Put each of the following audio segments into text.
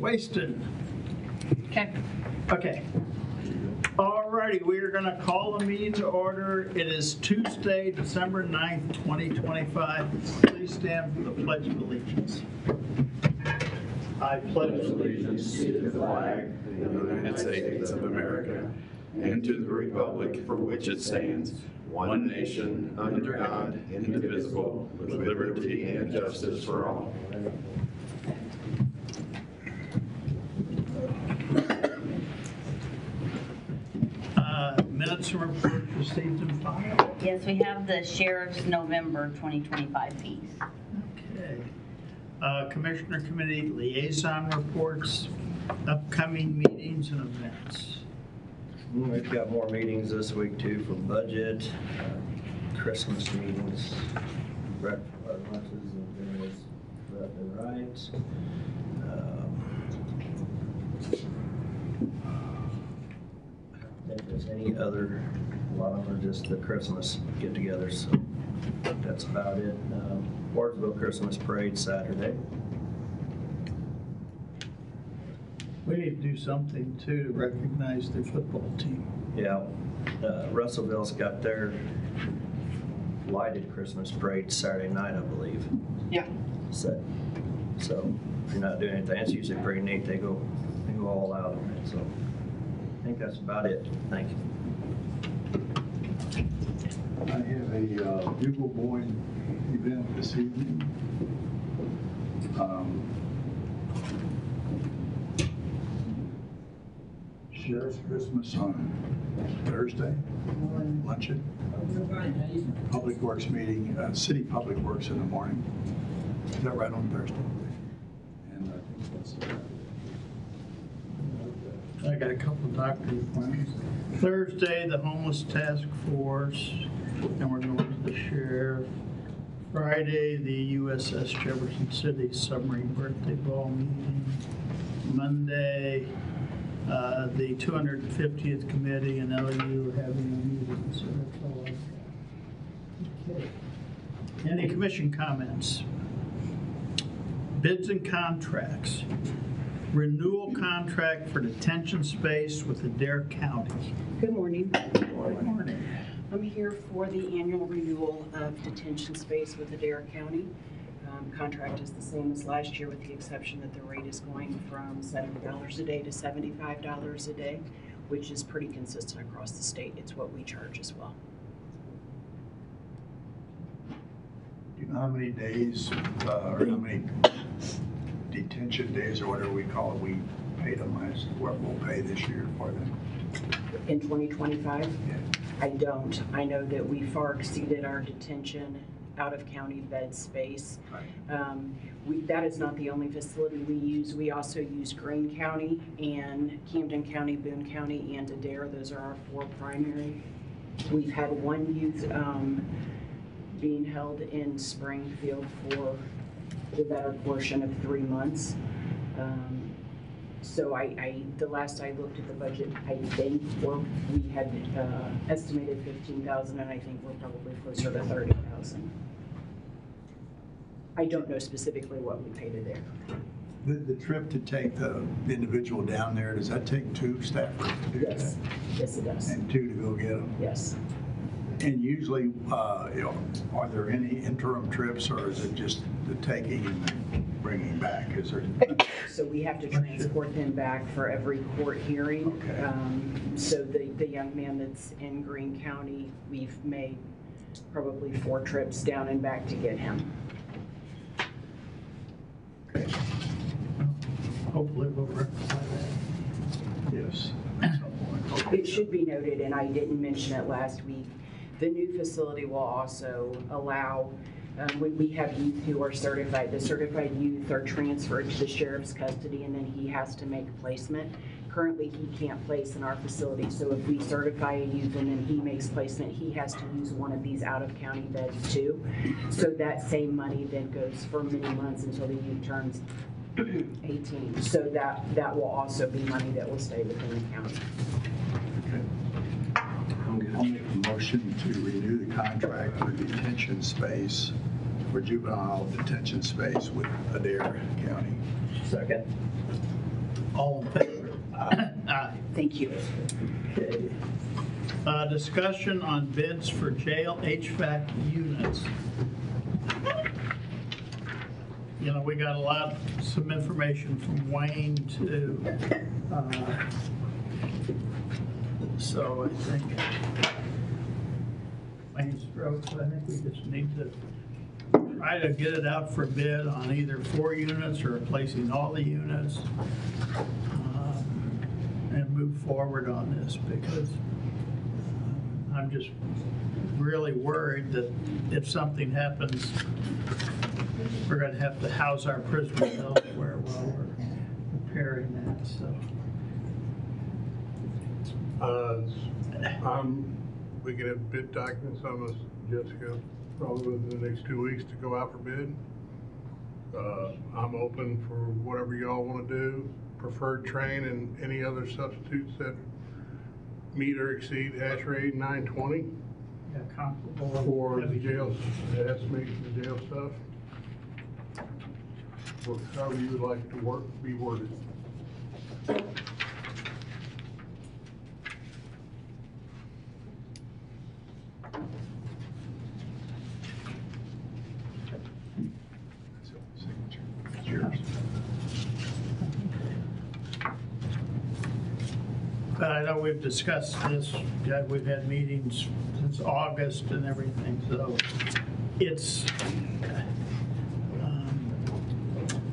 wasted. Okay. Okay. All righty, we are going to call the meeting to order. It is Tuesday, December 9th, 2025. Please stand for the Pledge of Allegiance. I pledge allegiance to the flag of the United States of America and to the republic for which it stands, one nation, under God, indivisible, with liberty and justice for all. Minutes and reports received and filed. Yes, we have the Sheriff's November 2025 piece. Okay. Commissioner Committee liaison reports, upcoming meetings and events. We've got more meetings this week too for budget, Christmas meetings, breakfast, lunches, and various left and right. I think there's any other, a lot of them are just the Christmas get-togethers, so that's about it. Wardsville Christmas Parade Saturday. We need to do something too to recognize their football team. Yeah, Russellville's got their lighted Christmas parade Saturday night, I believe. Yeah. So if you're not doing anything, it's usually pretty neat. They go all out on it. So I think that's about it. Thank you. I have a Bugle Boy event this evening. Sheriff's Christmas on Thursday, luncheon. Public Works meeting, City Public Works in the morning. Is that right, on Thursday? And I think that's about it. I got a couple of doctor appointments. Thursday, the homeless task force, and we're going to the sheriff. Friday, the USS Jefferson City submarine birthday ball meeting. Monday, the 250th committee and LU are having a meeting, so that's all I've got. Okay. Any commission comments? Bids and contracts. Renewal contract for detention space with Adair County. Good morning. Good morning. I'm here for the annual renewal of detention space with Adair County. Contract is the same as last year with the exception that the rate is going from $70 a day to $75 a day, which is pretty consistent across the state. It's what we charge as well. Do you know how many days, or how many detention days, or whatever we call it, we paid them last, what we'll pay this year for them? In 2025? Yeah. I don't. I know that we far exceeded our detention out-of-county bed space. Right. That is not the only facility we use. We also use Greene County and Camden County, Boone County, and Adair. Those are our four primary. We've had one youth being held in Springfield for the better portion of 3 months. So the last I looked at the budget, I think we had estimated 15,000, and I think we're probably closer to 30,000. I don't know specifically what we paid it there. The trip to take the individual down there, does that take two staffers to do that? Yes, it does. And two to go get them? Yes. And usually, are there any interim trips, or is it just the taking and then bringing back? Is there? So we have to transport them back for every court hearing. Okay. So the young man that's in Greene County, we've made probably 4 trips down and back to get him. Okay. Hopefully we'll rectify that. Yes. At some point. Okay. It should be noted, and I didn't mention it last week, the new facility will also allow, when we have youth who are certified, the certified youth are transferred to the sheriff's custody, and then he has to make placement. Currently, he can't place in our facility, so if we certify a youth and then he makes placement, he has to use one of these out-of-county beds too. So that same money then goes for many months until the youth turns 18. So that will also be money that will stay within the county. Okay. I'll make a motion to renew the contract for detention space, for juvenile detention space with Adair County. Second. All in favor? Aye. Thank you. Okay. Discussion on bids for jail HVAC units. You know, we got some information from Wayne too. So I think Wayne Strokes, I think we just need to try to get it out for bid on either 4 units or replacing all the units. And move forward on this because I'm just really worried that if something happens, we're going to have to house our prisoners elsewhere while we're repairing that, so. We can have bid documents on this, Jessica, probably within the next 2 weeks to go out for bid. I'm open for whatever y'all want to do. Preferred train and any other substitutes that meet or exceed ASHRAE 920 Yeah, comparable. for the jail, the estimate for the jail stuff. Or however you would like to be worded. But I know we've discussed this, we've had meetings since August and everything, so it's,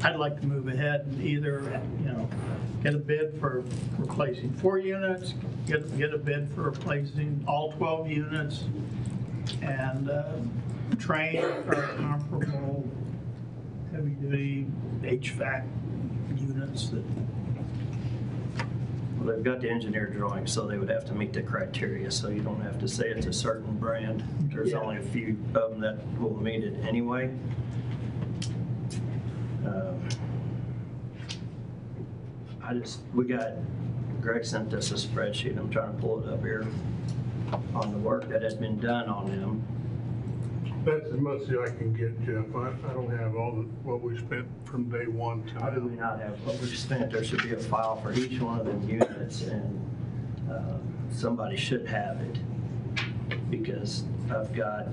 I'd like to move ahead and either, get a bid for replacing 4 units, get a bid for replacing all 12 units, and train or comparable heavy-duty HVAC units that. Well, they've got the engineer drawing, so they would have to meet the criteria, so you don't have to say it's a certain brand. There's Yeah. only a few of them that will meet it anyway. Greg sent us a spreadsheet, I'm trying to pull it up here, on the work that has been done on them. That's as much as I can get, Jeff. I don't have what we spent from day one to How do we not have what we've spent? There should be a file for each one of them units, and somebody should have it. Because I've got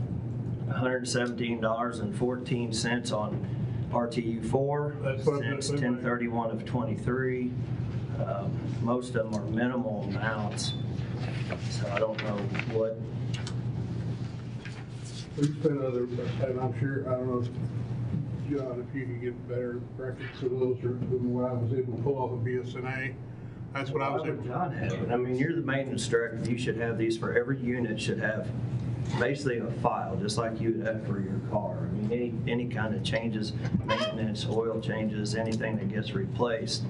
$117.14 on RTU4 That's what I'm since saying. 10/31 of '23. Most of them are minimal amounts, so I don't know what. We spent other, and I'm sure, I don't know, John, if you could get better records of those than what I was able to pull off of BSNA. That's what I was able to. John have it. I mean, you're the maintenance director. You should have these for every unit. Should have basically a file, just like you would have for your car. I mean, any kind of changes, maintenance, oil changes, anything that gets replaced.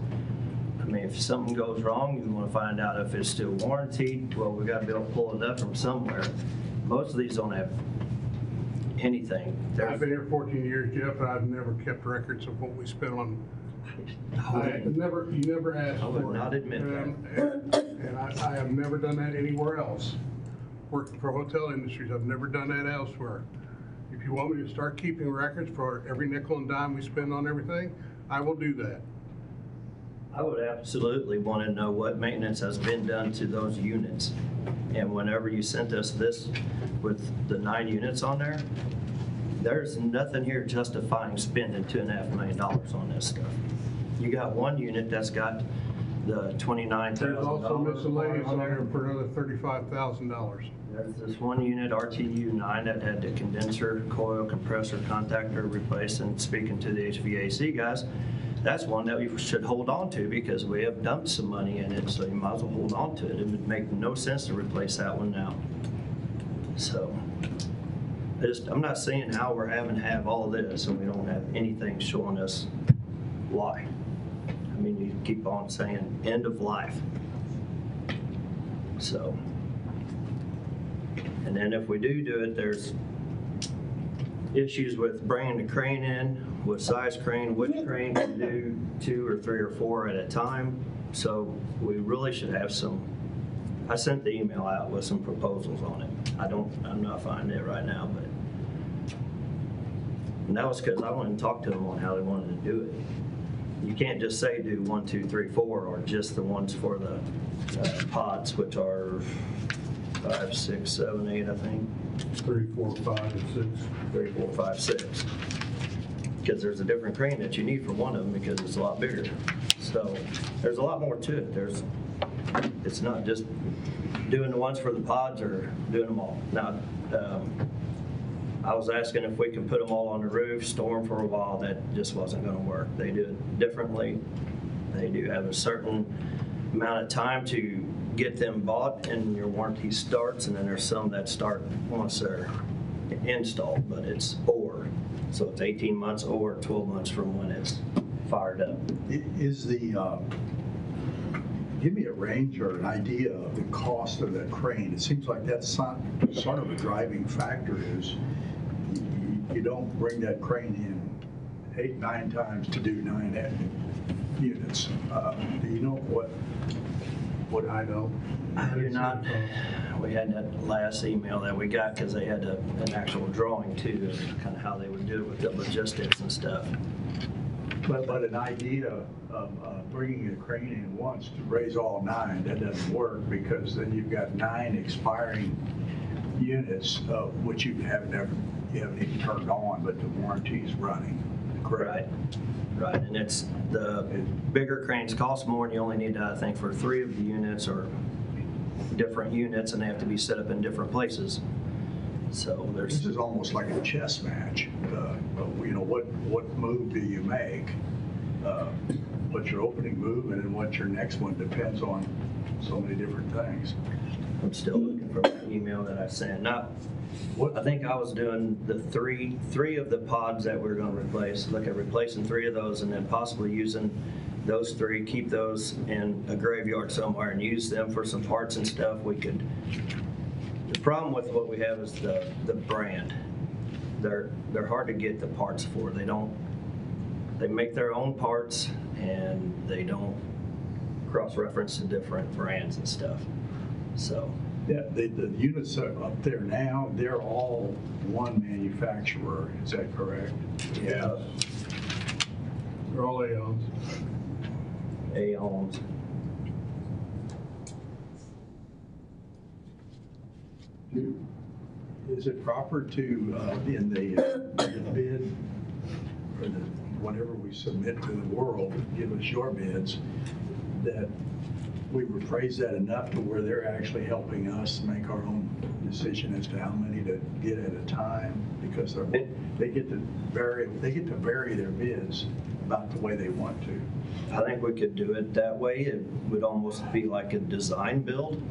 I mean, if something goes wrong, you want to find out if it's still warranted. Well, we got to be able to pull it up from somewhere. Most of these don't have anything. I've been here 14 years, Jeff, and I've never kept records of what we spent on. You never asked I would for it. not admit that. And I have never done that anywhere else. Working for hotel industries, I've never done that elsewhere. If you want me to start keeping records for every nickel and dime we spend on everything, I will do that. I would absolutely want to know what maintenance has been done to those units. And whenever you sent us this with the 9 units on there, there's nothing here justifying spending $2.5 million on this stuff. You got one unit that's got the $29,000. There's also miscellaneous on there for another $35,000. There's this one unit, RTU 9, that had the condenser, coil, compressor, contactor replaced, and speaking to the HVAC guys, that's one that we should hold on to because we have dumped some money in it, so you might as well hold on to it. It would make no sense to replace that one now. So, I'm not seeing how we're having to have all this and we don't have anything showing us why. I mean, you keep on saying end of life. So, and then if we do it, there's issues with bringing the crane in, what size crane, which crane can do 2 or 3 or 4 at a time. So we really should have some, I sent the email out with some proposals on it. I'm not finding it right now, but, and that was because I went and talked to them on how they wanted to do it. you can't just say do 1, 2, 3, 4, or just the ones for the pods, which are 5, 6, 7, 8, I think. 3, 4, 5, and 6. 3, 4, 5, 6. Because there's a different crane that you need for one of them because it's a lot bigger. So there's a lot more to it. It's not just doing the ones for the pods or doing them all. Now, I was asking if we could put them all on the roof, store them for a while. That just wasn't going to work. They do it differently. They do have a certain amount of time to get them bought and your warranty starts, and then there's some that start once they're installed, but it's or. So it's 18 months or 12 months from when it's fired up. Is give me a range or an idea of the cost of that crane. It seems like that's sort of a driving factor is you don't bring that crane in 8, 9 times to do 9 units. Do you know what I know. You're not, we had that last email that we got because they had an actual drawing too of kind of how they would do it with the logistics and stuff. But an idea of bringing a crane in once to raise all 9, that doesn't work because then you've got 9 expiring units, which you haven't even turned on, but the warranty's running. Correct? Right, and it's the bigger cranes cost more and you only need, I think, for 3 of the units or different units and they have to be set up in different places. So This is almost like a chess match. What move do you make? What's your opening move, and then what's your next one depends on so many different things. I'm still looking for my email that I sent. I think I was doing the three of the pods that we're going to replace. Look at replacing 3 of those and then possibly using those 3, keep those in a graveyard somewhere and use them for some parts and stuff. The problem with what we have is the brand. They're hard to get the parts for. They make their own parts and they don't cross-reference to different brands and stuff. So. Yeah, the units that are up there now, they're all one manufacturer. Is that correct? Yeah. They're all Aeons. Aeons. Is it proper to, in the bid, or whatever we submit to the world, give us your bids, that we rephrase that enough to where they're actually helping us make our own decision as to how many to get at a time, because they get to vary their bids about the way they want to. I think we could do it that way. It would almost be like a design build,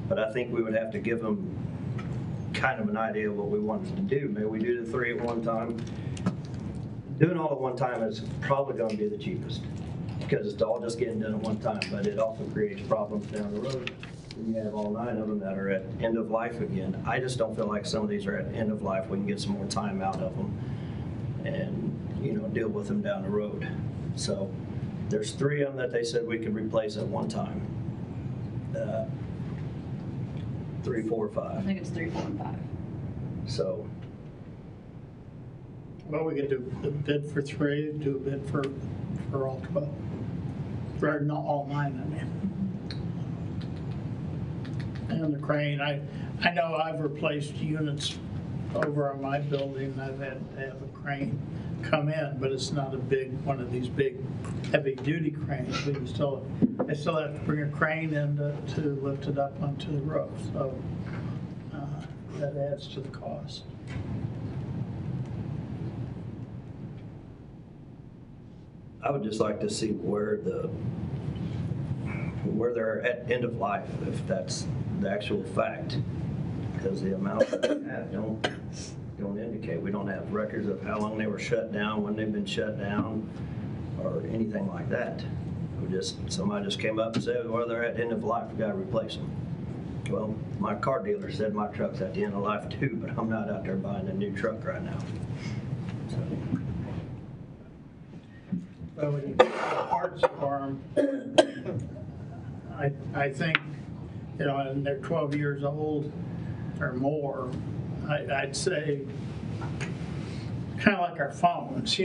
but I think we would have to give them kind of an idea of what we wanted to do. Maybe we do the 3 at one time. Doing all at one time is probably going to be the cheapest because it's all just getting done at one time, but it also creates problems down the road. You have all 9 of them that are at end of life again. I just don't feel like some of these are at end of life. We can get some more time out of them and, deal with them down the road. So there's 3 of them that they said we could replace at one time. 3, 4, 5. I think it's 3, 4, and 5. So Well, we could do a bid for 3, do a bid for all 12. Or not all 9, I mean. And the crane, I know I've replaced units over on my building. I've had to have a crane come in, but it's not a big, one of these big heavy-duty cranes. I still have to bring a crane in to lift it up onto the roof. So that adds to the cost. I would just like to see where they're at end of life, if that's the actual fact, because the amount that we have don't indicate. We don't have records of how long they were shut down, when they've been shut down, or anything like that. Somebody just came up and said, well, they're at end of life, we gotta replace them. Well, my car dealer said my truck's at the end of life too, but I'm not out there buying a new truck right now. So. Well, when you get the parts for them, I think, and they're 12 years old or more, I'd say, kind of like our phones,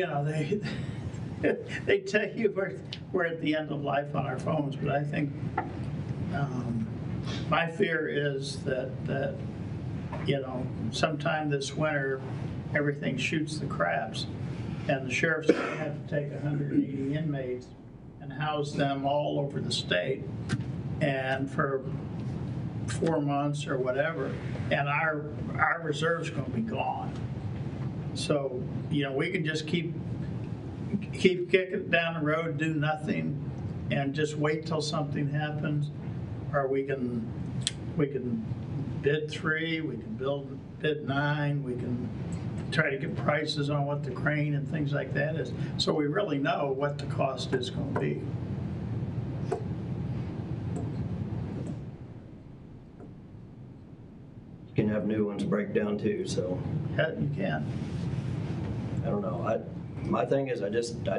They tell you we're at the end of life on our phones, but I think, my fear is that, sometime this winter, everything shoots the craps, and the sheriff's gonna have to take 180 inmates and house them all over the state, and for 4 months or whatever, and our reserve's gonna be gone. So, we can just keep kicking it down the road, do nothing, and just wait till something happens, or we can bid 3, we can bid 9, we can try to get prices on what the crane and things like that is, so we really know what the cost is going to be. You can have new ones break down too, so Yeah, you can. I don't know. My thing is, I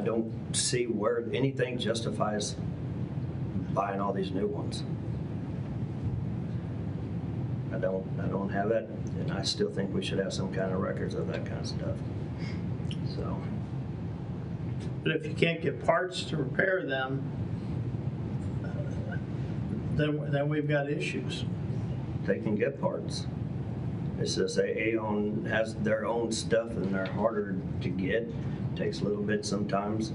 don't see where anything justifies buying all these new ones. I don't have it, and I still think we should have some kind of records of that kind of stuff. So, But if you can't get parts to repair them, then we've got issues. they can get parts. It's just Aon has their own stuff and they're harder to get. Takes a little bit sometimes.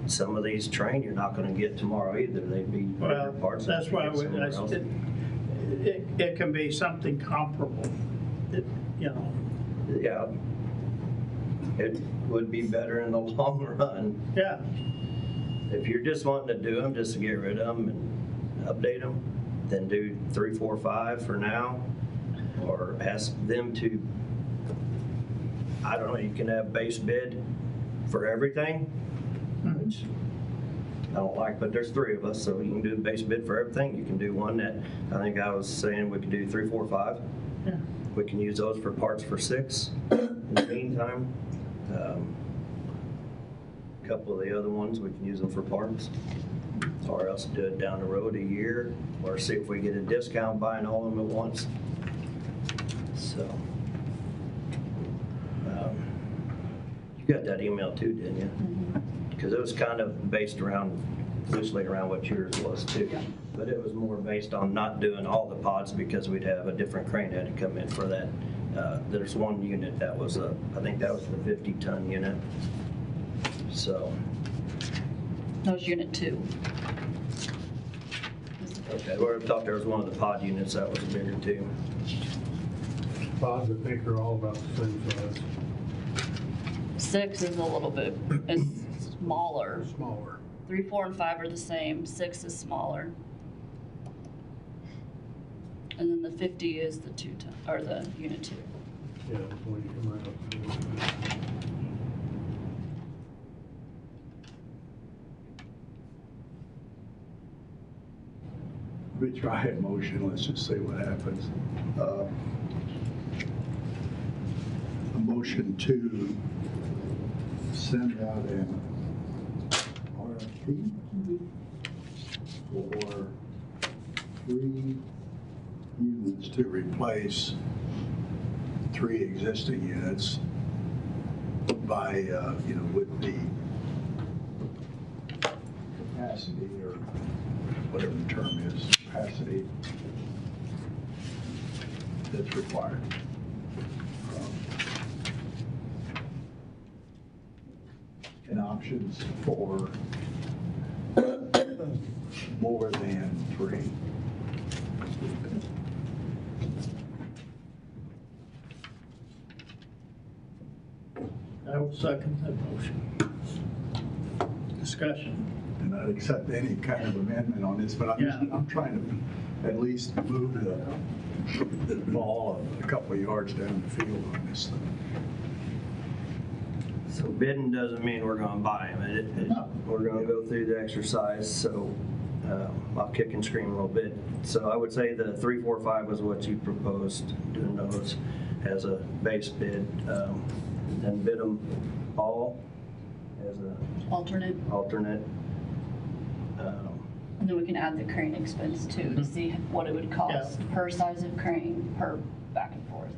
Some of these train you're not going to get tomorrow either. They'd be bigger Well, parts. that that's you why get somewhere else. it can be something comparable, Yeah. It would be better in the long run. Yeah, If you're just wanting to do them, just to get rid of them and update them, then do 3, 4, 5 for now. Or ask them to, I don't know, you can have base bid for everything, which I don't like, but there's 3 of us, so you can do a base bid for everything. You can do one that, I think I was saying we could do 3, 4, 5. yeah. We can use those for parts for 6 in the meantime. A couple of the other ones, we can use them for parts. Or else do it down the road a year, or see if we get a discount buying all of them at once. So, you got that email too, didn't you? Because it was kind of based loosely around what yours was too. But it was more based on not doing all the pods because we'd have a different crane had to come in for that. There's one unit that was, I think that was the 50-ton unit. So, That was unit 2. okay, well, I thought there was one of the pod units that was bigger too. Pods, I think, are all about the same size, 6 is a little bit, is smaller. smaller. 3, 4, and 5 are the same. 6 is smaller. And then the 50 is the 2-ton, or the unit 2. Yeah, when you come right up to it. We try a motion, let's just see what happens. A motion to send out an RFP for 3 units to replace 3 existing units by, with the capacity or whatever the term is, capacity that's required. And options for more than 3. I will second that motion. Discussion. And I'd accept any kind of amendment on this, but Yeah. I'm trying to at least move the ball a couple of yards down the field on this thing. So bidding doesn't mean we're gonna buy them. No. We're gonna go through the exercise, so I'll kick and scream a little bit. So I would say the 3, 4, 5 was what you proposed, doing those as a base bid. And bid them all as a Alternate. alternate. And then we can add the crane expense too to see what it would cost per size of crane, per back and forth.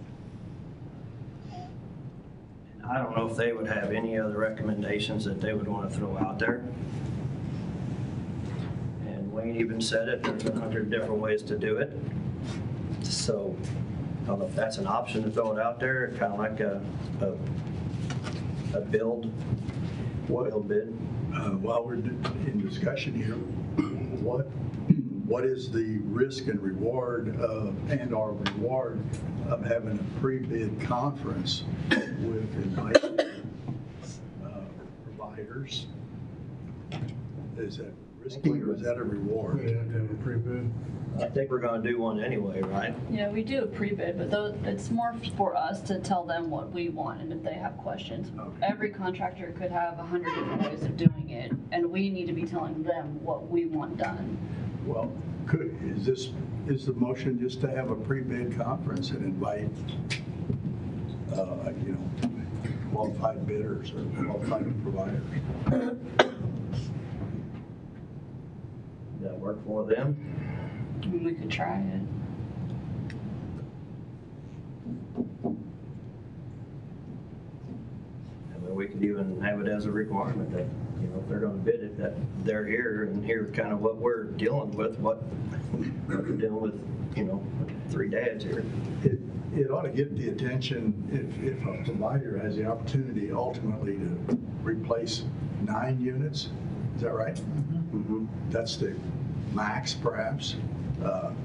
I don't know if they would have any other recommendations that they would want to throw out there. And Wayne even said it, there's 100 different ways to do it. So I don't know if that's an option to throw it out there, kind of like a build bid. While we're in discussion here, what is the risk and reward and/or reward of having a pre-bid conference with invited providers? Is that risky or is that a reward? We have to have a pre-bid. I think we're going to do one anyway, right? Yeah, we do a pre-bid, but it's more for us to tell them what we want and if they have questions. Okay. Every contractor could have 100 different ways of doing it, and we need to be telling them what we want done. Well, is the motion just to have a pre-bid conference and invite, qualified bidders or qualified providers? Does that work for them? And we could try it. I mean, we could even have it as a requirement that, if they're going to bid it, that they're here and hear kind of what we're dealing with, what we're dealing with, 3 dads here. It ought to get the attention if a provider has the opportunity ultimately to replace 9 units. Is that right? Mm-hmm. That's the max, perhaps.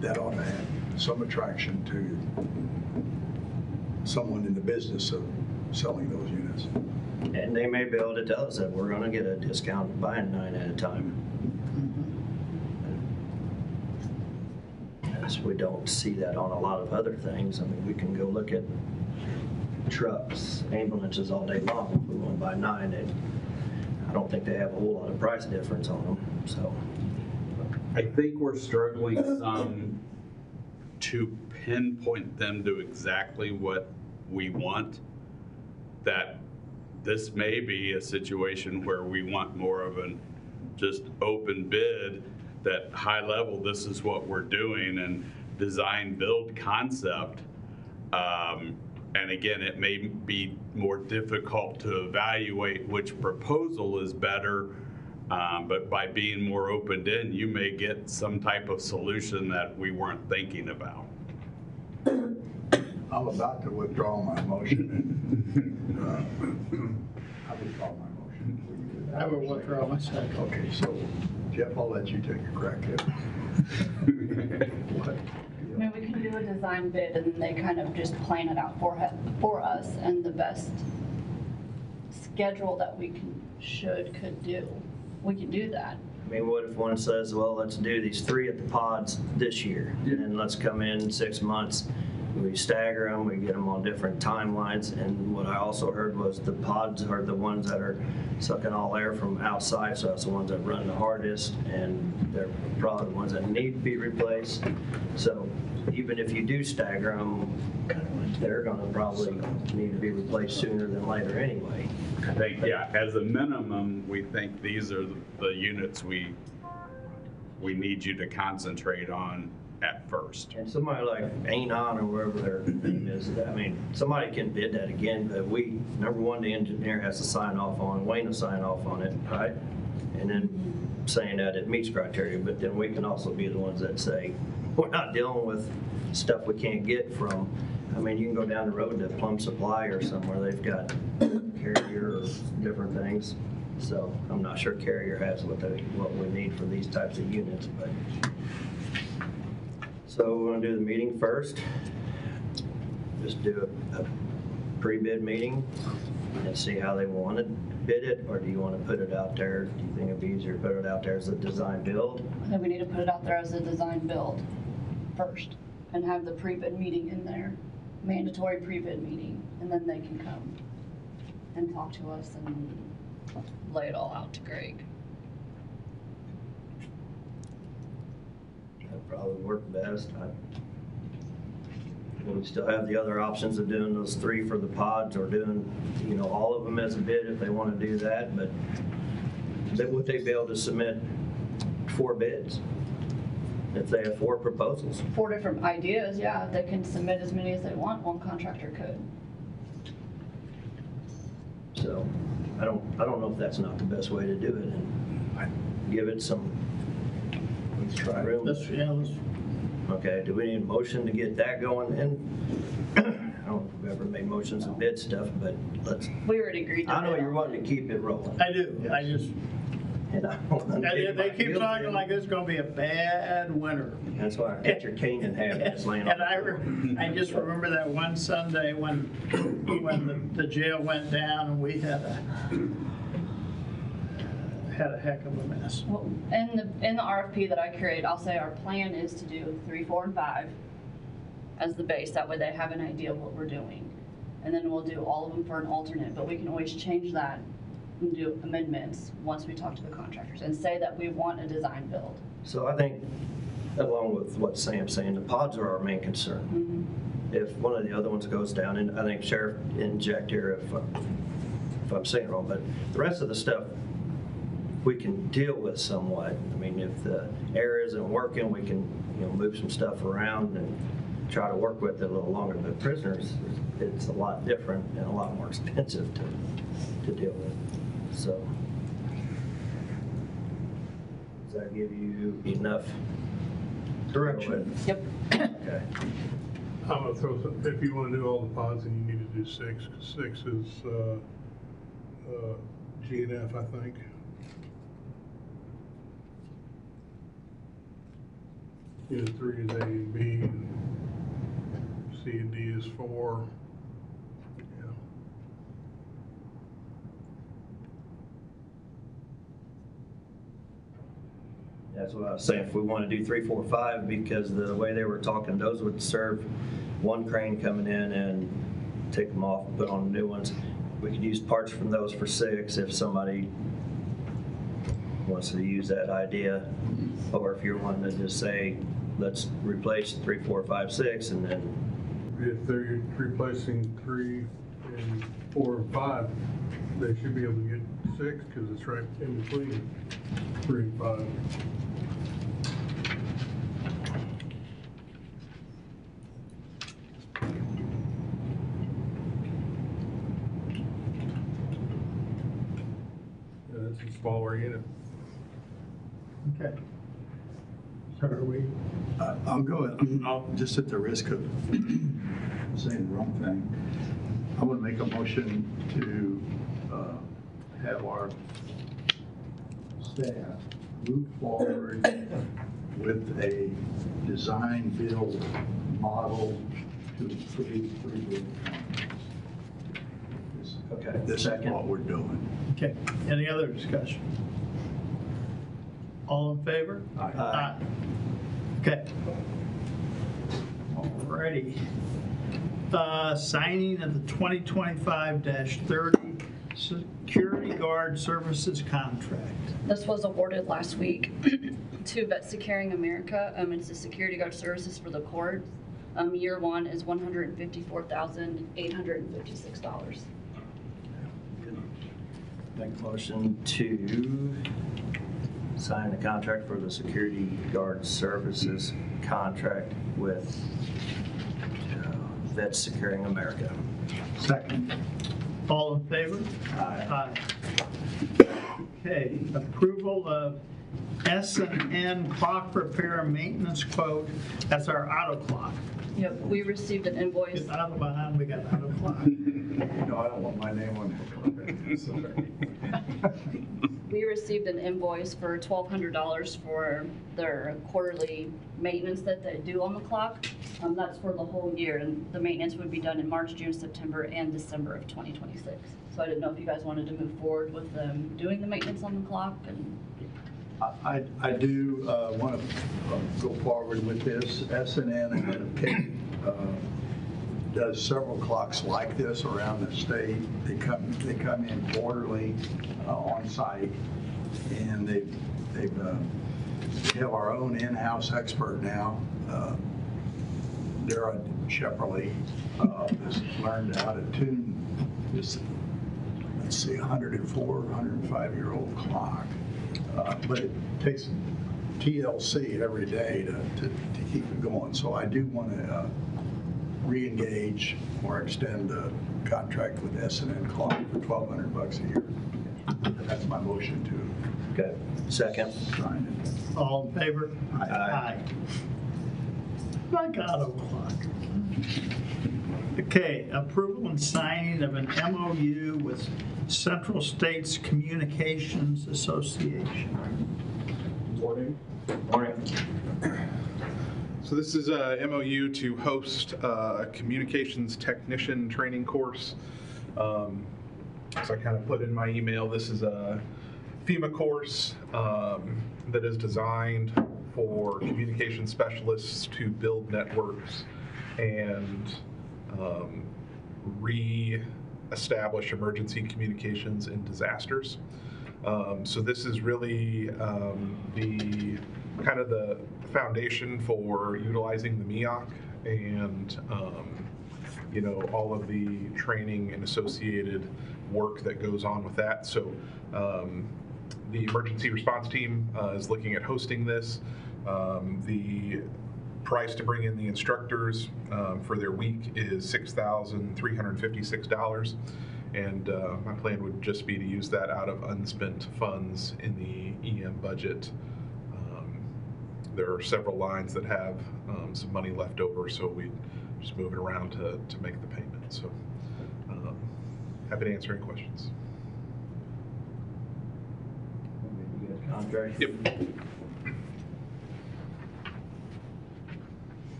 That ought to have some attraction to someone in the business of selling those units. And they may be able to tell us that we're going to get a discount buying 9 at a time. As we don't see that on a lot of other things. I mean, we can go look at trucks, ambulances all day long. If we want to buy 9, I don't think they have a whole lot of price difference on them, so. I think we're struggling some to pinpoint them to exactly what we want. That this may be a situation where we want more of an just open bid, that high level, this is what we're doing, and design build concept. And again, it may be more difficult to evaluate which proposal is better. But by being more opened in, you may get some type of solution that we weren't thinking about. I'm about to withdraw my motion. I withdraw my motion. I will withdraw my second. Okay, so Jeff, I'll let you take a crack at it. What? I mean, we can do a design bid and then they kind of just plan it out for us and the best schedule that we could do. We can do that. I mean, what if one says, well, let's do these 3 at the pods this year, and then let's come in 6 months, we stagger them, we get them on different timelines, and what I also heard was the pods are the ones that are sucking all air from outside, so that's the ones that run the hardest, and they're probably the ones that need to be replaced. So even if you do stagger them, they're gonna probably need to be replaced sooner than later anyway. I think, yeah, as a minimum, we think these are the units we need you to concentrate on at first. And somebody like Anon or wherever their name is, I mean, somebody can bid that again, but number one, the engineer has to sign off on, Wayne will sign off on it, right? And then saying that it meets criteria, but then we can also be the ones that say, we're not dealing with stuff we can't get from, I mean, you can go down the road to Plum Supply or somewhere, they've got Carrier or different things. So I'm not sure Carrier has what we need for these types of units, but. So we're gonna do the meeting first. Just do a pre-bid meeting and see how they want to bid it, or do you want to put it out there? Do you think it'd be easier to put it out there as a design build? I think we need to put it out there as a design build first and have the pre-bid meeting in there, mandatory pre-bid meeting, and then they can come and talk to us and lay it all out to Greg. That'd probably work best. We still have the other options of doing those 3 for the pods or doing, all of them as a bid if they want to do that, but would they be able to submit 4 bids if they have 4 proposals? 4 different ideas, yeah, they can submit as many as they want, one contractor could. So I don't know if that's not the best way to do it, and give it some room. Let's, Okay, do we need a motion to get that going? And I don't know if we've ever made motions and bid stuff, but let's, We already agreed to I know bid you're on wanting to keep it rolling. I do, I just, And I don't wanna dig they my keep heels talking in. like it's gonna be a bad winter. That's why I got your cane in half that's laying on. And I just remember that one Sunday when the jail went down and we had a heck of a mess. Well, in the RFP that I create, I'll say our plan is to do 3, 4, and 5 as the base. That way they have an idea of what we're doing. And then we'll do all of them for an alternate, but we can always change that and do amendments once we talk to the contractors and say that we want a design build. So I think, along with what Sam's saying, the pods are our main concern. If one of the other ones goes down, and I think Sheriff inject here if I'm saying it wrong, but the rest of the stuff we can deal with somewhat. I mean, if the air isn't working, we can, move some stuff around and try to work with it a little longer. But prisoners, it's a lot different and a lot more expensive to deal with. So, does that give you enough Direction. Yep. Okay. I'm gonna throw some, if you wanna do all the pods, then you need to do 6, 'cause 6 is, G and F, I think. Unit 3 is A and B, and C and D is 4. Yeah. That's what I was saying, if we want to do 3, 4, 5, because the way they were talking, those would serve one crane coming in and take them off and put on new ones. We could use parts from those for 6 if somebody wants to use that idea. Or if you're wanting to just say, let's replace 3, 4, 5, 6, and then, If they're replacing 3 and 4 and 5, they should be able to get 6, because it's right in between 3 and 5. Yeah, that's a smaller unit. Okay. So are we, I'll go, just at the risk of saying the wrong thing, I want to make a motion to have our staff move forward with a design build model to improve three-wheel contracts. okay. This is Second. what we're doing. okay, any other discussion? All in favor? Aye. Okay. Alrighty. Signing of the 2025-30 Security Guard Services Contract. This was awarded last week to Vet Securing America. It's the security guard services for the court. Year 1 is $154,856. Make a motion to sign the contract for the security guard services contract with Vets Securing America. Second. All in favor? Aye. Okay, approval of S&N clock repair and maintenance quote. That's our auto clock. Yep, we received an invoice. Get out of behind, we got auto clock. No, I don't want my name on it. Sorry. We received an invoice for $1,200 for their quarterly maintenance that they do on the clock. That's for the whole year, and the maintenance would be done in March, June, September, and December of 2026. So I didn't know if you guys wanted to move forward with them doing the maintenance on the clock. And I do want to go forward with this. S&N does several clocks like this around the state. They come in quarterly on site, and they have our own in-house expert now. Dara Shepperly has learned how to tune this, let's see, 105-year-old clock. But it takes TLC every day to keep it going. So I do want to re-engage or extend the contract with S&N Clark for $1,200 a year. That's my motion to Okay. Second. sign it. All in favor? Aye. I got o'clock. Okay, approval and signing of an MOU with Central States Communications Association. Morning. So this is a MOU to host a communications technician training course. So I kind of put in my email, this is a FEMA course that is designed for communication specialists to build networks and re-establish emergency communications in disasters. So this is really the kind of the foundation for utilizing the MEOC and all of the training and associated work that goes on with that. So the emergency response team is looking at hosting this. The price to bring in the instructors for their week is $6,356. And my plan would just be to use that out of unspent funds in the EM budget. There are several lines that have some money left over, so we just move it around to make the payment. So happy to answer any questions. Contract. Yep.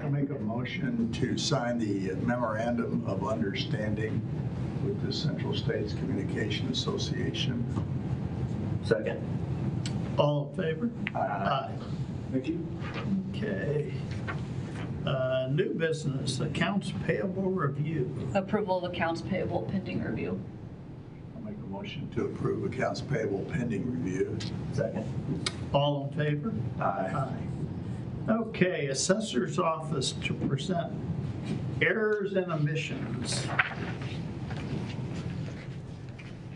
I make a motion to sign the memorandum of understanding with the Central States Communication Association. Second. All in favor? Aye. Thank you. Okay. New business, accounts payable review. Approval of accounts payable pending review. I'll make a motion to approve accounts payable pending review. Second. All in favor? Aye. Okay, assessor's office to present errors and omissions.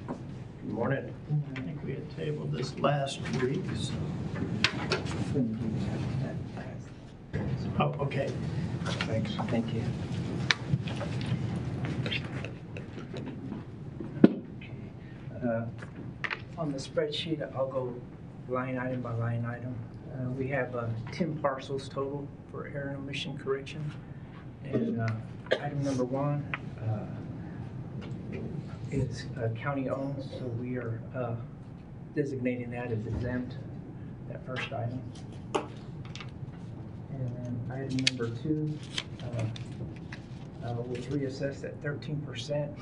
Good morning. I think we had tabled this last week, so. Oh, okay. Thanks. Thank you. On the spreadsheet, I'll go line item by line item. We have 10 parcels total for error and omission correction. And item number 1 is county owned, so we are designating that as exempt, that first item. And then item number 2 was reassessed at 13%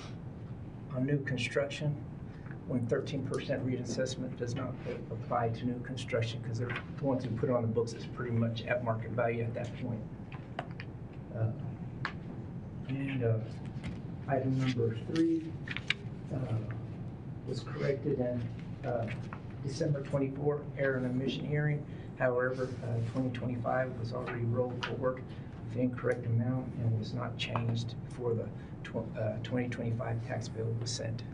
on new construction, when 13% reassessment does not apply to new construction because they're the ones who put it on the books is pretty much at market value at that point. Item number 3 was corrected in December 24 error and omission hearing. However, 2025 was already rolled forward with the incorrect amount and was not changed before the 2025 tax bill was sent.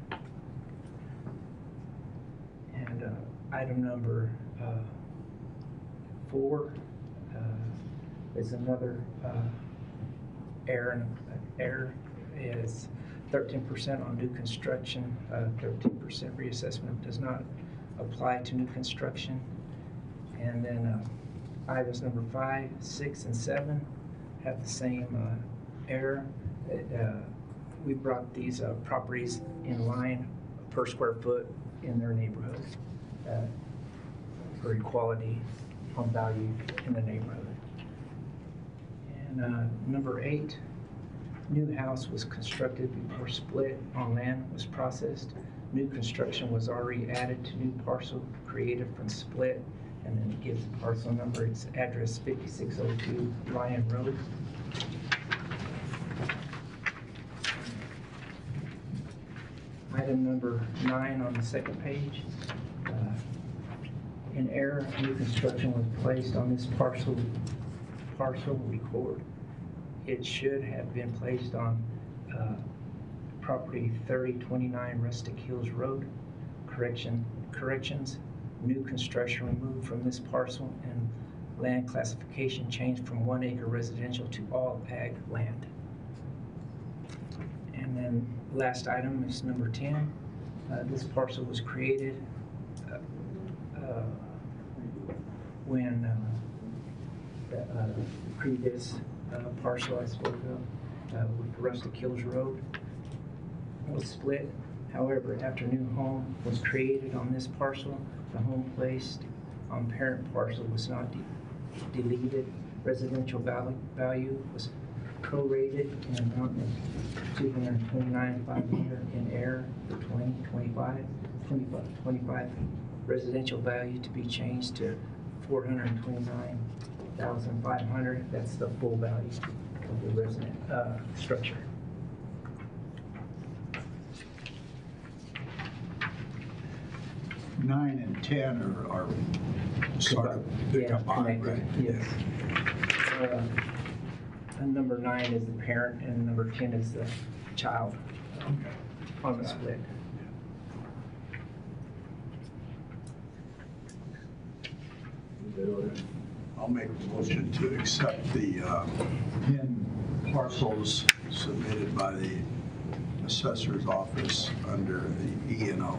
And item number 4 is another error. Error is 13% on new construction. 13% reassessment does not apply to new construction. And then items number 5, 6, and 7 have the same error. We brought these properties in line per square foot in their neighborhood for equality on value in the neighborhood. And number 8, new house was constructed before split on land was processed. New construction was already added to new parcel created from split, and then it gives the parcel number. Its address 5602 Ryan Road. Item number 9 on the second page. An error, new construction was placed on this parcel record. It should have been placed on property 3029 Rustic Hills Road. Corrections, new construction removed from this parcel and land classification changed from 1 acre residential to all ag land. And then last item is number 10. This parcel was created when the previous parcel I spoke of with Rustic Hills Road was split. However, after a new home was created on this parcel, the home placed on parent parcel was not deleted. Residential value was prorated in an amount of $229,500 in error for 2025. Residential value to be changed to $429,500. That's the full value of the resident structure. Nine and 10 are sort of combined, right? Yes. And number 9 is the parent, and number 10 is the child on the split. I'll make a motion to accept the 10 parcels submitted by the assessor's office under the E&O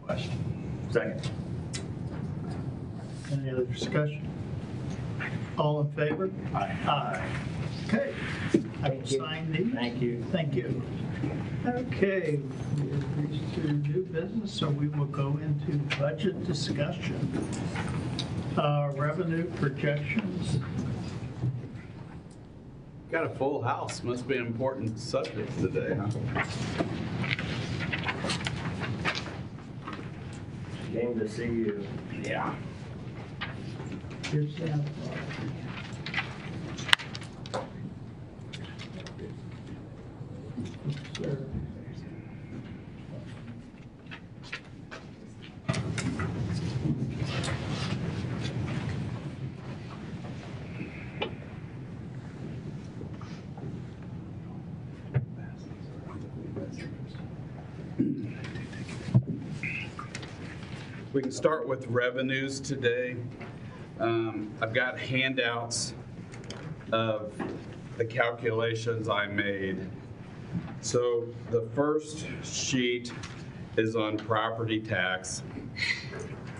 request. Second. Any other discussion? All in favor? Aye. Aye. Okay. I will Thank you. sign these. Thank you. Thank you. Okay, we have reached to new business, so we will go into budget discussion. Revenue projections. Got a full house, must be an important subject today, huh? Game to see you. Yeah. Here's that. Sir. We can start with revenues today. I've got handouts of the calculations I made. So the first sheet is on property tax.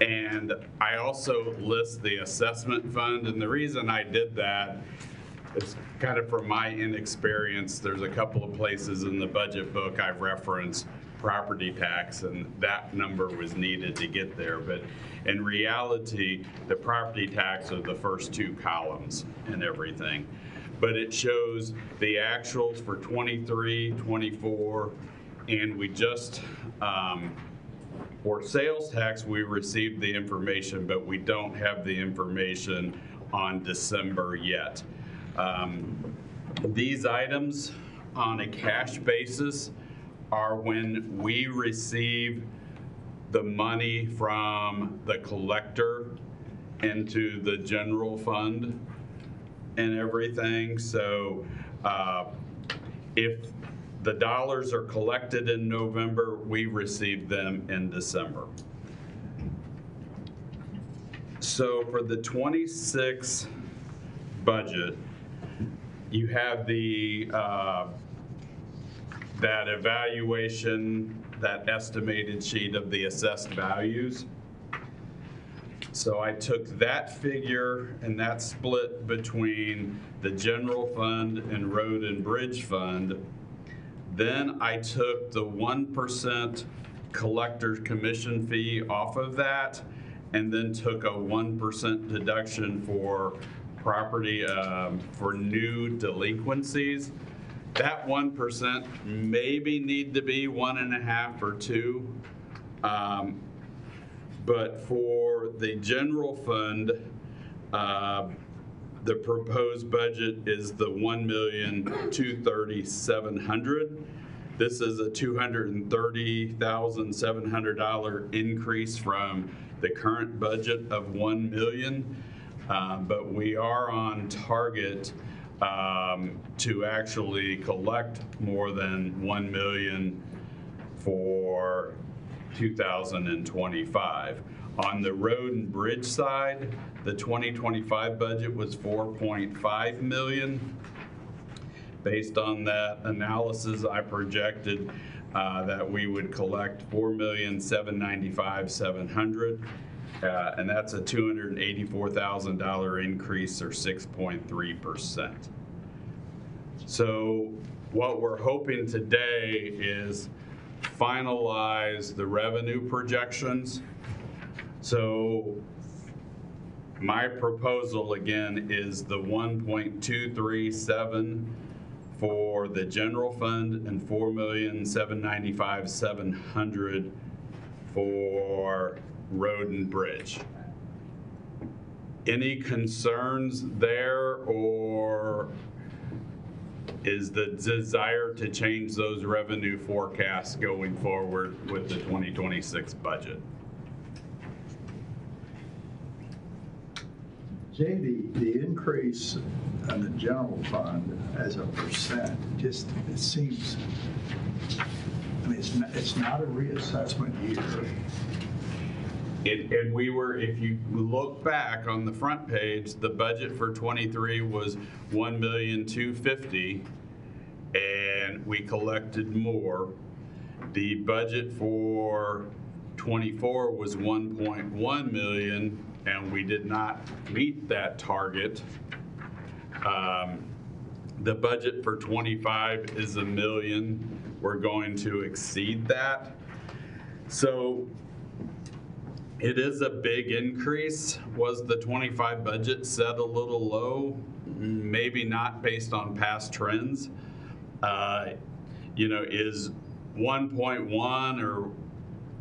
And I also list the assessment fund. And the reason I did that is kind of from my inexperience. There's a couple of places in the budget book I've referenced property tax, and that number was needed to get there. But in reality, the property tax are the first 2 columns and everything. But it shows the actuals for 23, 24, and we just, for sales tax, we received the information, but we don't have the information on December yet. These items on a cash basis are when we receive the money from the collector into the general fund and everything. So if the dollars are collected in November, we receive them in December. So for the 26 budget, you have the that evaluation, that estimated sheet of the assessed values. So I took that figure and that split between the general fund and road and bridge fund. Then I took the 1% collector's commission fee off of that, and then took a 1% deduction for property for new delinquencies. That 1% maybe need to be 1.5 or 2. But for the general fund, the proposed budget is the $1,230,700. This is a $230,700 increase from the current budget of $1 million. But we are on target to actually collect more than $1 million for 2025. On the road and bridge side, the 2025 budget was 4.5 million. Based on that analysis, I projected that we would collect $4,795,700, and that's a $284,000 increase, or 6.3%. So what we're hoping today is finalize the revenue projections. So my proposal again is the 1.237 for the general fund and 4,795,700 for road and bridge. Any concerns there, or is the desire to change those revenue forecasts going forward with the 2026 budget? Jay, the increase in the general fund as a percent, just, it seems, I mean, it's not a reassessment year. And we were, if you look back on the front page, the budget for 23 was 1,250,000, and we collected more. The budget for 24 was 1.1 million, and we did not meet that target. The budget for 25 is $1 million. We're going to exceed that. So it is a big increase. Was the 25 budget set a little low? Maybe not, based on past trends. You know, is 1.1 or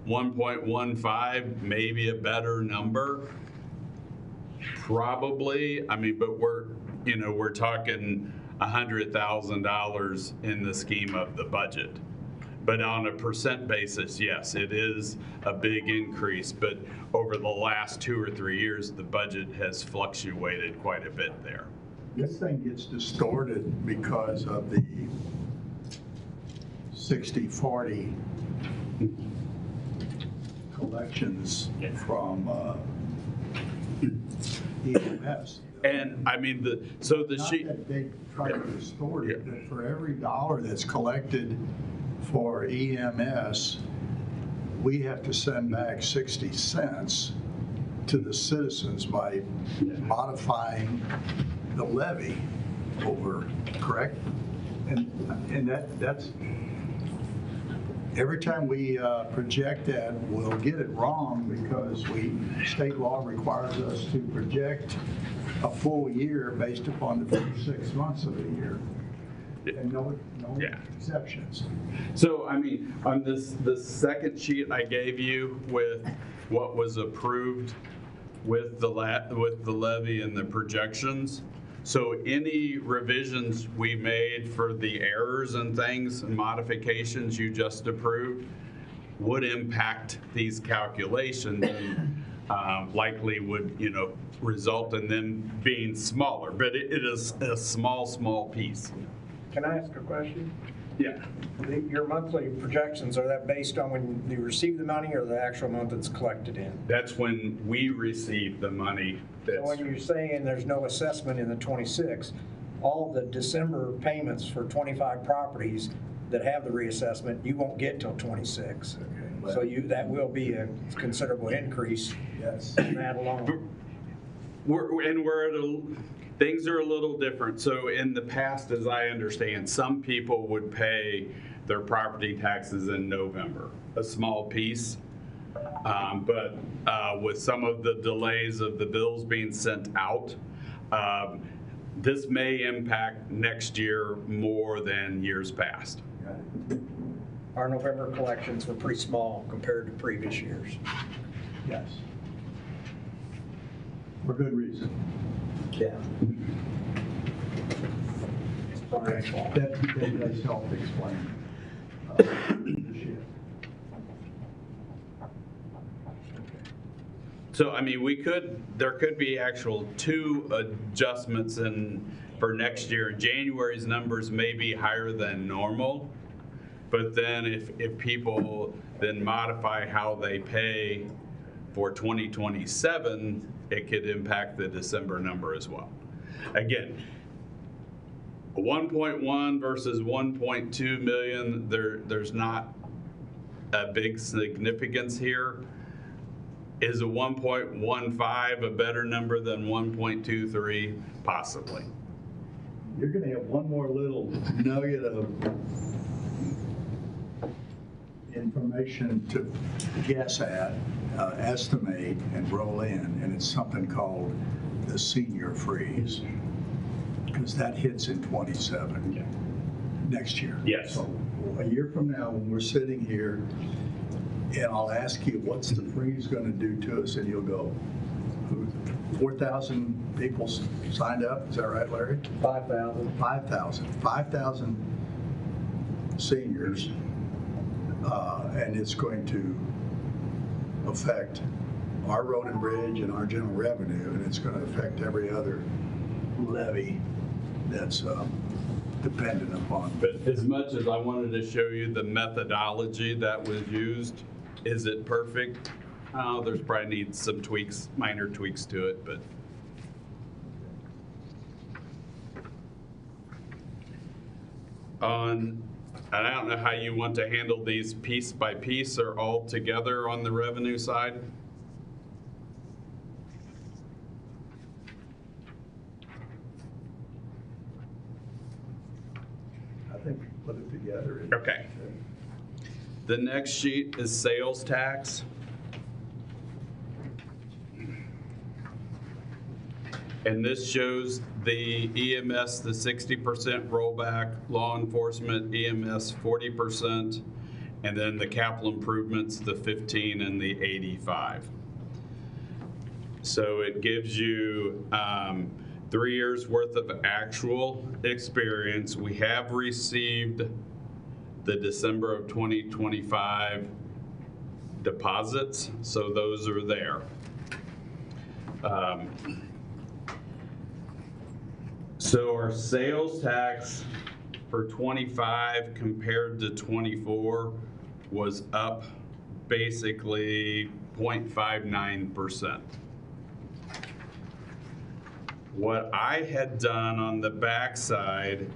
1.15 maybe a better number? Probably. I mean, but we're talking $100,000 in the scheme of the budget. But on a percent basis, yes, it is a big increase. But over the last 2 or 3 years, the budget has fluctuated quite a bit there. This thing gets distorted because of the 60-40 collections from EMS. And I mean, the Not sheet. that they try to distort it, but for every dollar that's collected for EMS, we have to send back 60 cents to the citizens by modifying the levy over, correct? And that's, every time we project that, we'll get it wrong because state law requires us to project a full year based upon the first 6 months of the year. And no exceptions. So, I mean, on the second sheet I gave you with what was approved with the levy and the projections, so any revisions we made for the errors and things and modifications you just approved would impact these calculations and likely would, result in them being smaller. But it is a small piece. Can I ask a question? Yeah. Your monthly projections, are that based on when you receive the money or the actual month it's collected in? That's when we receive the money. So when you're saying there's no assessment in the 26, all the December payments for 25 properties that have the reassessment, you won't get till 26. Okay. So that will be a considerable increase. Yes. In that alone. Things are a little different. So in the past, as I understand, some people would pay their property taxes in November, a small piece. But with some of the delays of the bills being sent out, this may impact next year more than years past. Our November collections were pretty small compared to previous years. Yes. For good reason. Yeah. Okay. That does help explain the shift. So, I mean, there could be actual 2 adjustments for next year. January's numbers may be higher than normal, but then if people then modify how they pay For 2027, it could impact the December number as well. Again, 1.1 versus 1.2 million, there's not a big significance here. Is a 1.15 a better number than 1.23? Possibly. You're gonna have one more little nugget of information to guess at, estimate, and roll in, and it's something called the senior freeze, because that hits in 27, next year. Yes. So a year from now, when we're sitting here, and I'll ask you, what's the freeze gonna do to us, and you'll go, 4,000 people signed up, is that right, Larry? 5,000. 5,000 seniors, and it's going to affect our road and bridge and our general revenue, and it's going to affect every other levy that's dependent upon. But as much as I wanted to show you the methodology that was used, is it perfect? There's probably needs some tweaks, minor tweaks to it, but. And I don't know how you want to handle these piece by piece or all together on the revenue side. I think we put it together. Okay. The next sheet is sales tax. And this shows the EMS, the 60% rollback, law enforcement, EMS 40%, and then the capital improvements, the 15 and the 85. So it gives you 3 years worth of actual experience. We have received the December of 2025 deposits, so those are there. So our sales tax for 25 compared to 24 was up basically 0.59%. What I had done on the backside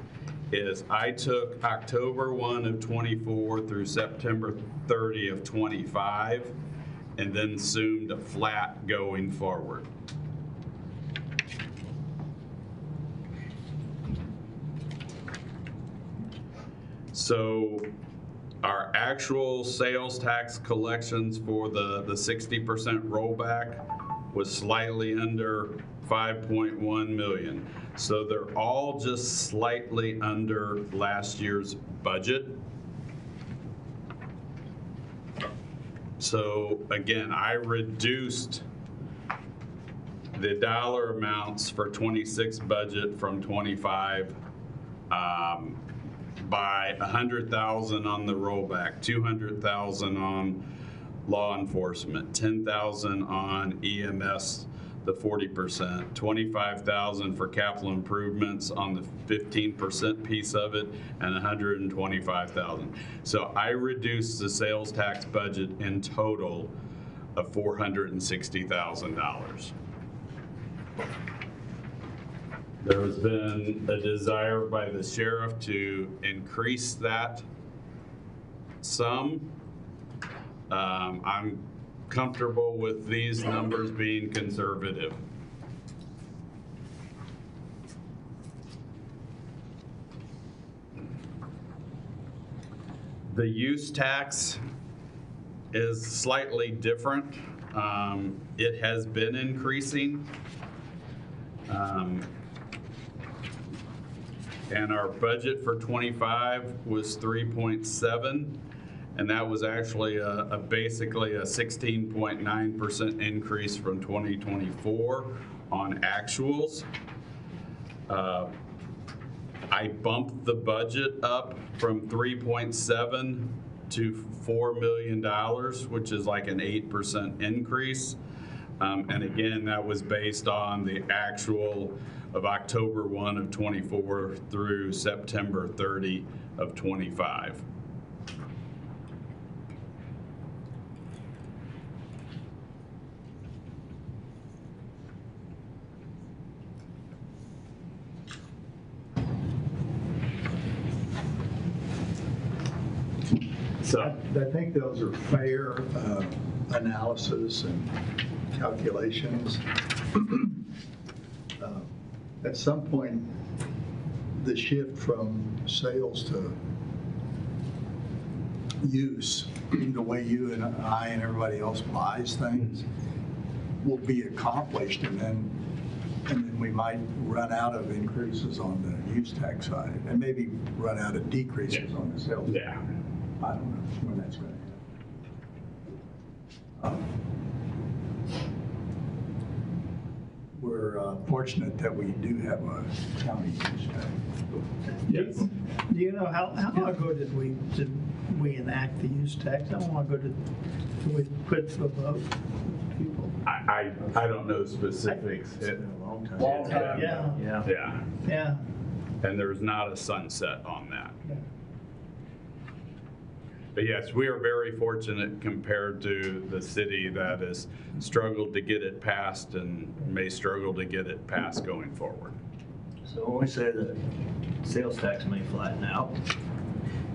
is I took October 1 of 24 through September 30 of 25 and then assumed a flat going forward. So our actual sales tax collections for the 60% rollback was slightly under 5.1 million. So they're all just slightly under last year's budget. So again, I reduced the dollar amounts for 26 budget from 25 by 100,000 on the rollback, 200,000 on law enforcement, 10,000 on EMS, the 40%, 25,000 for capital improvements on the 15% piece of it, and 125,000. So I reduced the sales tax budget in total of $460,000. There has been a desire by the sheriff to increase that sum. I'm comfortable with these numbers being conservative. The use tax is slightly different. It has been increasing. And our budget for 25 was 3.7, and that was actually basically a 16.9% increase from 2024 on actuals. I bumped the budget up from 3.7 to $4 million, which is like an 8% increase. And again, that was based on the actual of October 1 of 24 through September 30 of 25. So, I think those are fair analysis and calculations. At some point, the shift from sales to use, the way you and I and everybody else buys things, will be accomplished, and then we might run out of increases on the use tax side, and maybe run out of decreases on the sales. yeah. I don't know when that's going to happen. We're fortunate that we do have a county use tax. Yes. Do you know how long ago did we enact the use tax? How long ago did we put to a vote? People. I don't know specifics. It's been a long time. Long time. Yeah, Yeah. Yeah, yeah. and there's not a sunset on that. But yes, we are very fortunate compared to the city that has struggled to get it passed and may struggle to get it passed going forward. So when we say that sales tax may flatten out,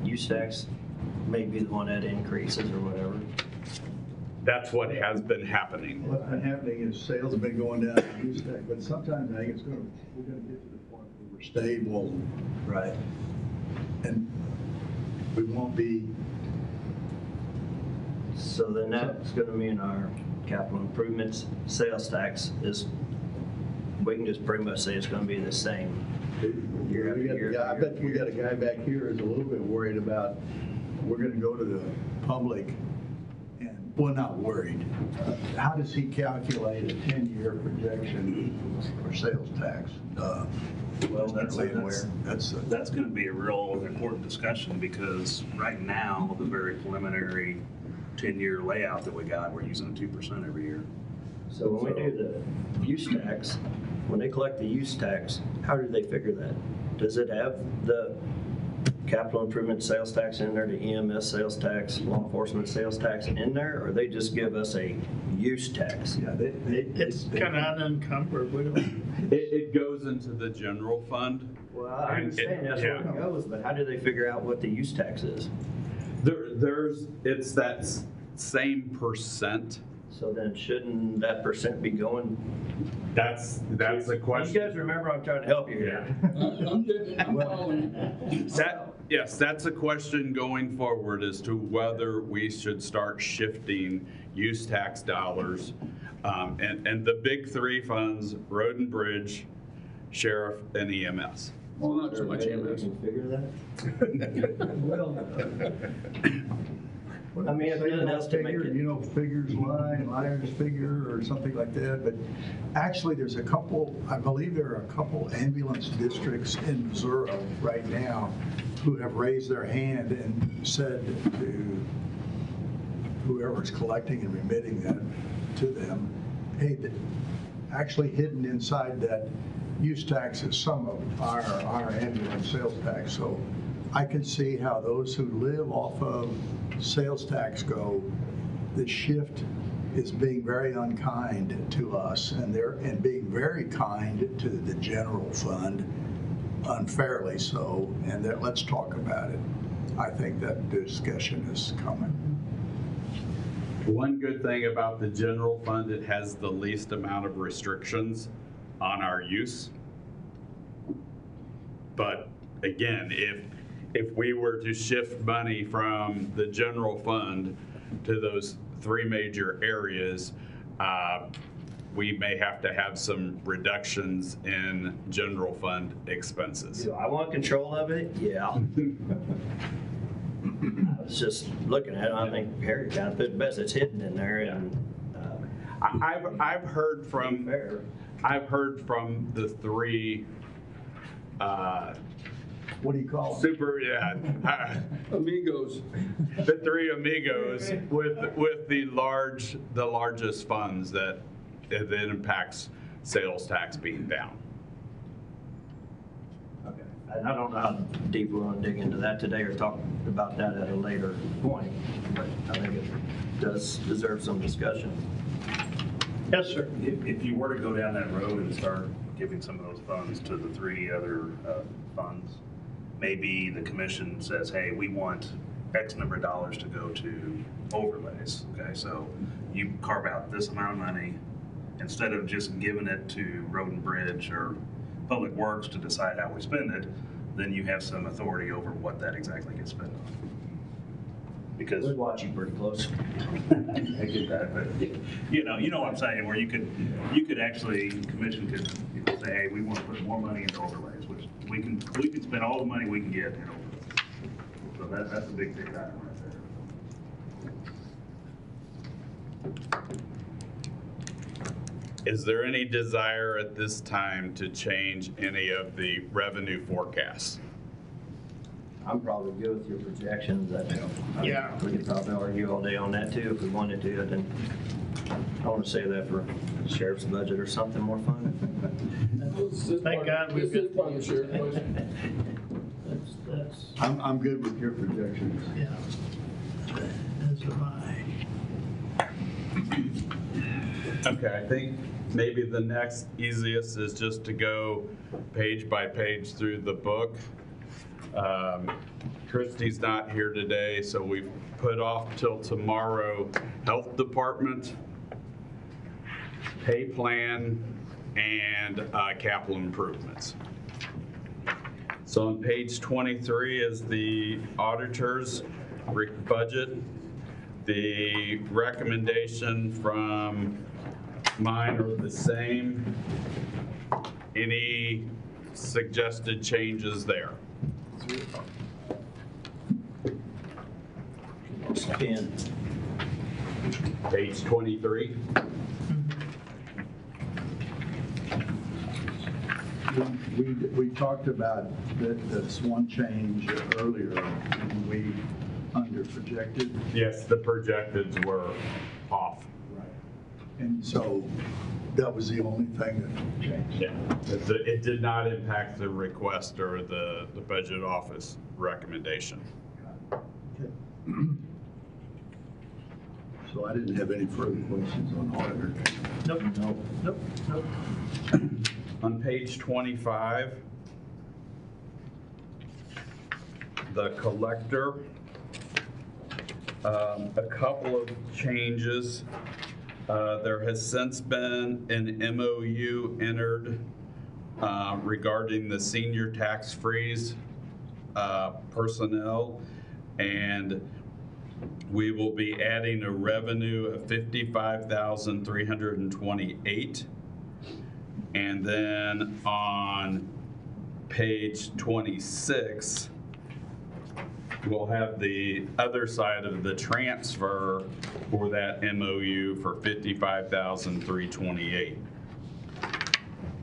use tax may be the one that increases or whatever. That's what has been happening. What's been happening is sales have been going down in use tax, but sometimes I think we're going to get to the point where we're stable Right. and we won't be. So then that's gonna mean our capital improvements sales tax is, we can just pretty much say it's gonna be the same. Year after We got a year guy- I after bet we year. got a guy back here who's a little bit worried about, we're going to go to the public and, well, not worried. How does he calculate a 10-year projection for sales tax? Well, that's That's that's going to be a real important discussion because right now, the very preliminary 10-year layout that we got, we're using 2% every year. So when we do the use tax, when they collect the use tax, how do they figure that? Does it have the capital improvement sales tax in there, the EMS sales tax, law enforcement sales tax in there, or they just give us a use tax? Yeah, It's kind of unencumbered. We don't. It goes into the general fund. Well, I understand that's where it goes, but how do they figure out what the use tax is? It's that same percent. So then shouldn't that percent be going? That's the question. You guys remember I'm trying to help you here. I'm following. Yes, that's a question going forward as to whether we should start shifting use tax dollars. And the big three funds, road and bridge, sheriff, and EMS. Well, not so much We EMS. can figure that? I mean, if nothing else to make it. You know, figures lie, liars figure, or something like that, but actually, there's a couple, I believe there are a couple ambulance districts in Missouri right now who have raised their hand and said to whoever's collecting and remitting that to them, hey, actually hidden inside that use tax is some of our ambulance sales tax. So I can see how those who live off of sales tax go, the shift is being very unkind to us, and being very kind to the general fund, unfairly so, and that let's talk about it. I think that discussion is coming. One good thing about the general fund, it has the least amount of restrictions on our use. But again, if we were to shift money from the general fund to those three major areas, we may have to have some reductions in general fund expenses. Do I want control of it? Yeah. I was just looking at it, I think Harry kind of put best, it's hidden in there and. I've heard from Fair. the three What do you call it? Amigos. the three amigos with the largest funds that impacts sales tax being down. Okay. And I don't know how deep we want to dig into that today or talk about that at a later point, but I think it does deserve some discussion. Yes, sir. If you were to go down that road and start giving some of those funds to the three other funds, maybe the commission says, hey, we want X number of dollars to go to overlays, okay? So you carve out this amount of money, instead of just giving it to Road and Bridge or Public Works to decide how we spend it, then you have some authority over what that exactly gets spent on. Because We watch you pretty close. I get that, but you know what I'm saying, where you could actually, commission could say, hey, we want to put more money into overlays, which we can spend all the money we can get in overlays. So that's a big ticket item right there. Is there any desire at this time to change any of the revenue forecasts? I'm probably good with your projections. Yeah. We could probably argue all day on that too if we wanted to. Then I want to save that for sheriff's budget or something more fun. Thank God we've This is got. part of the sheriff question. That's, I'm good with your projections. yeah. As am I. Okay, I think maybe the next easiest is just to go page by page through the book. Christie's not here today, so we've put off till tomorrow Health Department, pay plan, and capital improvements. So on page 23 is the auditor's budget. The recommendation from mine are the same. Any suggested changes there? Spin. Page 23. We talked about this one change earlier, and we under projected. Yes, the projecteds were off. Right. And so that was the only thing that changed. Yeah, it did not impact the request or the budget office recommendation. Okay. So I didn't have any further questions on auditor. Nope. On page 25, the collector, a couple of changes. There has since been an MOU entered regarding the senior tax freeze personnel, and we will be adding a revenue of $55,328. And then on page 26, we'll have the other side of the transfer for that MOU for $55,328.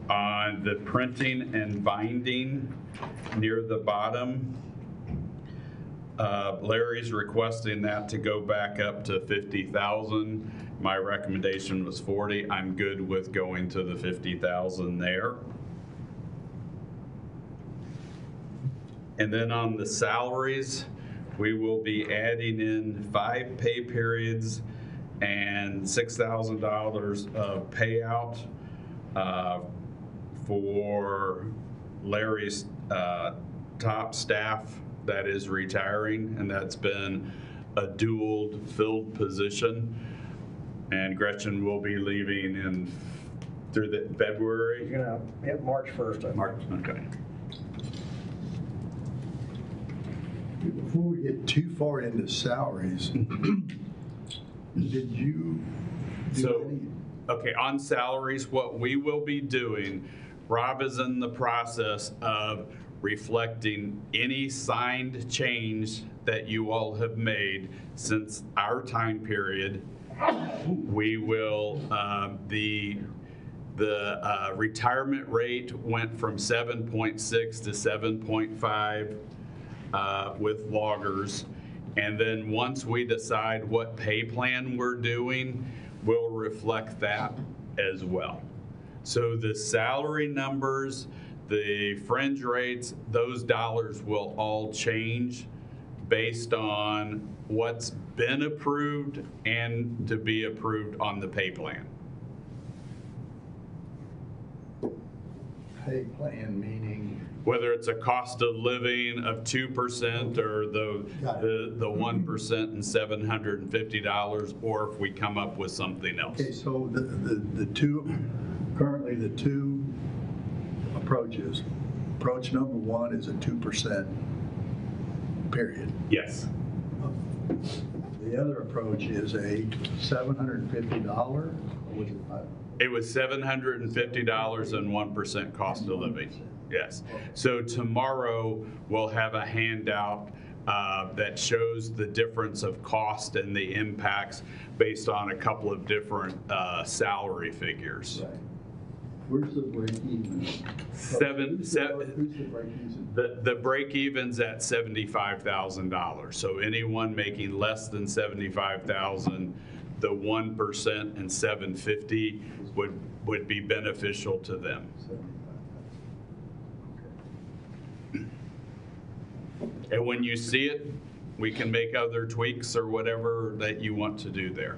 On the printing and binding near the bottom, Larry's requesting that to go back up to 50,000. My recommendation was 40. I'm good with going to the 50,000 there. And then on the salaries, we will be adding in 5 pay periods and $6,000 of payout for Larry's top staff that is retiring, and that's been a dual filled position. And Gretchen will be leaving through the February. You're gonna, yeah, March 1st. March, okay. Before we get too far into salaries, did you do So, any? okay, on salaries, what we will be doing, Rob is in the process of reflecting any signed change that you all have made since our time period. We will, the retirement rate went from 7.6 to 7.5 with loggers. And then once we decide what pay plan we're doing, we'll reflect that as well. So the salary numbers, the fringe rates, those dollars will all change based on what's been approved and to be approved on the pay plan. Pay plan meaning? whether it's a cost of living of 2% or the 1% and $750, or if we come up with something else. Okay, so currently the two approaches, approach number one is a 2% period. Yes. The other approach is a $750, It was $750 and 1% cost of living. Yes. So tomorrow we'll have a handout that shows the difference of cost and the impacts based on a couple of different salary figures. Right. Where's the break even? Who's the break even? The break even's at $75,000. So anyone making less than $75,000, the 1% and $750 would be beneficial to them. And when you see it, we can make other tweaks or whatever that you want to do there.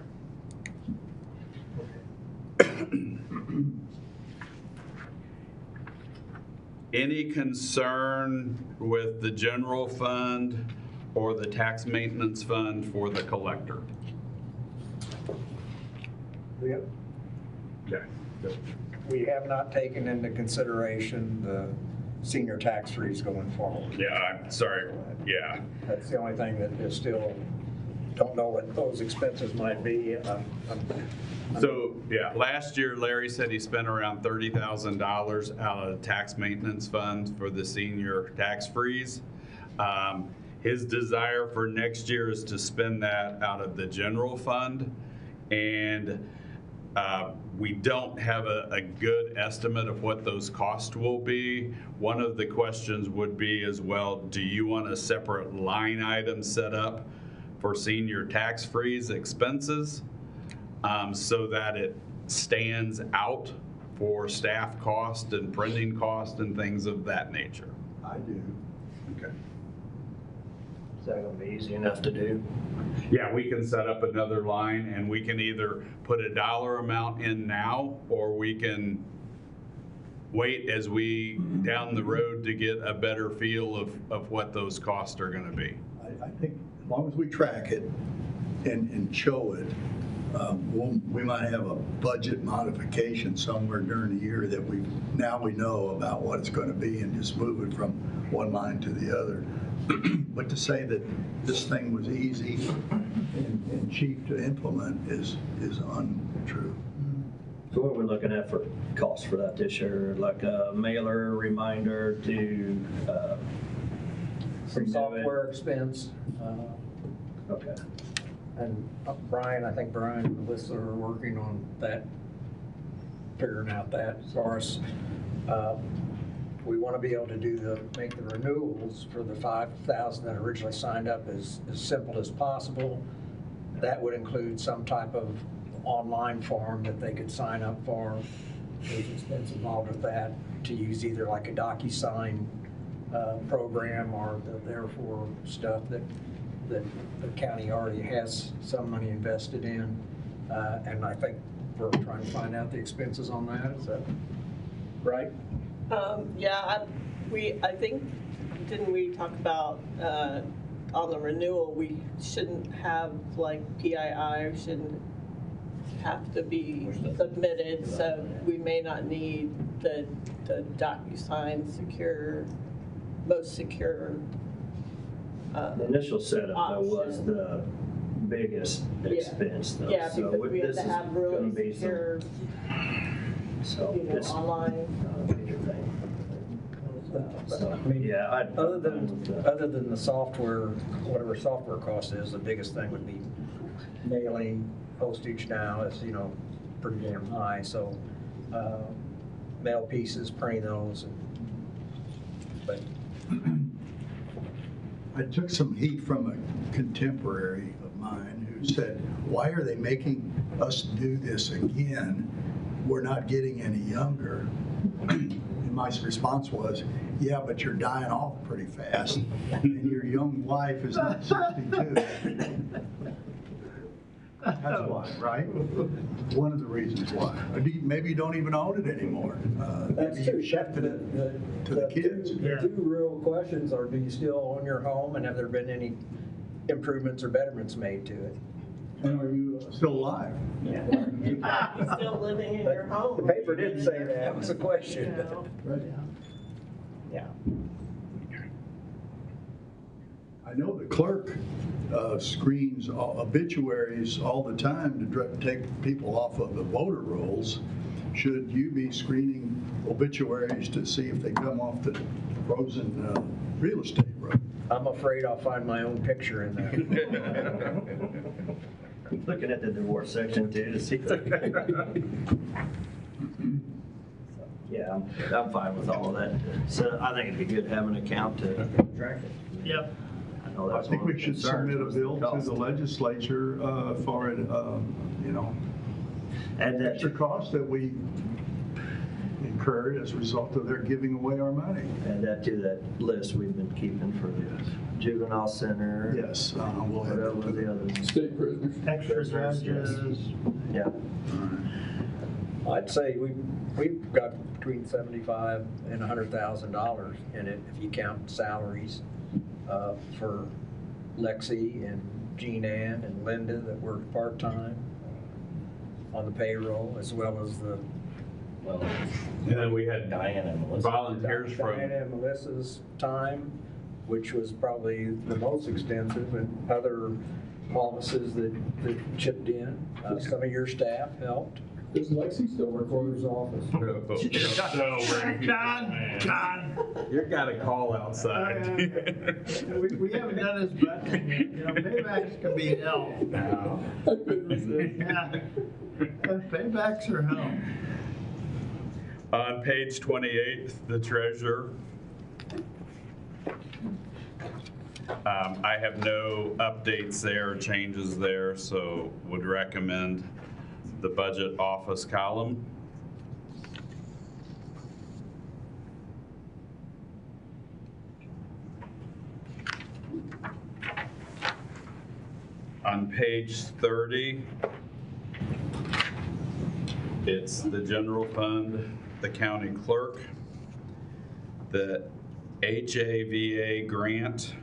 Any concern with the general fund or the tax maintenance fund for the collector? Yep. Okay. We have not taken into consideration the senior tax freeze going forward. Yeah, I'm sorry. Yeah. That's the only thing that is still, don't know what those expenses might be. So, yeah, last year Larry said he spent around $30,000 out of the tax maintenance fund for the senior tax freeze. His desire for next year is to spend that out of the general fund, and we don't have a good estimate of what those costs will be. One of the questions would be as well, do you want a separate line item set up for senior tax freeze expenses so that it stands out for staff cost and printing cost and things of that nature? I do. Okay. Is that going to be easy enough to do? Yeah, we can set up another line and we can either put a dollar amount in now, or we can wait as we down the road to get a better feel of what those costs are going to be. I think as long as we track it and show it, we might have a budget modification somewhere during the year that we know about what it's going to be and just move it from one line to the other. But to say that this thing was easy and cheap to implement is untrue. So what are we looking at for costs for that this year? Like a mailer reminder to Some software expense. Okay. And Brian, I think Brian and Melissa are working on that, figuring out that. As far as we want to be able to make the renewals for the 5,000 that originally signed up as simple as possible. That would include some type of online form that they could sign up for. There's expense involved with that, to use either like a DocuSign program or the Therefore stuff that the county already has some money invested in. And I think we're trying to find out the expenses on that. Is that right? Yeah, I think, didn't we talk about on the renewal, we shouldn't have like PII shouldn't have to be submitted, so we may not need the DocuSign most secure. The initial setup though was the biggest expense though. Yeah, So because we have this to is have gonna really be secure, it's online. not a major thing. So, yeah, Other than the software, whatever software cost is, the biggest thing would be mailing. Postage now is, pretty damn high, so mail pieces, printing those. But I took some heat from a contemporary of mine who said, why are they making us do this again? We're not getting any younger. And my response was, yeah, but you're dying off pretty fast, and your young wife is not 62. That's why, right? One of the reasons why. Or maybe you don't even own it anymore. That's Maybe true. you shifted it to the kids. The two real questions are, do you still own your home, and have there been any improvements or betterments made to it? And are you still alive? Still living in your home. The paper didn't say that, that was a question. Right. Yeah. I know the clerk screens obituaries all the time to take people off of the voter rolls. Should you be screening obituaries to see if they come off the frozen real estate road? I'm afraid I'll find my own picture in there. Looking at the divorce section too to see. Yeah, I'm fine with all of that. So I think it'd be good to have an account to track it. Yep. I know I that's think one of we the should concerns submit a was the bill to cost. the legislature for it, Add that extra cost that we incurred as a result of their giving away our money. Add that to that list we've been keeping for the juvenile center. Yes, we'll have Whatever to. the others. State prisoners. Extra Prisoners, yes. judges. Yeah. I'd say we've got between $75,000 and $100,000 in it, if you count salaries for Lexi and Jean Ann and Linda that work part-time on the payroll, as well as the And then we had Diane and Melissa. Volunteers from. Diana and Melissa's time, which was probably the most extensive, and other offices that chipped in. Some of your staff helped. Does Lexi still recorder's office? John. You got a call outside. We haven't done his button yet. You know, paybacks can be hell. No. I couldn't resist. Yeah. Paybacks are hell. On page 28, the treasurer. I have no updates there, changes there, so would recommend the budget office column. On page 30, it's the general fund, the county clerk, the HAVA grant,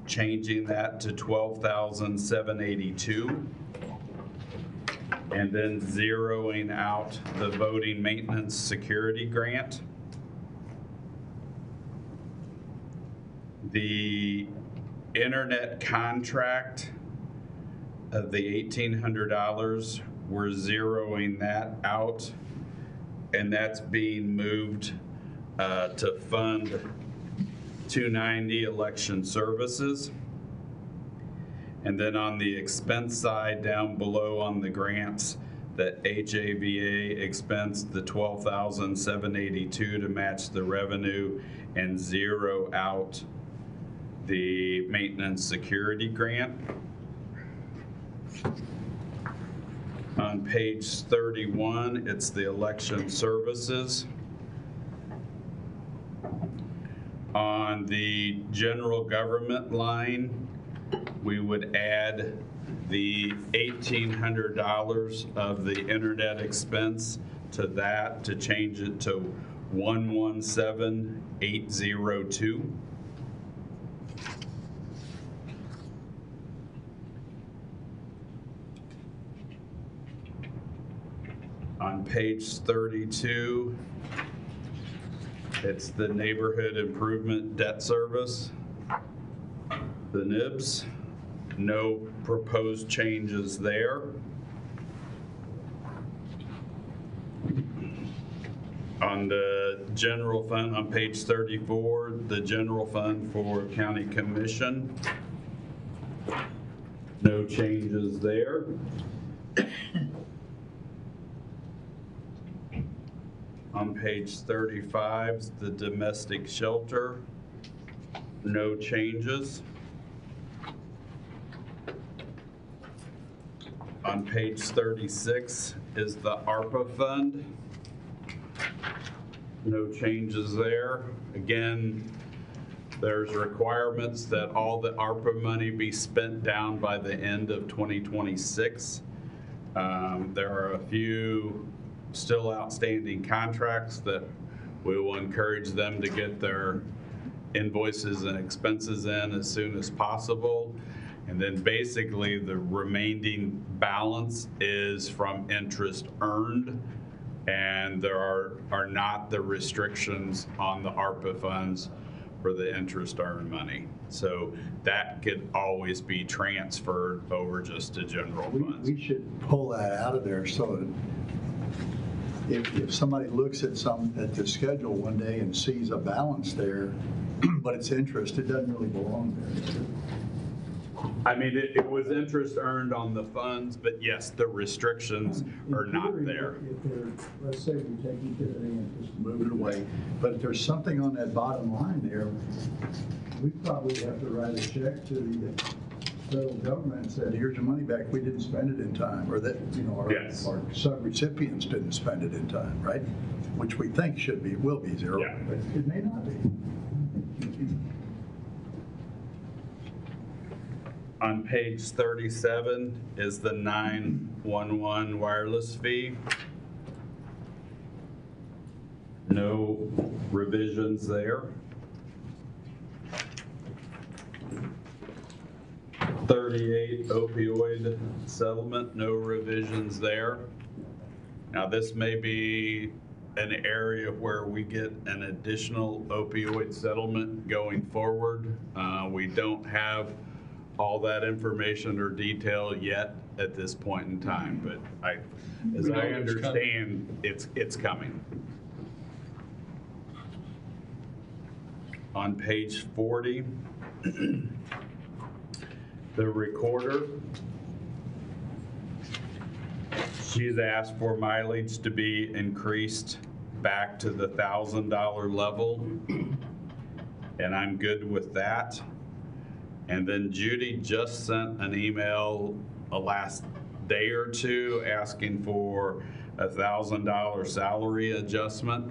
changing that to $12,782, and then zeroing out the voting maintenance security grant. The internet contract of the $1,800, we're zeroing that out, and that's being moved to fund 290 election services. And then on the expense side down below on the grants, the HAVA expense, the $12,782 to match the revenue and zero out the maintenance security grant. On page 31, it's the election services. On the general government line, we would add the $1,800 of the internet expense to that to change it to 117,802. On page 32, it's the neighborhood improvement debt service, the NIBS. No proposed changes there. On the general fund, on page 34, the general fund for county commission. No changes there. On page 35, the domestic shelter. No changes. On page 36 is the ARPA fund. No changes there. Again, There's requirements that all the ARPA money be spent down by the end of 2026. There are a few still outstanding contracts that we will encourage them to get their invoices and expenses in as soon as possible. And then basically the remaining balance is from interest earned, and there are not the restrictions on the ARPA funds for the interest earned money. So that could always be transferred over just to general funds. We should pull that out of there so that if somebody looks at the schedule one day and sees a balance there, but it's interest, it doesn't really belong there. I mean, it was interest earned on the funds, but yes, the restrictions are not there. If they're, let's say we're taking care of the interest, move it away, but if there's something on that bottom line there, we probably have to write a check to the federal government and say, here's your money back, we didn't spend it in time, or that, Yes. our sub-recipients didn't spend it in time, right? Which we think will be zero, Yeah. but it may not be. On page 37 is the 911 wireless fee. No revisions there. 38 opioid settlement, no revisions there. Now this may be an area where we get an additional opioid settlement going forward. We don't have all that information or detail yet at this point in time, but as I understand, it's coming. On page 40, the recorder, she's asked for mileage to be increased back to the $1,000 level, and I'm good with that. And then Judy just sent an email the last day or two asking for a $1,000 salary adjustment.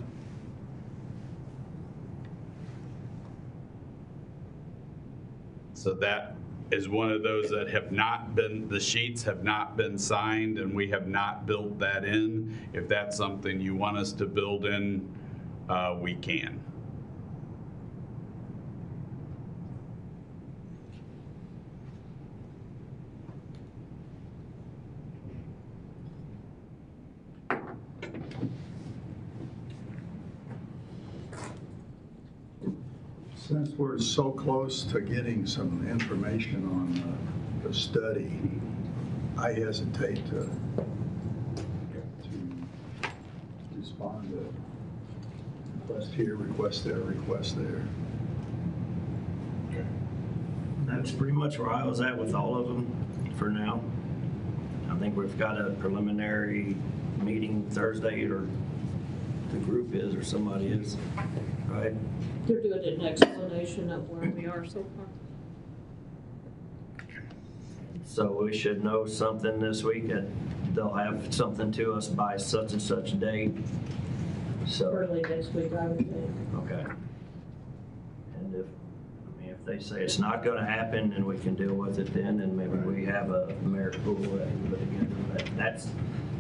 So that is one of those that have not been, the sheets have not been signed and we have not built that in. If that's something you want us to build in, we can. Since we're so close to getting some information on the study, I hesitate to respond to request here, request there, request there. That's pretty much where I was at with all of them for now. I think we've got a preliminary meeting Thursday, or the group is, or somebody is, right? They're doing an explanation of where we are so far. So we should know something this week, that they'll have something to us by such and such date. So, Early next week, I would think. okay. And if they say it's not gonna happen, then we can deal with it then, and maybe we have a merit pool that we put together. But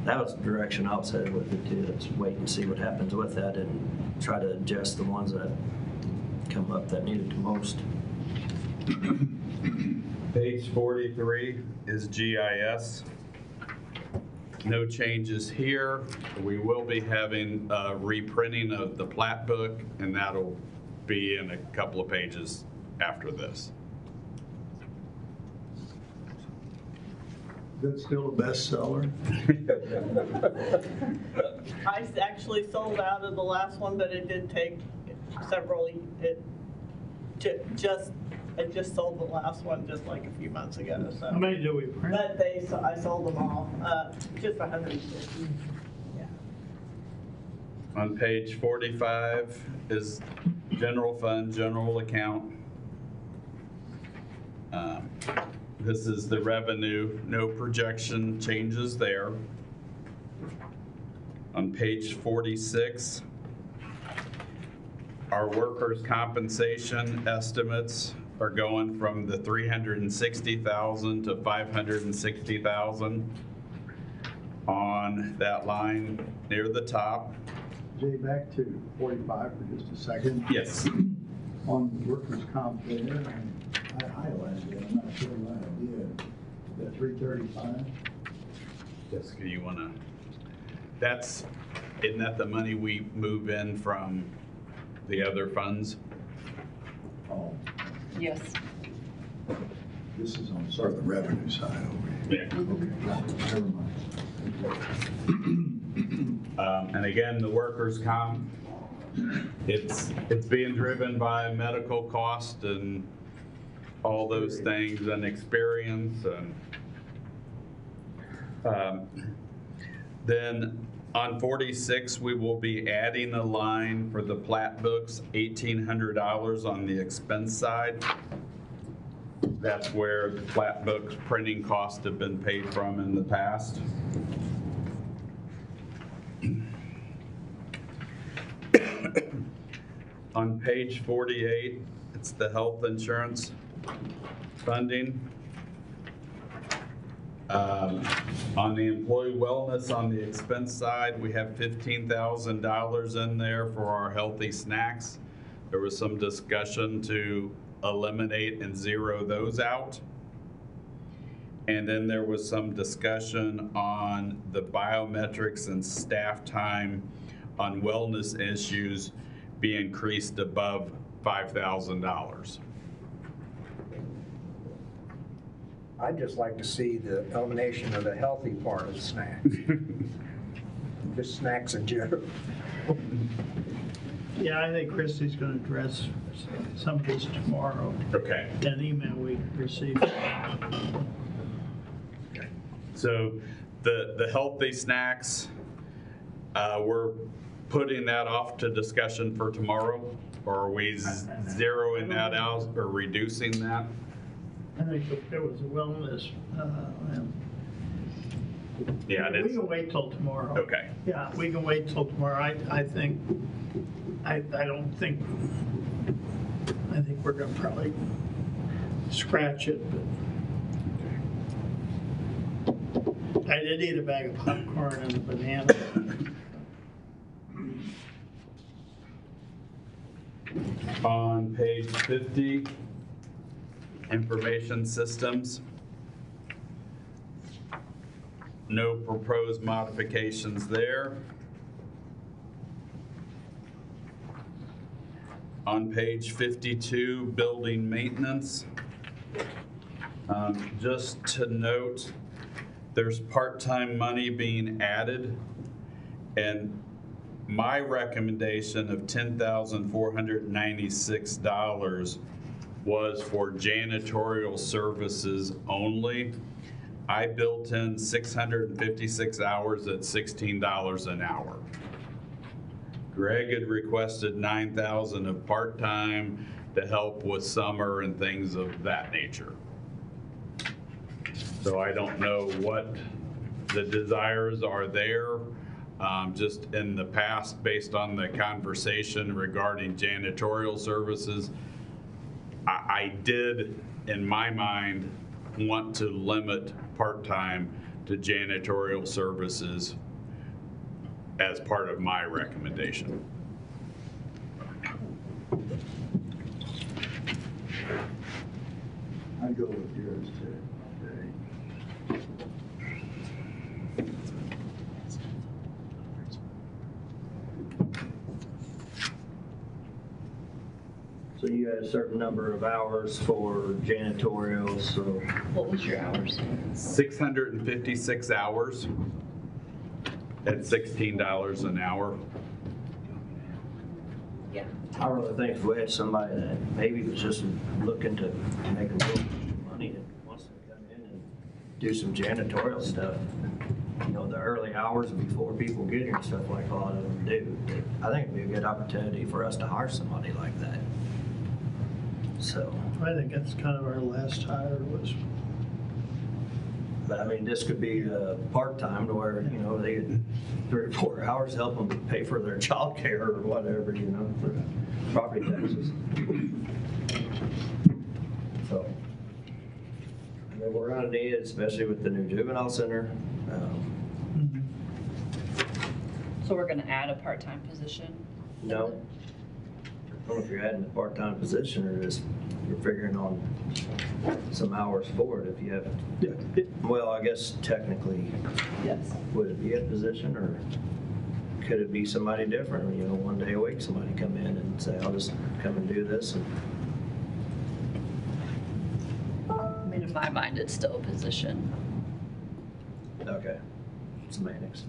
that was the direction I was headed with it too. Let's wait and see what happens with that and try to adjust the ones that come up that need it the most. Page 43 is GIS. No changes here. We will be having a reprinting of the plat book, and that'll be in a couple of pages after this. Is that still a bestseller? I actually sold out of the last one, but it did take several, I just sold the last one just like a few months ago, so. How many do we print? But I sold them all, just 150. Yeah. On page 45 is general fund, general account. This is the revenue, no projection changes there. On page 46, our workers' compensation estimates are going from the 360,000 to 560,000 on that line near the top. Jay, back to 45 for just a second. Yes. On workers' comp there, I highlighted it, I'm not sure why I did. The 335. Jessica, you want to, isn't that the money we move in from the other funds? Oh, Yes. this is on sort of the revenue side over here. Yeah. Okay, never mind. And again, the workers' comp, it's being driven by medical cost and all those things and experience and then on 46, we will be adding a line for the plat books, $1,800 on the expense side. That's where the plat books printing costs have been paid from in the past. On page 48, it's the health insurance funding. On the employee wellness, on the expense side, we have $15,000 in there for our healthy snacks. There was some discussion to eliminate and zero those out. And then there was some discussion on the biometrics and staff time on wellness issues be increased above $5,000. I'd just like to see the elimination of the healthy part of snacks. Just snacks in general. Yeah, I think Christie's going to address some of this tomorrow. Okay. An email we received. So the healthy snacks, we're putting that off to discussion for tomorrow, or are we zeroing that out or reducing that? I think if there was a wellness, Yeah, we can wait till tomorrow. Okay. Yeah, we can wait till tomorrow. I think we're gonna probably scratch it, but I did eat a bag of popcorn and a banana. On page 50, information systems. No proposed modifications there. On page 52, building maintenance. Just to note, there's part-time money being added, and my recommendation of $10,496 was for janitorial services only. I built in 656 hours at $16 an hour. Greg had requested 9,000 of part-time to help with summer and things of that nature. So I don't know what the desires are there. Just in the past, based on the conversation regarding janitorial services, I did, in my mind, want to limit part-time to janitorial services as part of my recommendation. I'd go with yours too. So you had a certain number of hours for janitorial, so. What was your hours? 656 hours at $16 an hour. Yeah. I really think if we had somebody that maybe was just looking to make a little money and wants to come in and do some janitorial stuff, you know, the early hours before people get here and stuff like a lot of them do, I think it'd be a good opportunity for us to hire somebody like that. So. I think that's kind of our last hire was But I mean, this could be part-time to where, you know, they get 3 or 4 hours, help them pay for their childcare or whatever, you know, for property taxes. So, I mean, we're gonna need it, especially with the new juvenile center. So we're gonna add a part-time position? No. I don't know if you're adding a part-time position or just you're figuring on some hours for it if you have. Well, I guess technically, Yes. would it be a position or could it be somebody different? You know, one day a week, somebody come in and say, I'll just come and do this. And I mean, in my mind, it's still a position. okay, semantics.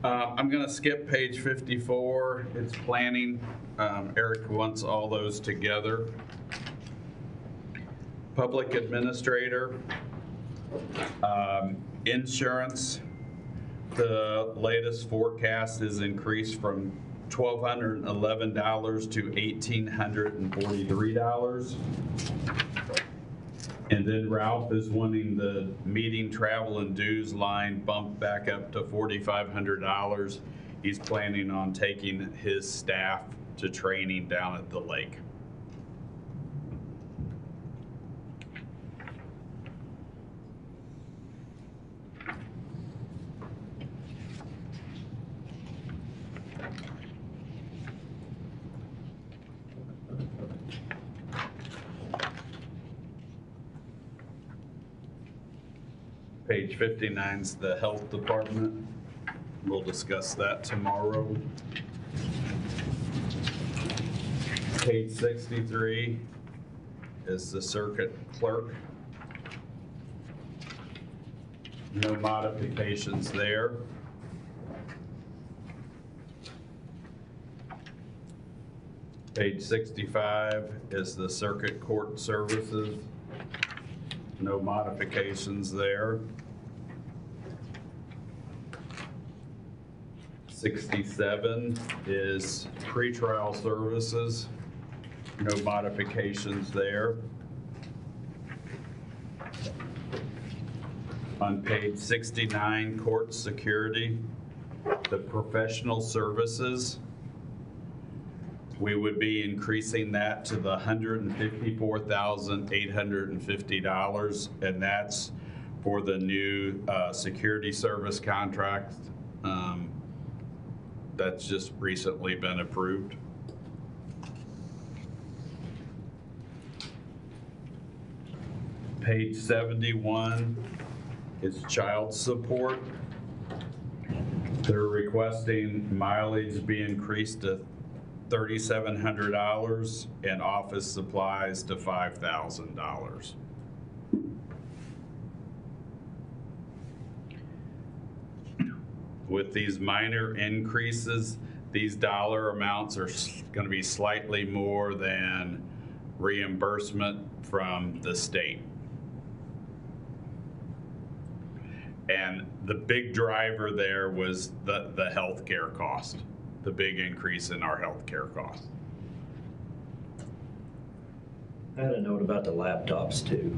I'm going to skip page 54. It's planning. Eric wants all those together. Public administrator, insurance. The latest forecast is increased from $1,211 to $1,843. And then Ralph is wanting the meeting, travel, and dues line bumped back up to $4,500. He's planning on taking his staff to training down at the lake. Page 59 is the health department. We'll discuss that tomorrow. Page 63 is the circuit clerk. No modifications there. Page 65 is the circuit court services. No modifications there. 67 is pretrial services. No modifications there. On page 69, court security, the professional services, we would be increasing that to the $154,850, and that's for the new security service contract that's just recently been approved. Page 71 is child support. They're requesting mileage be increased to $3,700 and office supplies to $5,000. With these minor increases, these dollar amounts are going to be slightly more than reimbursement from the state. And the big driver there was the healthcare cost, the big increase in our healthcare cost. I had a note about the laptops too.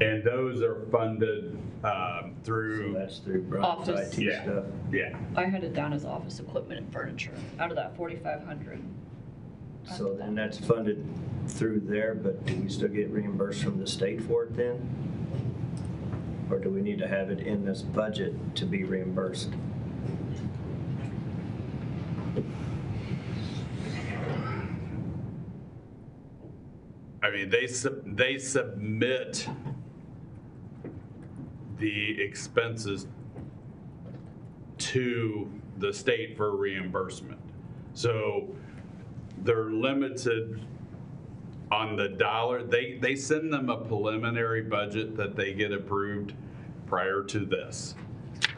And those are funded through. So that's through Brian's Office. IT stuff. Yeah. I had it down as office equipment and furniture, out of that 4,500. So then that's funded through there, but do we still get reimbursed from the state for it then? Or do we need to have it in this budget to be reimbursed? I mean, they submit the expenses to the state for reimbursement. So they're limited on the dollar. They send them a preliminary budget that they get approved prior to this.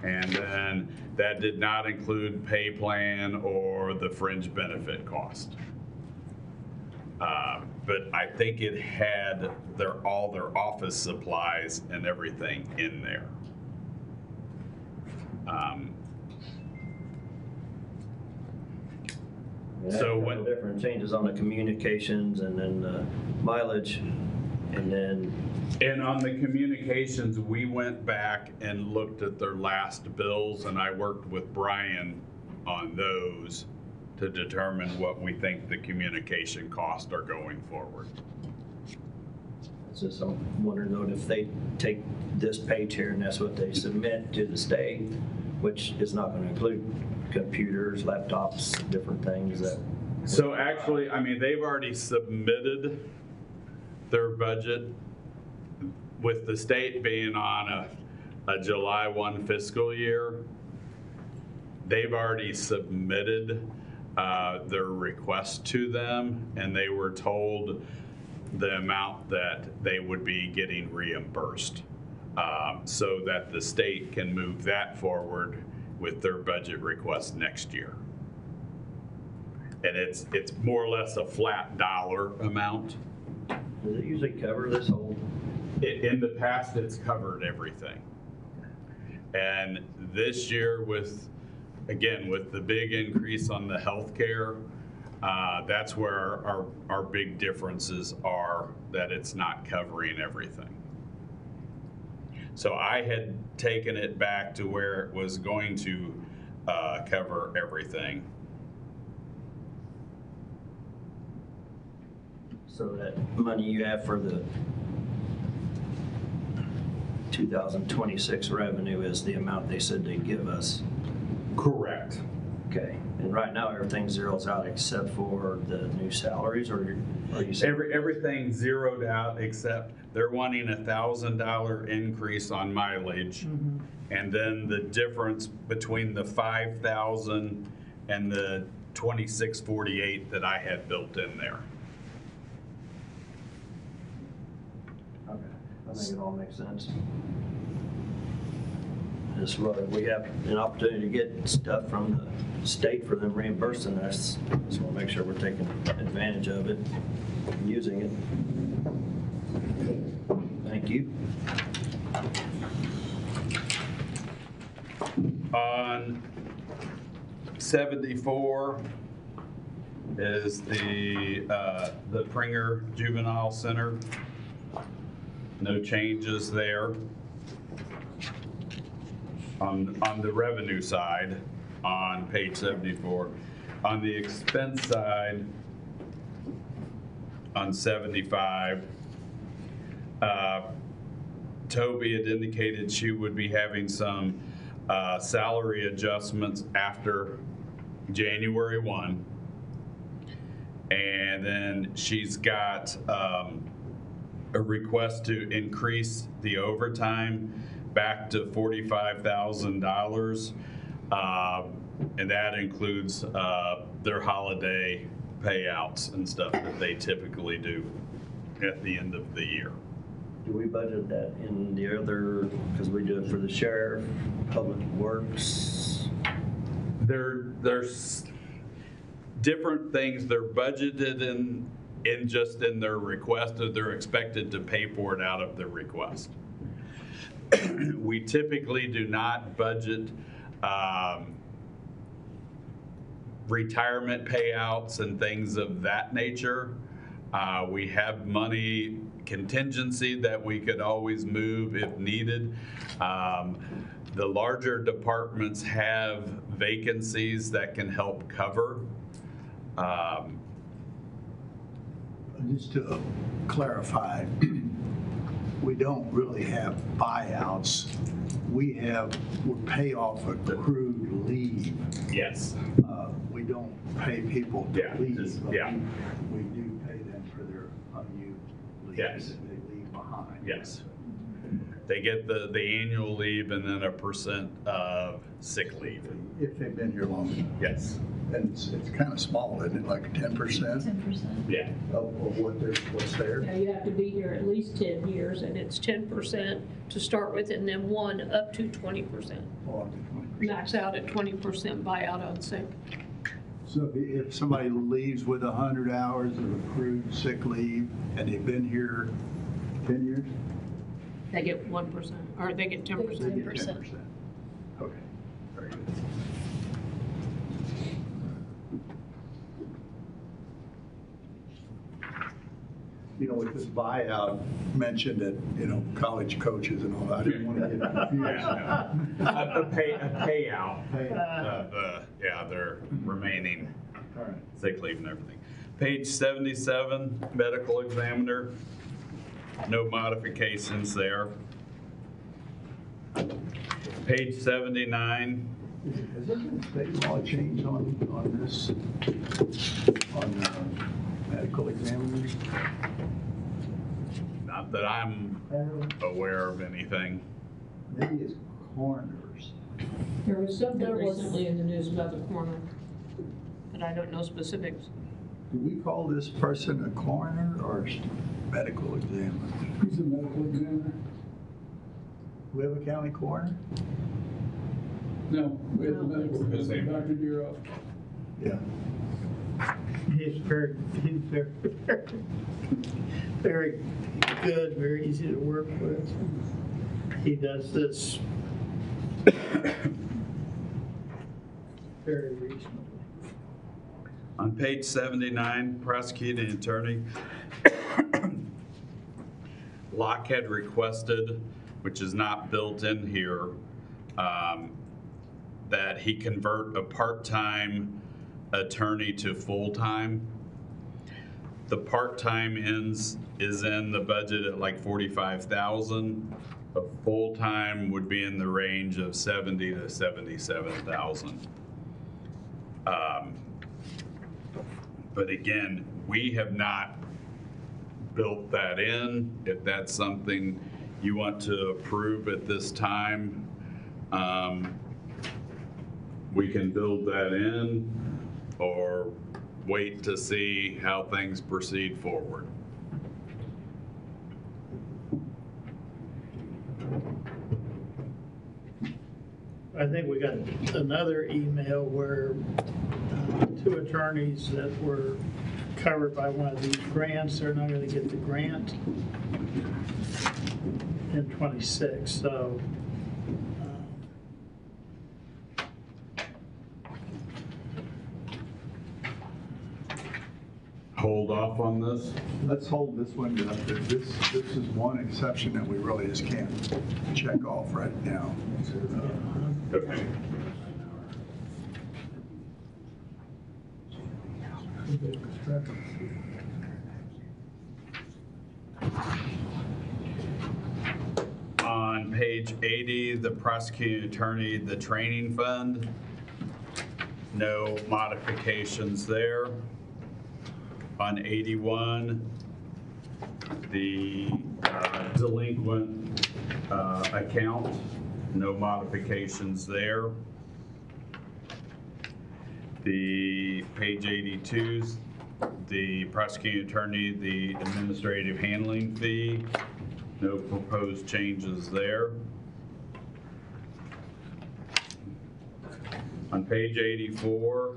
And then that did not include pay plan or the fringe benefit cost. But I think it had all their office supplies and everything in there. So when different changes on the communications and then the mileage, And then, And on the communications, we went back and looked at their last bills, and I worked with Brian on those to determine what we think the communication costs are going forward. it's just, I'm wondering though, if they take this page here and that's what they submit to the state, which is not gonna include computers, laptops, different things that. So actually, I mean, they've already submitted their budget with the state being on a July 1 fiscal year. They've already submitted their request to them, and they were told the amount that they would be getting reimbursed, so that the state can move that forward with their budget request next year. And it's more or less a flat dollar amount. Does it usually cover this whole? In the past, it's covered everything. And this year with the big increase on the healthcare, that's where our big differences are, that it's not covering everything. So I had taken it back to where it was going to cover everything. So that money you have for the 2026 revenue is the amount they said they'd give us? Correct. Okay, and right now everything zeroes out except for the new salaries, or are you saying? Everything zeroed out except they're wanting $1,000 increase on mileage. And then the difference between the 5,000 and the 2648 that I had built in there. Okay, I think it all makes sense. Just what we have an opportunity to get stuff from the state for them reimbursing us. Just want to make sure we're taking advantage of it, and using it. Thank you. On 74 is the Pringer Juvenile Center. No changes there. On the revenue side, on page 74. On the expense side, on 75, Toby had indicated she would be having some salary adjustments after January 1. And then she's got a request to increase the overtime back to $45,000. And that includes their holiday payouts and stuff that they typically do at the end of the year. Do we budget that in the other, because we do it for the sheriff, public works? There's different things they're budgeted in just in their request, or they're expected to pay for it out of their request. We typically do not budget retirement payouts and things of that nature. We have money contingency that we could always move if needed. The larger departments have vacancies that can help cover. Just to clarify, we don't really have buyouts. We pay off accrued leave. Yes. We don't pay people to leave. Yeah. We do pay them for their unused leave that they leave behind. Yes. They get the annual leave and then a % of sick leave. If they've been here long enough. Yes. And it's kind of small, isn't it, like 10%? 10%. Yeah. Of what's there? Yeah, you have to be here at least 10 years, and it's 10% to start with, and then 1 up to 20%. Oh, up to 20%. Max out at 20% buyout on sick. So if somebody leaves with 100 hours of accrued sick leave and they've been here 10 years? They get 1%, or they get 10%. They get 10%. Okay, very good. with this buyout, mentioned that, college coaches and all that. I didn't want to get confused. A payout. Their remaining All right. sick leave and everything. Page 77, medical examiner. No modifications there. Page 79. Has there been state law change on this, on medical examiners? Not that I'm aware of anything. Maybe it's coroners. There was something recently in the news about the coroner, but I don't know specifics. Do we call this person a coroner or medical examiner? He's a medical examiner. We have a county coroner? No, we have a medical examiner, Dr. Duroff. Yeah. He's very good, very easy to work with. He does this very reasonably. On page 79, prosecuting attorney, Locke had requested, which is not built in here, that he convert a part-time attorney to full-time. The part-time is in the budget at like 45,000. A full-time would be in the range of 70 to 77,000. But again, we have not built that in. If that's something you want to approve at this time, we can build that in or wait to see how things proceed forward. I think we got another email where two attorneys that were covered by one of these grants, they're not going to get the grant in 26, so. Hold off on this? Let's hold this one up. This is one exception that we really just can't check off right now. Okay. On page 80, the prosecuting attorney, the training fund, no modifications there. On 81, the delinquent account, no modifications there. The page 82's, the prosecuting attorney, the administrative handling fee, no proposed changes there. On page 84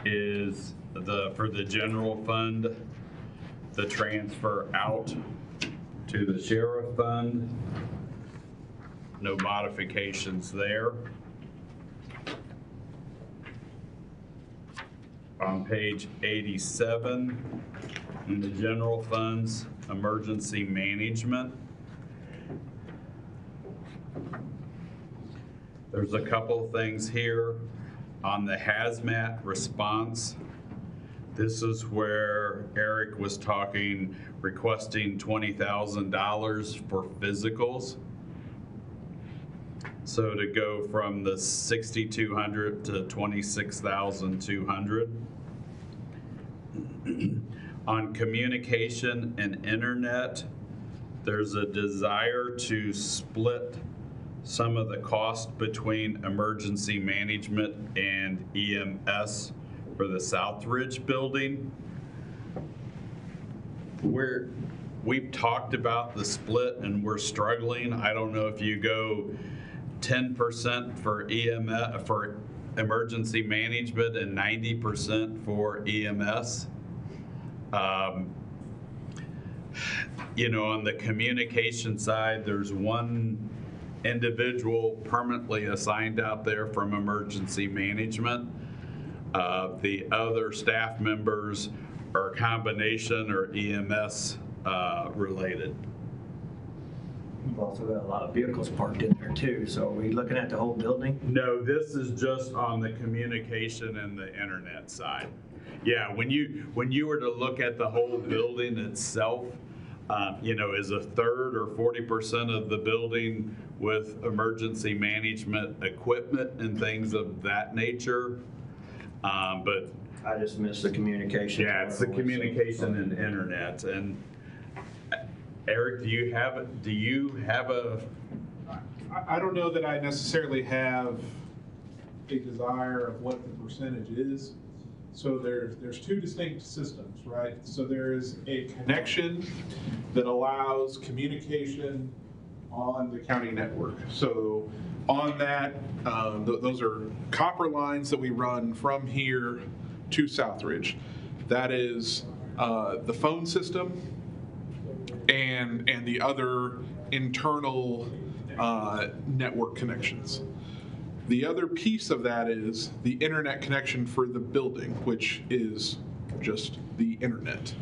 is for the general fund, the transfer out to the sheriff fund, no modifications there. On page 87, in the general funds, emergency management, there's a couple of things here on the hazmat response. This is where Eric was requesting $20,000 for physicals. So to go from the 6,200 to 26,200. On communication and internet, there's a desire to split some of the cost between emergency management and EMS for the Southridge building. We've talked about the split and we're struggling. I don't know if you go 10% for EMS, for emergency management, and 90% for EMS. On the communication side, there's one individual permanently assigned out there from emergency management. The other staff members are a combination or EMS related. We've also got a lot of vehicles parked in there too, so are we looking at the whole building? No, this is just on the communication and the internet side. Yeah, when you were to look at the whole building itself, is a third or 40% of the building with emergency management equipment and things of that nature. But I just missed the communication. yeah, it's the communication and internet. And Eric, do you have a? I don't know that I necessarily have a desire of what the percentage is. So there's two distinct systems, right? So there is a connection that allows communication on the county network. So on that, those are copper lines that we run from here to Southridge. That is the phone system and the other internal network connections. The other piece of that is the internet connection for the building, which is just the internet.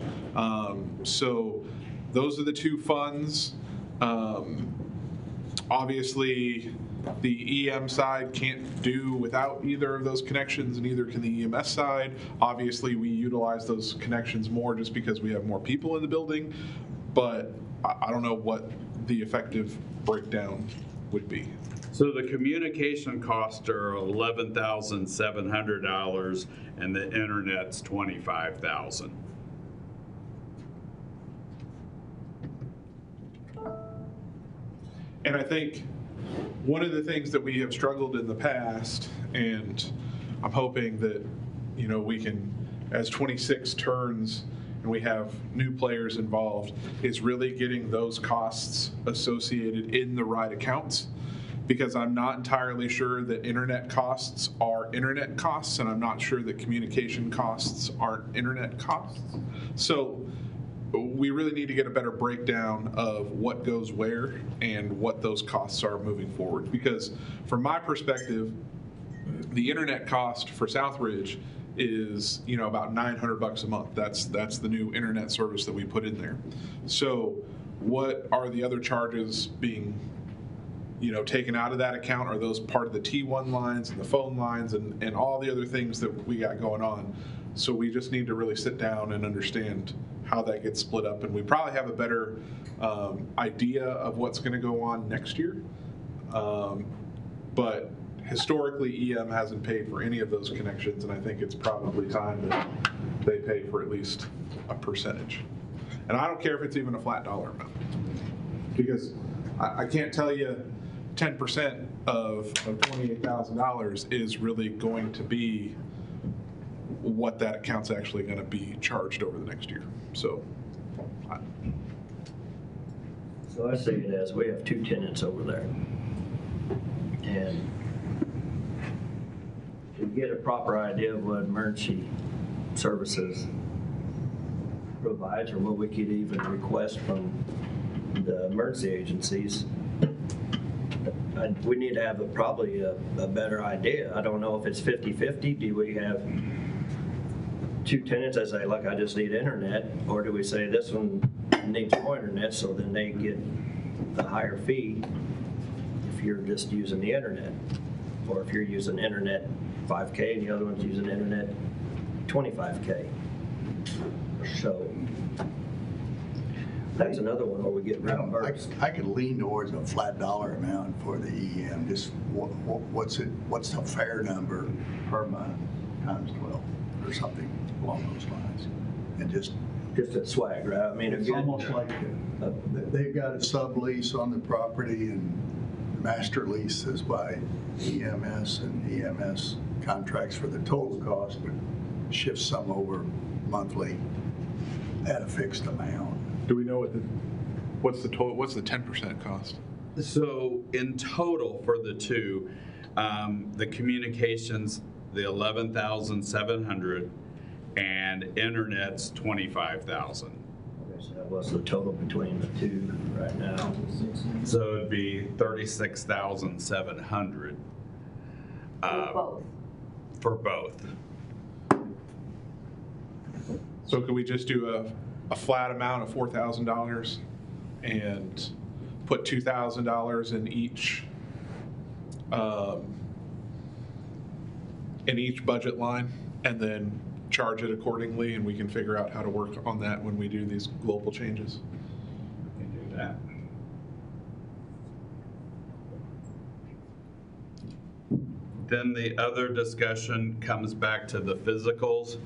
So those are the two funds. Obviously, the EM side can't do without either of those connections, and neither can the EMS side. Obviously, we utilize those connections more just because we have more people in the building, but I don't know what the effective breakdown would be. So the communication costs are $11,700 and the internet's $25,000. And I think one of the things that we have struggled in the past, and I'm hoping that, we can, as 26 turns and we have new players involved, is really getting those costs associated in the right accounts. Because I'm not entirely sure that internet costs are internet costs, and I'm not sure that communication costs aren't internet costs. So we really need to get a better breakdown of what goes where and what those costs are moving forward. Because from my perspective, the internet cost for Southridge is, about $900 a month. That's the new internet service that we put in there. So what are the other charges being taken out of that account? Are those part of the T1 lines and the phone lines and all the other things that we got going on? So we just need to really sit down and understand how that gets split up. And we probably have a better idea of what's going to go on next year. But historically, EM hasn't paid for any of those connections, and I think it's probably time that they pay for at least a percentage. And I don't care if it's even a flat dollar amount, because I can't tell you 10% of $28,000 is really going to be what that account's actually going to be charged over the next year. So I say it as we have two tenants over there. And to get a proper idea of what emergency services provides, or what we could even request from the emergency agencies, we need to have probably a better idea. I don't know if it's 50-50. Do we have two tenants that say, look, I just need internet, or do we say this one needs more internet, so then they get the higher fee if you're just using the internet, or if you're using internet $5K and the other one's using internet $25K. So that's another one where we get reimbursed. I could lean towards a flat dollar amount for the EM. Just what's the fair number per month times 12 or something along those lines, and just a swag, right? I mean, it's almost like they've got a sublease on the property, and master lease is by EMS, and EMS contracts for the total cost, but shifts some over monthly at a fixed amount. do we know what's the total? What's the 10% cost? So in total for the two, the communications, the 11,700, and internet's 25,000. So that was the total between the two right now. So it'd be 36,700 For both. for both. So could we just do a flat amount of $4,000 and put $2,000 in each budget line, and then charge it accordingly, and we can figure out how to work on that when we do these global changes? We can do that. Then the other discussion comes back to the physicals.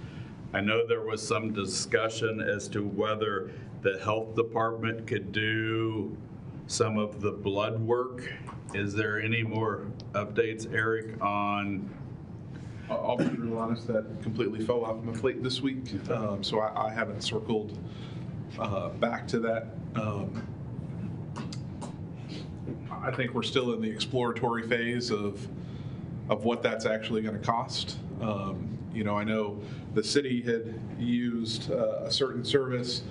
I know there was some discussion as to whether the health department could do some of the blood work. Is there any more updates, Eric, on? I'll be real honest, that completely fell off my plate this week, so I haven't circled back to that. I think we're still in the exploratory phase of what that's actually going to cost. You know, I know the city had used a certain service.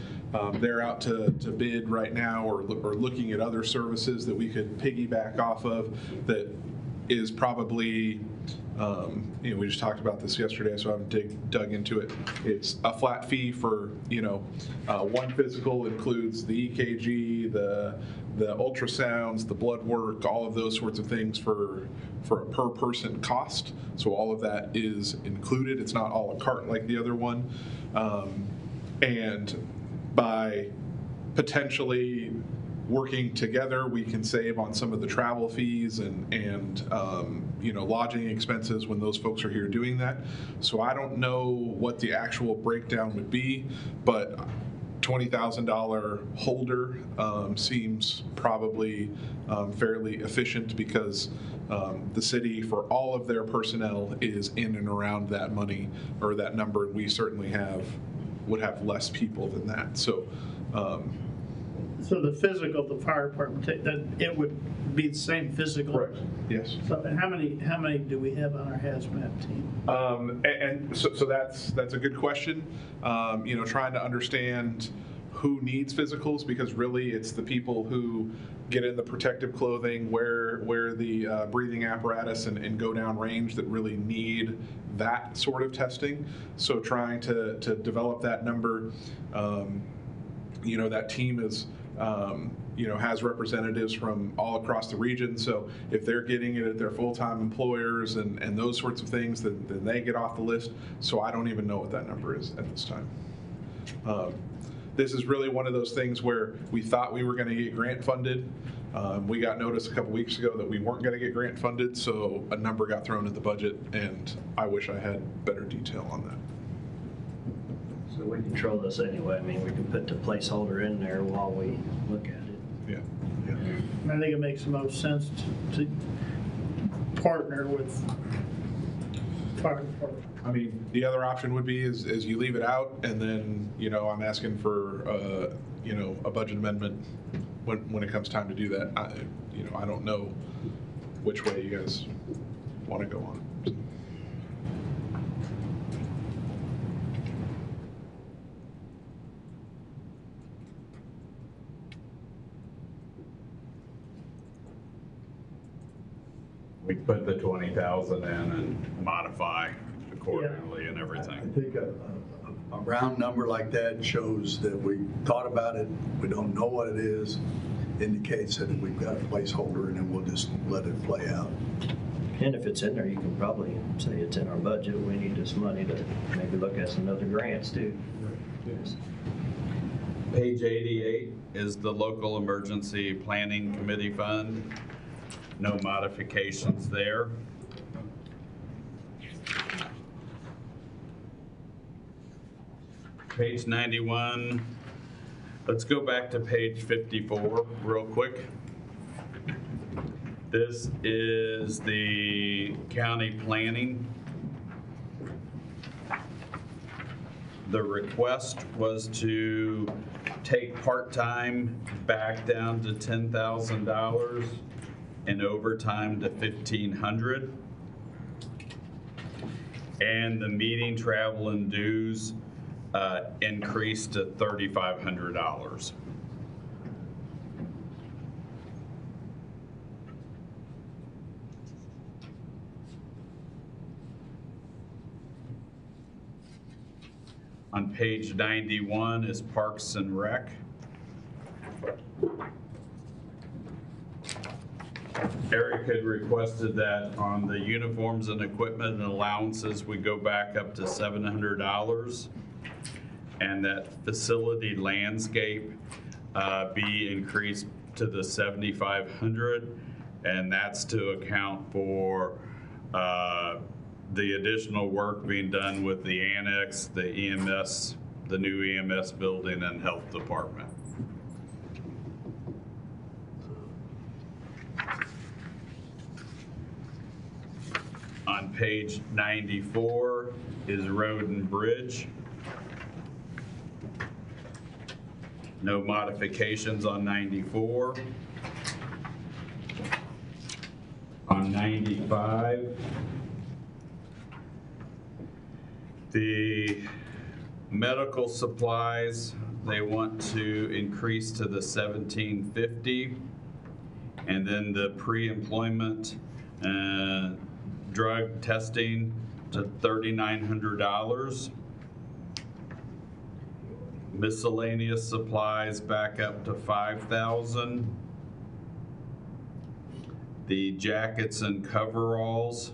They're out to bid right now, or looking at other services that we could piggyback off of that is probably, you know, we just talked about this yesterday, so I haven't dug into it. It's a flat fee for, you know, one physical includes the EKG, the ultrasounds, the blood work, all of those sorts of things for a per person cost. So all of that is included. It's not a la carte like the other one. And by potentially working together, we can save on some of the travel fees and you know, lodging expenses when those folks are here doing that. So I don't know what the actual breakdown would be, but $20,000 holder seems probably fairly efficient, because the city, for all of their personnel, is in and around that money or that number. We certainly would have less people than that. So. So the physical, the fire department, that it would be the same physical? Correct. Yes. So how many do we have on our hazmat team? And so that's a good question. You know, trying to understand who needs physicals, because really it's the people who get in the protective clothing, wear the breathing apparatus, and go down range that really need that sort of testing. So trying to develop that number. You know, that team is, you know, has representatives from all across the region. So if they're getting it at their full-time employers and those sorts of things, then they get off the list. So I don't even know what that number is at this time. This is really one of those things where we thought we were going to get grant funded. We got notice a couple weeks ago that we weren't going to get grant funded, so a number got thrown in the budget, and I wish I had better detail on that. So we control this anyway. I mean, we can put the placeholder in there while we look at it. Yeah. I think it makes the most sense to partner with fire department. I mean, the other option would be is you leave it out, and then, you know, I'm asking for, you know, a budget amendment when it comes time to do that. You know, I don't know which way you guys want to go on. We put the 20,000 in and modify accordingly and everything. I think a round number like that shows that we thought about it, we don't know what it is, indicates that we've got a placeholder, and then we'll just let it play out. And if it's in there, you can probably say it's in our budget. We need this money to maybe look at some other grants too. Yes. Page 88 is the Local Emergency Planning Committee Fund. No modifications there. Page 91. Let's go back to page 54 real quick. This is the county planning. The request was to take part-time back down to $10,000 and overtime to $1,500. And the meeting travel and dues increased to $3,500. On page 91 is Parks and Rec. Eric had requested that on the uniforms and equipment and allowances, we go back up to $700, and that facility landscape be increased to the $7,500, and that's to account for the additional work being done with the annex, the EMS, the new EMS building, and health department. On page 94 is Road and Bridge. No modifications on 94. On 95, the medical supplies, they want to increase to the $1,750, and then the pre-employment drug testing to $3,900. Miscellaneous supplies back up to $5,000. The jackets and coveralls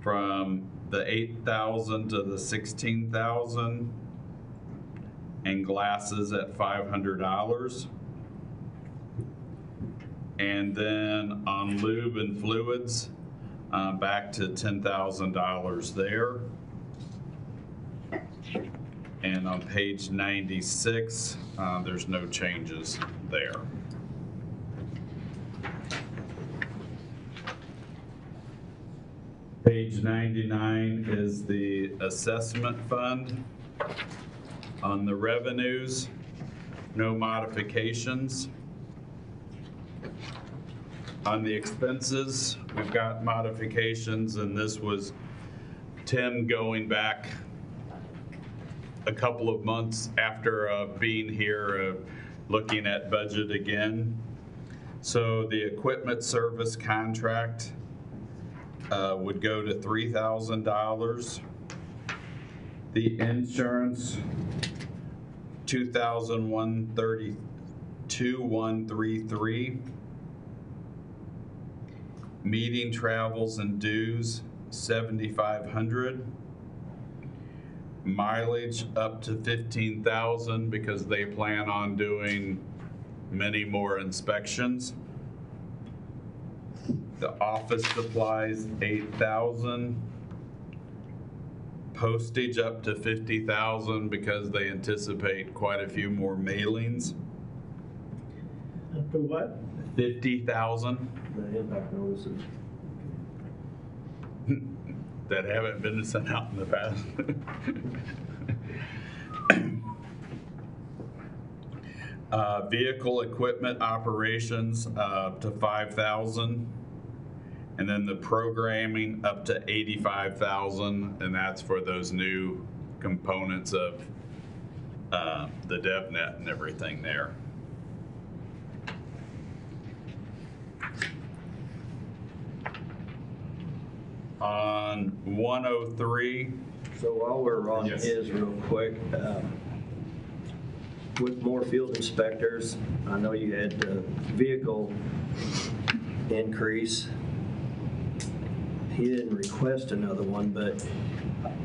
from the $8,000 to the $16,000, and glasses at $500. And then on lube and fluids, back to $10,000 there. And on page 96, there's no changes there. Page 99 is the assessment fund. On the revenues, no modifications. On the expenses, we've got modifications, and this was Tim going back a couple of months after being here, looking at budget again. So the equipment service contract would go to $3,000. The insurance, $2,132,133. Meeting travels and dues, $7,500. Mileage up to $15,000 because they plan on doing many more inspections. The office supplies, $8,000. Postage up to $50,000 because they anticipate quite a few more mailings. Up to what? $50,000 The impact notices. that haven't been sent out in the past. Vehicle equipment operations up to $5,000. And then the programming up to $85,000, and that's for those new components of the DevNet and everything there. On 103. So while we're on Yes. his real quick, with more field inspectors, I know you had vehicle increase. He didn't request another one, but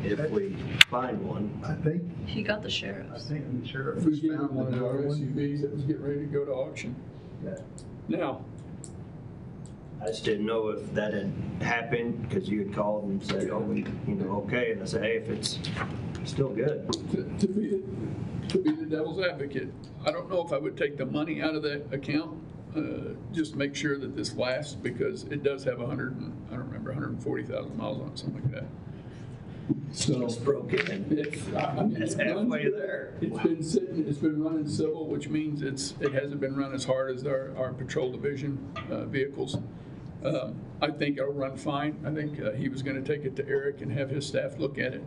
if we find one. I think, He got the I sheriff's. think the sheriff We has gave him found one of our another one. SUVs that was getting ready to go to auction. Now, I just didn't know if that had happened, because you had called and said, oh, okay, and I said, hey, if it's still good. to be the devil's advocate, I don't know if I would take the money out of that account, just to make sure that this lasts, because it does have 140,000 miles on it, something like that. So It's broken. It's halfway there. It's been sitting, it's been running civil, which means it hasn't been run as hard as our patrol division vehicles. I think it'll run fine. I think he was gonna take it to Eric and have his staff look at it.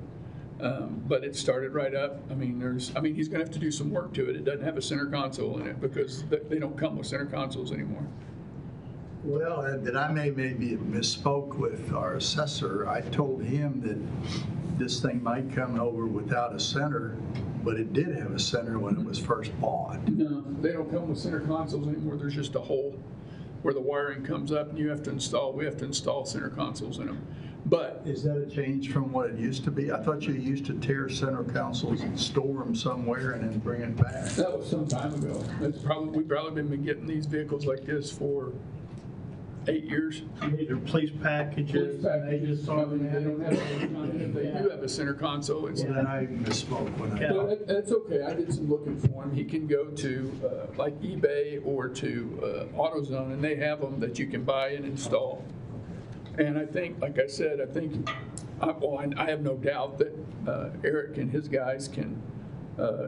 But it started right up. I mean, he's gonna have to do some work to it. It doesn't have a center console in it because they don't come with center consoles anymore. Well, that I maybe misspoke with our assessor. I told him that this thing might come over without a center, but it did have a center when it was first bought. No, they don't come with center consoles anymore. There's just a hole where the wiring comes up and we have to install center consoles in them. But Is that a change from what it used to be? I thought you used to tear center consoles and store them somewhere and then bring it back. that was some time ago. We've probably been getting these vehicles like this for 8 years. These are police packages, and they just saw them. They don't have if they do have a center console. It's Well, then I misspoke when I. But that's okay. I did some looking for him. He can go to like eBay or to AutoZone, and they have them that you can buy and install. And I think, like I said, I have no doubt that Eric and his guys can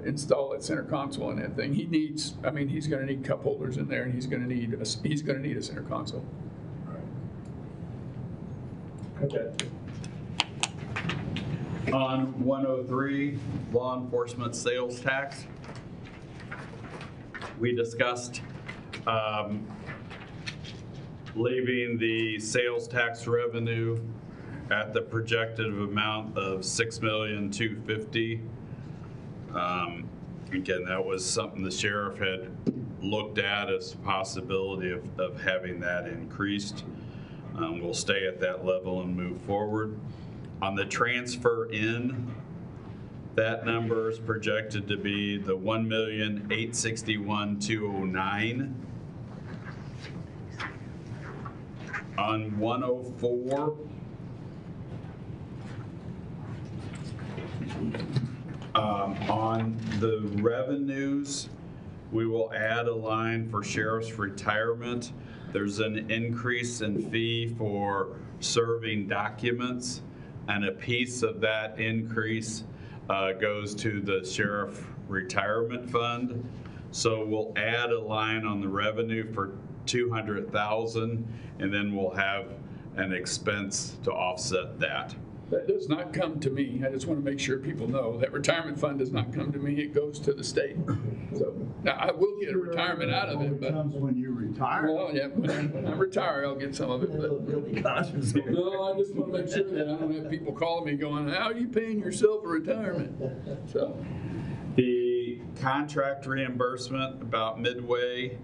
install that center console in that thing. He's going to need cup holders in there, and he's going to need a center console. Okay. On 103, law enforcement sales tax, we discussed leaving the sales tax revenue at the projected amount of $6,250,000. Again, that was something the sheriff had looked at as a possibility of having that increased. We'll stay at that level and move forward. On the transfer in, that number is projected to be the $1,861,209. On 104, on the revenues, we will add a line for sheriff's retirement. There's an increase in fee for serving documents, and a piece of that increase goes to the sheriff retirement fund. So we'll add a line on the revenue for $200,000, and then we'll have an expense to offset that. That does not come to me. I just want to make sure people know that retirement fund does not come to me. It goes to the state. So now I will get a retirement out of it, but It comes when you retire. well, yeah, when I retire, I'll get some of it. But no, I just want to make sure that I don't have people calling me going, "How are you paying yourself for retirement?" So The contract reimbursement about midway,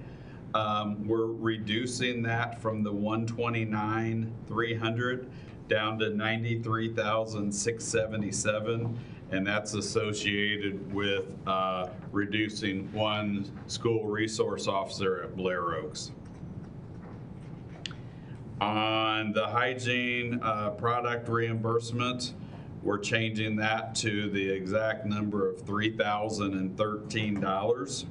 we're reducing that from the $129,300 down to $93,677, and that's associated with reducing one school resource officer at Blair Oaks. On the hygiene product reimbursement, we're changing that to the exact number of $3,013.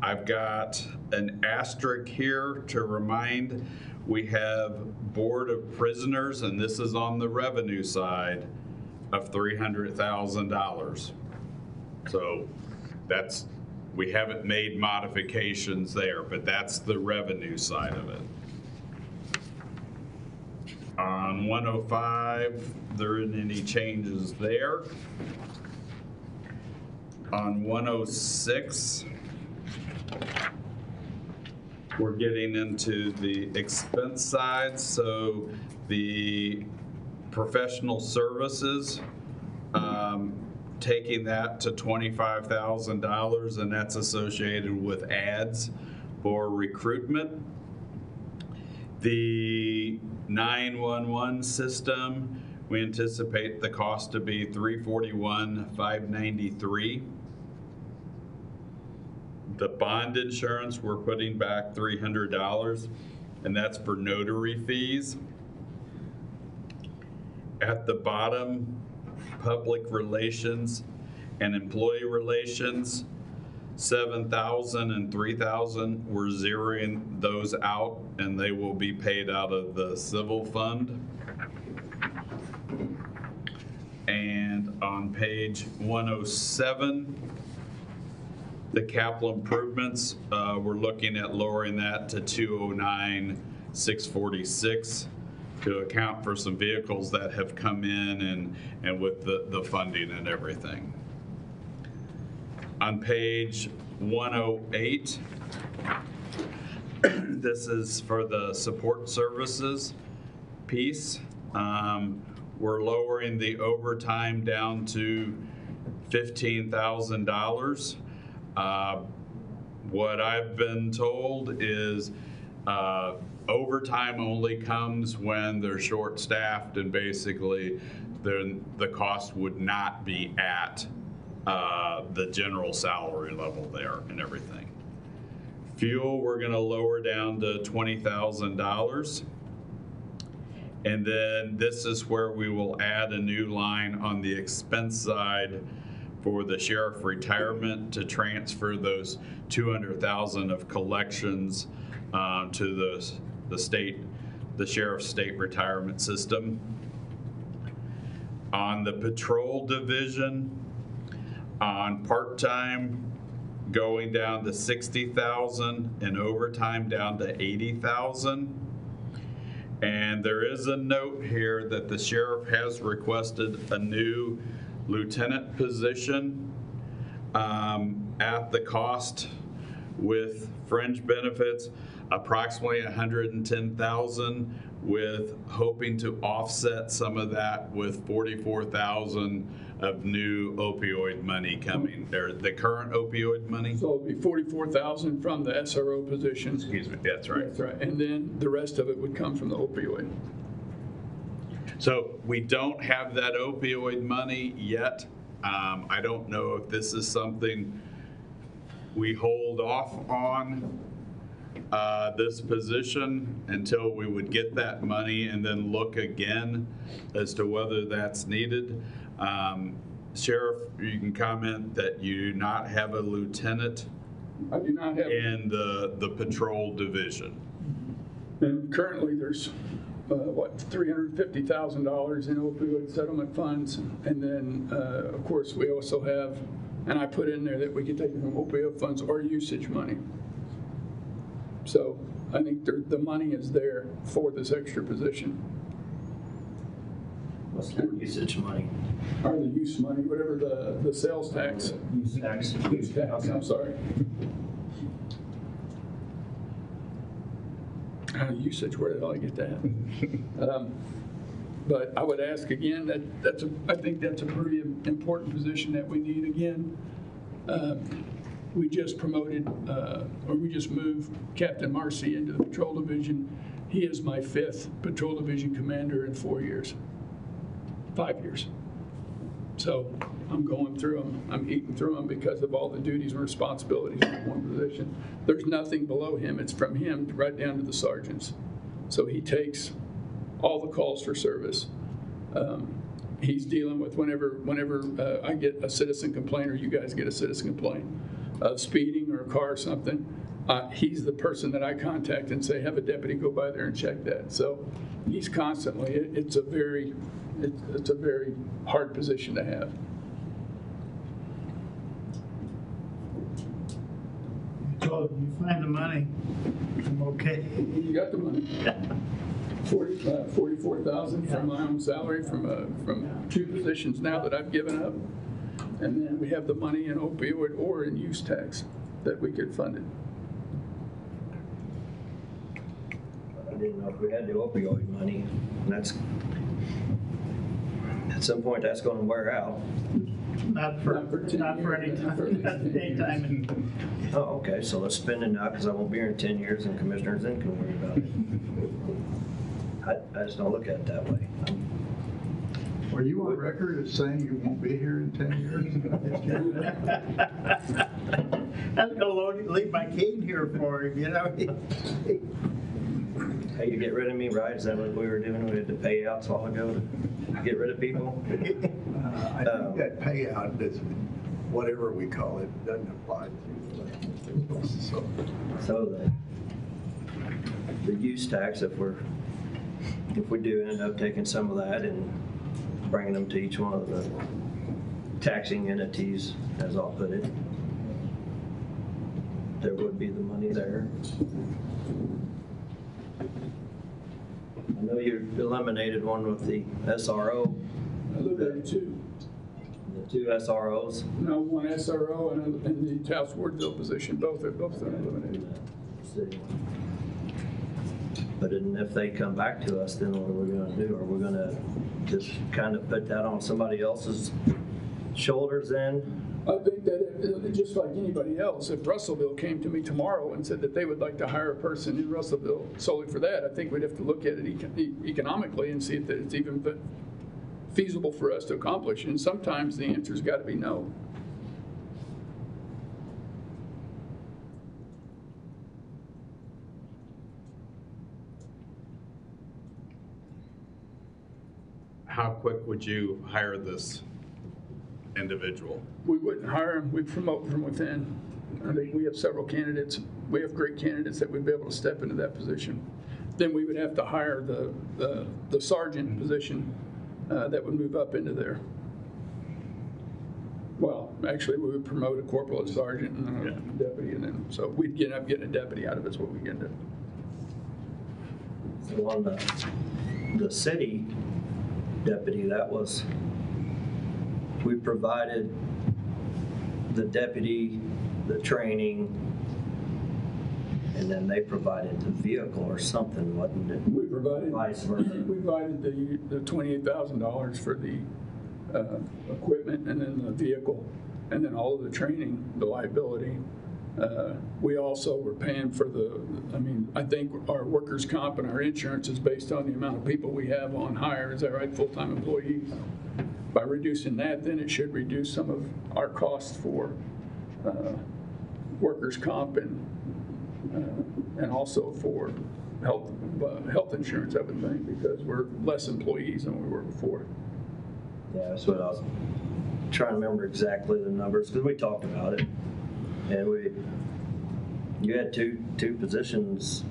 I've got an asterisk here to remind we have Board of Prisoners, and this is on the revenue side, of $300,000. So we haven't made modifications there, but that's the revenue side of it. On 105, there isn't any changes there. On 106, we're getting into the expense side. So the professional services, taking that to $25,000, and that's associated with ads for recruitment. The 911 system, we anticipate the cost to be $341,593. The bond insurance, we're putting back $300, and that's for notary fees. At the bottom, public relations and employee relations, 7,000 and 3,000, we're zeroing those out, and they will be paid out of the civil fund. And on page 107, the capital improvements, we're looking at lowering that to $209,646 to account for some vehicles that have come in and with the funding and everything. On page 108, this is for the support services piece. We're lowering the overtime down to $15,000. What I've been told is overtime only comes when they're short-staffed, and basically the cost would not be at the general salary level there and everything. Fuel, we're gonna lower down to $20,000. And then this is where we will add a new line on the expense side for the sheriff retirement to transfer those $200,000 of collections to the sheriff's state retirement system. On the patrol division, on part-time, going down to $60,000 and overtime down to $80,000. And there is a note here that the sheriff has requested a new lieutenant position at the cost with fringe benefits, approximately $110,000, with hoping to offset some of that with $44,000 of new opioid money coming. The current opioid money. So it'd be 44,000 from the SRO position. Excuse me, that's right. That's right, and then the rest of it would come from the opioid. So we don't have that opioid money yet. I don't know if this is something we hold off on this position until we would get that money and then look again as to whether that's needed. Sheriff, you can comment that you do not have a lieutenant I do not have. in the patrol division. And currently there's, $350,000 in opioid settlement funds. And then, of course, we also have, and I put in there that we can take it from opioid funds or usage money. So I think the money is there for this extra position. What's the usage money? Or the use money, whatever the sales tax. Use tax. Use tax, I'm sorry. Usage, where did I get that? But I would ask again, I think that's a pretty important position that we need again. We just promoted, or we just moved Captain Marcy into the patrol division. He is my 5th patrol division commander in 4 years, 5 years. So I'm going through them, I'm eating through them because of all the duties and responsibilities in one position. There's nothing below him, it's from him right down to the sergeants. So he takes all the calls for service. He's dealing with whenever I get a citizen complaint or you guys get a citizen complaint of speeding or a car or something, he's the person that I contact and say, have a deputy go by there and check that. So he's constantly, it's a very hard position to have. So if you find the money, I'm okay. You got the money. 44,000 from my own salary from 2 positions now that I've given up. And then we have the money in opioid or in use tax that we could fund it. I didn't know if we had the opioid money. And that's, at some point, that's going to wear out. Not for any time. Oh, okay, so let's spend it now because I won't be here in 10 years and commissioners then can worry about it. I just don't look at it that way. Were you on record as saying you won't be here in 10 years? I'm gonna leave my cane here for him, you know? Hey, to get rid of me, right? Is that what we were doing? We had to pay outs all ago to get rid of people? I think that payout does, whatever we call it, doesn't apply to So the use tax, if we do end up taking some of that and bringing them to each one of the taxing entities, as I'll put it, there would be the money there. I know you eliminated one with the SRO. I live there too. The 2 SROs. No, 1 SRO and the Taos Wardville position, both are eliminated. But then if they come back to us, then what are we gonna do? Are we gonna just kind of put that on somebody else's shoulders then? I think that just like anybody else, if Russellville came to me tomorrow and said that they would like to hire a person in Russellville solely for that, I think we'd have to look at it economically and see if it's even feasible for us to accomplish. And sometimes the answer's got to be no. How quick would you hire this individual? We wouldn't hire them, we'd promote from within. I think we have several candidates. We have great candidates that would be able to step into that position. Then we would have to hire the sergeant position that would move up into there. Well, actually, we would promote a corporal, a sergeant, and a deputy, and then, so we'd end up getting a deputy out of it is what we get into. So on the city deputy, that was, we provided the deputy the training, and then they provided the vehicle or something, wasn't it? We provided, vice versa. we provided the $28,000 for the equipment, and then the vehicle, and then all of the training, the liability. We also were paying for I think our workers' comp and our insurance is based on the amount of people we have on hire, is that right, full-time employees? By reducing that, then it should reduce some of our costs for workers' comp and also for health insurance, I would think, because we're less employees than we were before. Yeah, that's what I was trying to remember exactly the numbers, because we talked about it. And you had two positions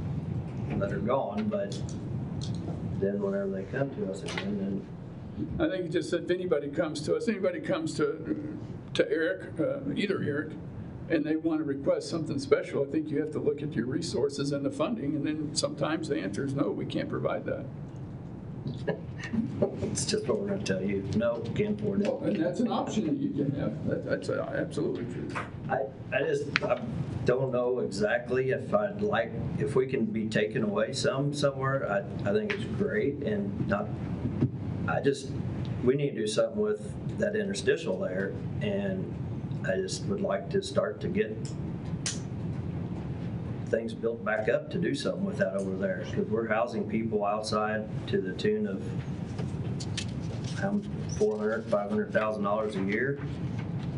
that are gone, but then whenever they come to us again, then. I think just if anybody comes to us, anybody comes to Eric, either Eric, and they want to request something special, I think you have to look at your resources and the funding, and then sometimes the answer is no, we can't provide that. It's just what we're going to tell you. No, can't afford it. Well, and that's an option that you can have. That's absolutely true. I don't know exactly if we can be taken away somewhere. I think it's great, and we need to do something with that interstitial there, and I just would like to start to get things built back up to do something with that over there, because we're housing people outside to the tune of $400,000, $500,000 a year.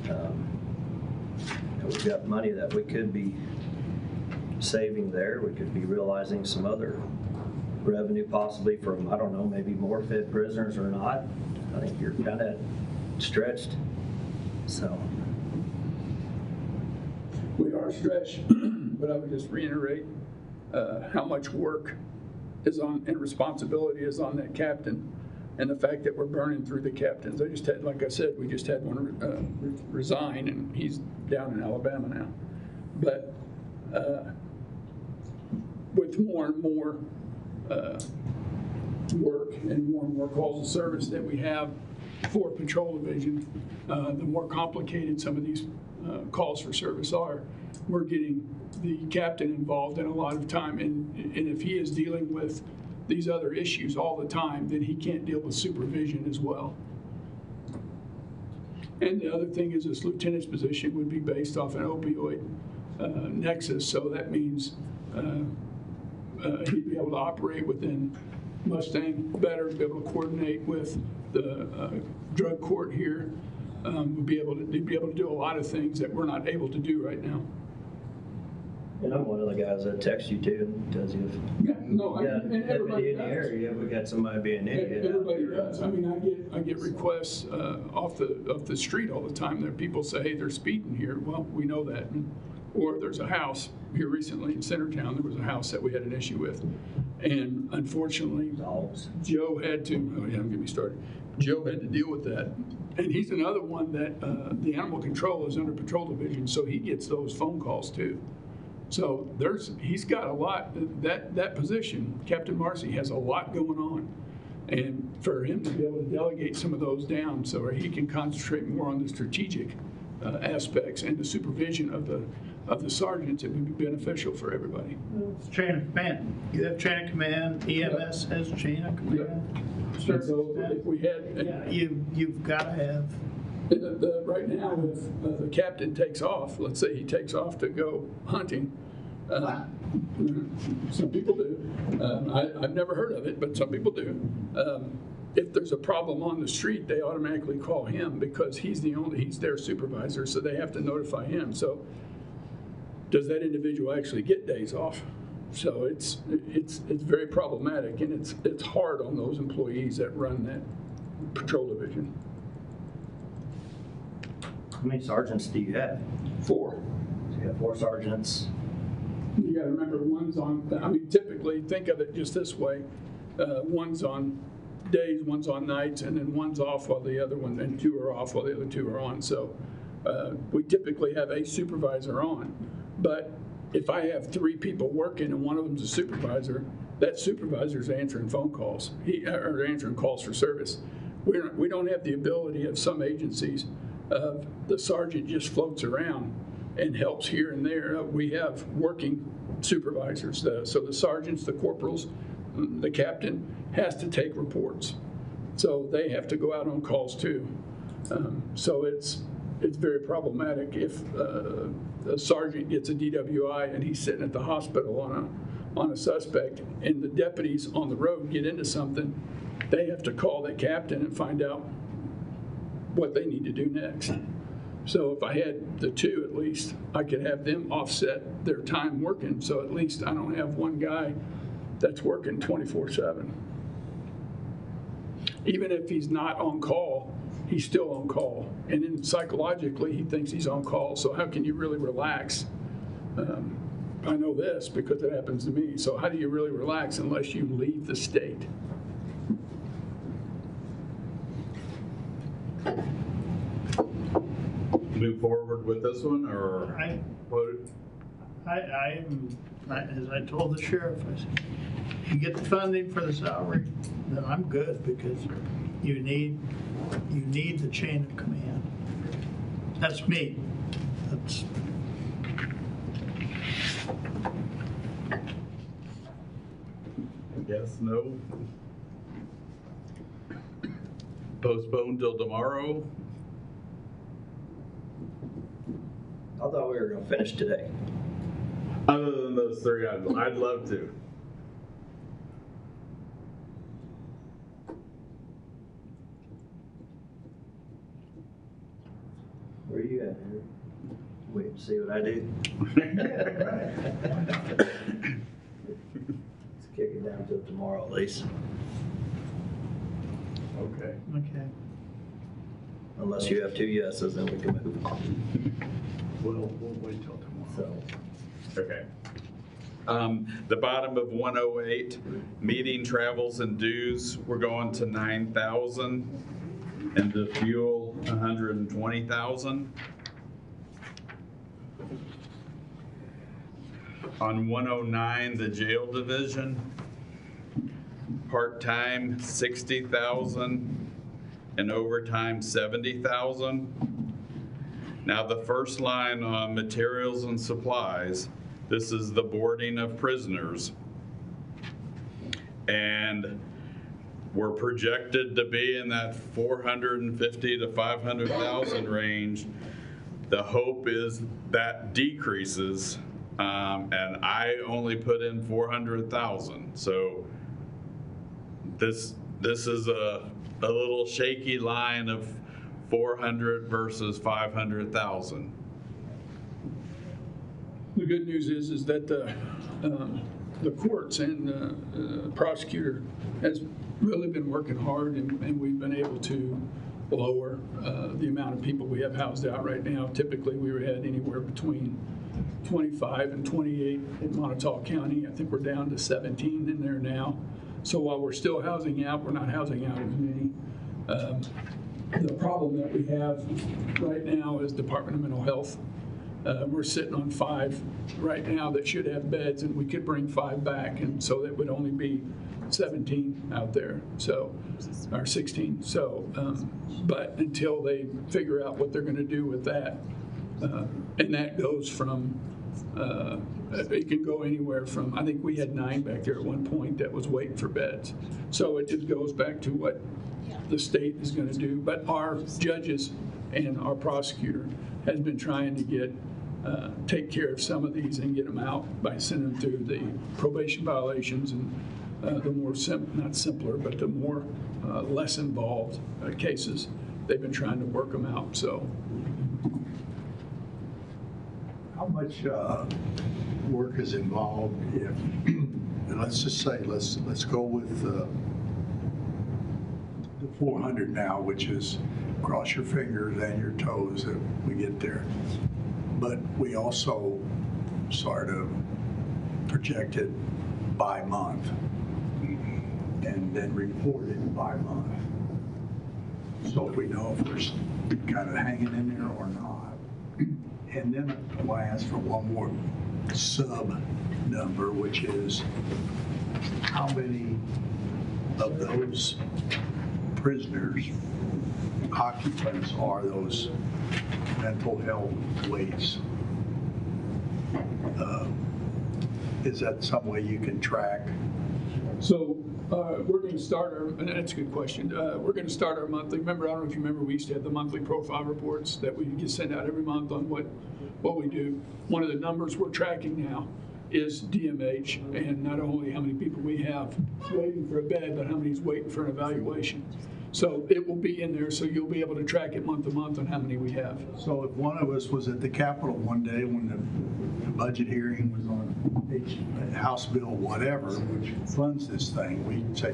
And we've got money that we could be saving there. We could be realizing some other revenue possibly from, I don't know, maybe more fed prisoners or not. I think you're kind of stretched, so. We are stretched, but I would just reiterate how much work is on and responsibility is on that captain, and the fact that we're burning through the captains. I just had, like I said, we just had one resign, and he's down in Alabama now. But with more and more work and more calls of service that we have for patrol division, the more complicated some of these calls for service are. We're getting the captain involved in a lot of time, and if he is dealing with these other issues all the time, then he can't deal with supervision as well. And the other thing is this lieutenant's position would be based off an opioid nexus, so that means he'd be able to operate within Mustang better, be able to coordinate with the drug court here, would be able to do a lot of things that we're not able to do right now. And I'm one of the guys that texts you too and tells you if and everybody in the area, we got somebody being an idiot. Everybody does. I mean, I get requests off the street all the time that people say, hey, they're speeding here. Well, we know that. Or there's a house here recently in Centertown. There was a house that we had an issue with, and unfortunately, Joe had to. Oh yeah, don't get me started. Joe had to deal with that, and he's another one that the animal control is under patrol division, so he gets those phone calls too. So he's got a lot. That position, Captain Marcy, has a lot going on, and for him to be able to delegate some of those down so he can concentrate more on the strategic aspects and the supervision of of the sergeants, it would be beneficial for everybody. It's chain of command. You have chain of command, EMS has chain of command. And so if we had, Yeah, you've got to have. right now, if the captain takes off, let's say he takes off to go hunting, some people do. I've never heard of it, but some people do. If there's a problem on the street, they automatically call him because he's their supervisor, so they have to notify him. So does that individual actually get days off? So it's very problematic, and it's hard on those employees that run that patrol division. How many sergeants do you have? 4. So you have 4 sergeants. You gotta remember, typically, think of it just this way. One's on days, one's on nights, and then one's off while the other one, and 2 are off while the other 2 are on. So we typically have a supervisor on. But if I have 3 people working and one of them's a supervisor, that supervisor's answering phone calls, or answering calls for service. We don't have the ability of some agencies, the sergeant just floats around and helps here and there. We have working supervisors. So the sergeants, the corporals, the captain has to take reports. So they have to go out on calls too. So it's very problematic if a sergeant gets a DWI and he's sitting at the hospital on a suspect, and the deputies on the road get into something. They have to call the captain and find out what they need to do next. So if I had the 2, at least I could have them offset their time working. So at least I don't have one guy that's working 24/7. Even if he's not on call, he's still on call. And then psychologically, he thinks he's on call. So how can you really relax? I know this because it happens to me. So how do you really relax unless you leave the state? Move forward with this one, or what? As I told the sheriff, I said, you get the funding for the salary, then I'm good, because you need the chain of command. That's me. That's. Yes, no. Postpone till tomorrow. I thought we were going to finish today. Other than those 3, I'd love to. Where are you at, Henry? Wait and see what I do. Let's kick it down till tomorrow at least. Okay. Okay. Unless you have 2 yeses, then we can move on. We'll wait till tomorrow. So, Okay. The bottom of 108, meeting travels and dues, we're going to 9,000, and the fuel 120,000. On 109, the jail division, part-time 60,000 and overtime 70,000. Now the first line on materials and supplies, this is the boarding of prisoners. And we're projected to be in that 450 to 500,000 range. The hope is that decreases, and I only put in 400,000. So this is a little shaky line of 400 versus 500,000. The good news is that the courts and the prosecutor has really been working hard, and we've been able to lower the amount of people we have housed out right now. Typically, we had anywhere between 25 and 28 in Montauk County. I think we're down to 17 in there now. So while we're still housing out, we're not housing out as many. The problem that we have right now is Department of Mental Health. We're sitting on 5 right now that should have beds, and we could bring 5 back, and so that would only be 17 out there, so, or 16. So, but until they figure out what they're going to do with that, And that goes from, it can go anywhere from, I think we had 9 back there at one point that was waiting for beds. So it just goes back to what the state is going to do. But our judges and our prosecutor has been trying to take care of some of these and get them out by sending them through the probation violations and the more, not simpler, but the more less involved cases. They've been trying to work them out, so. How much work is involved if, and let's just say, let's go with the 400 now, which is cross your fingers and your toes that we get there. But we also sort of projected by month and then report it by month. So if we know if we're kind of hanging in there or not. And then I ask for one more sub number, which is how many of those prisoners, occupants, are those mental health waits? Is that some way you can track? So we're going to start our, and that's a good question. We're going to start our monthly, remember, I don't know if you remember, we used to have the monthly profile reports that we get sent out every month on what we do. One of the numbers we're tracking now is DMH, and not only how many people we have waiting for a bed, but how many is waiting for an evaluation. So it will be in there, so you'll be able to track it month to month on how many we have. So if one of us was at the Capitol one day when the budget hearing was on House Bill whatever, which funds this thing, we'd say,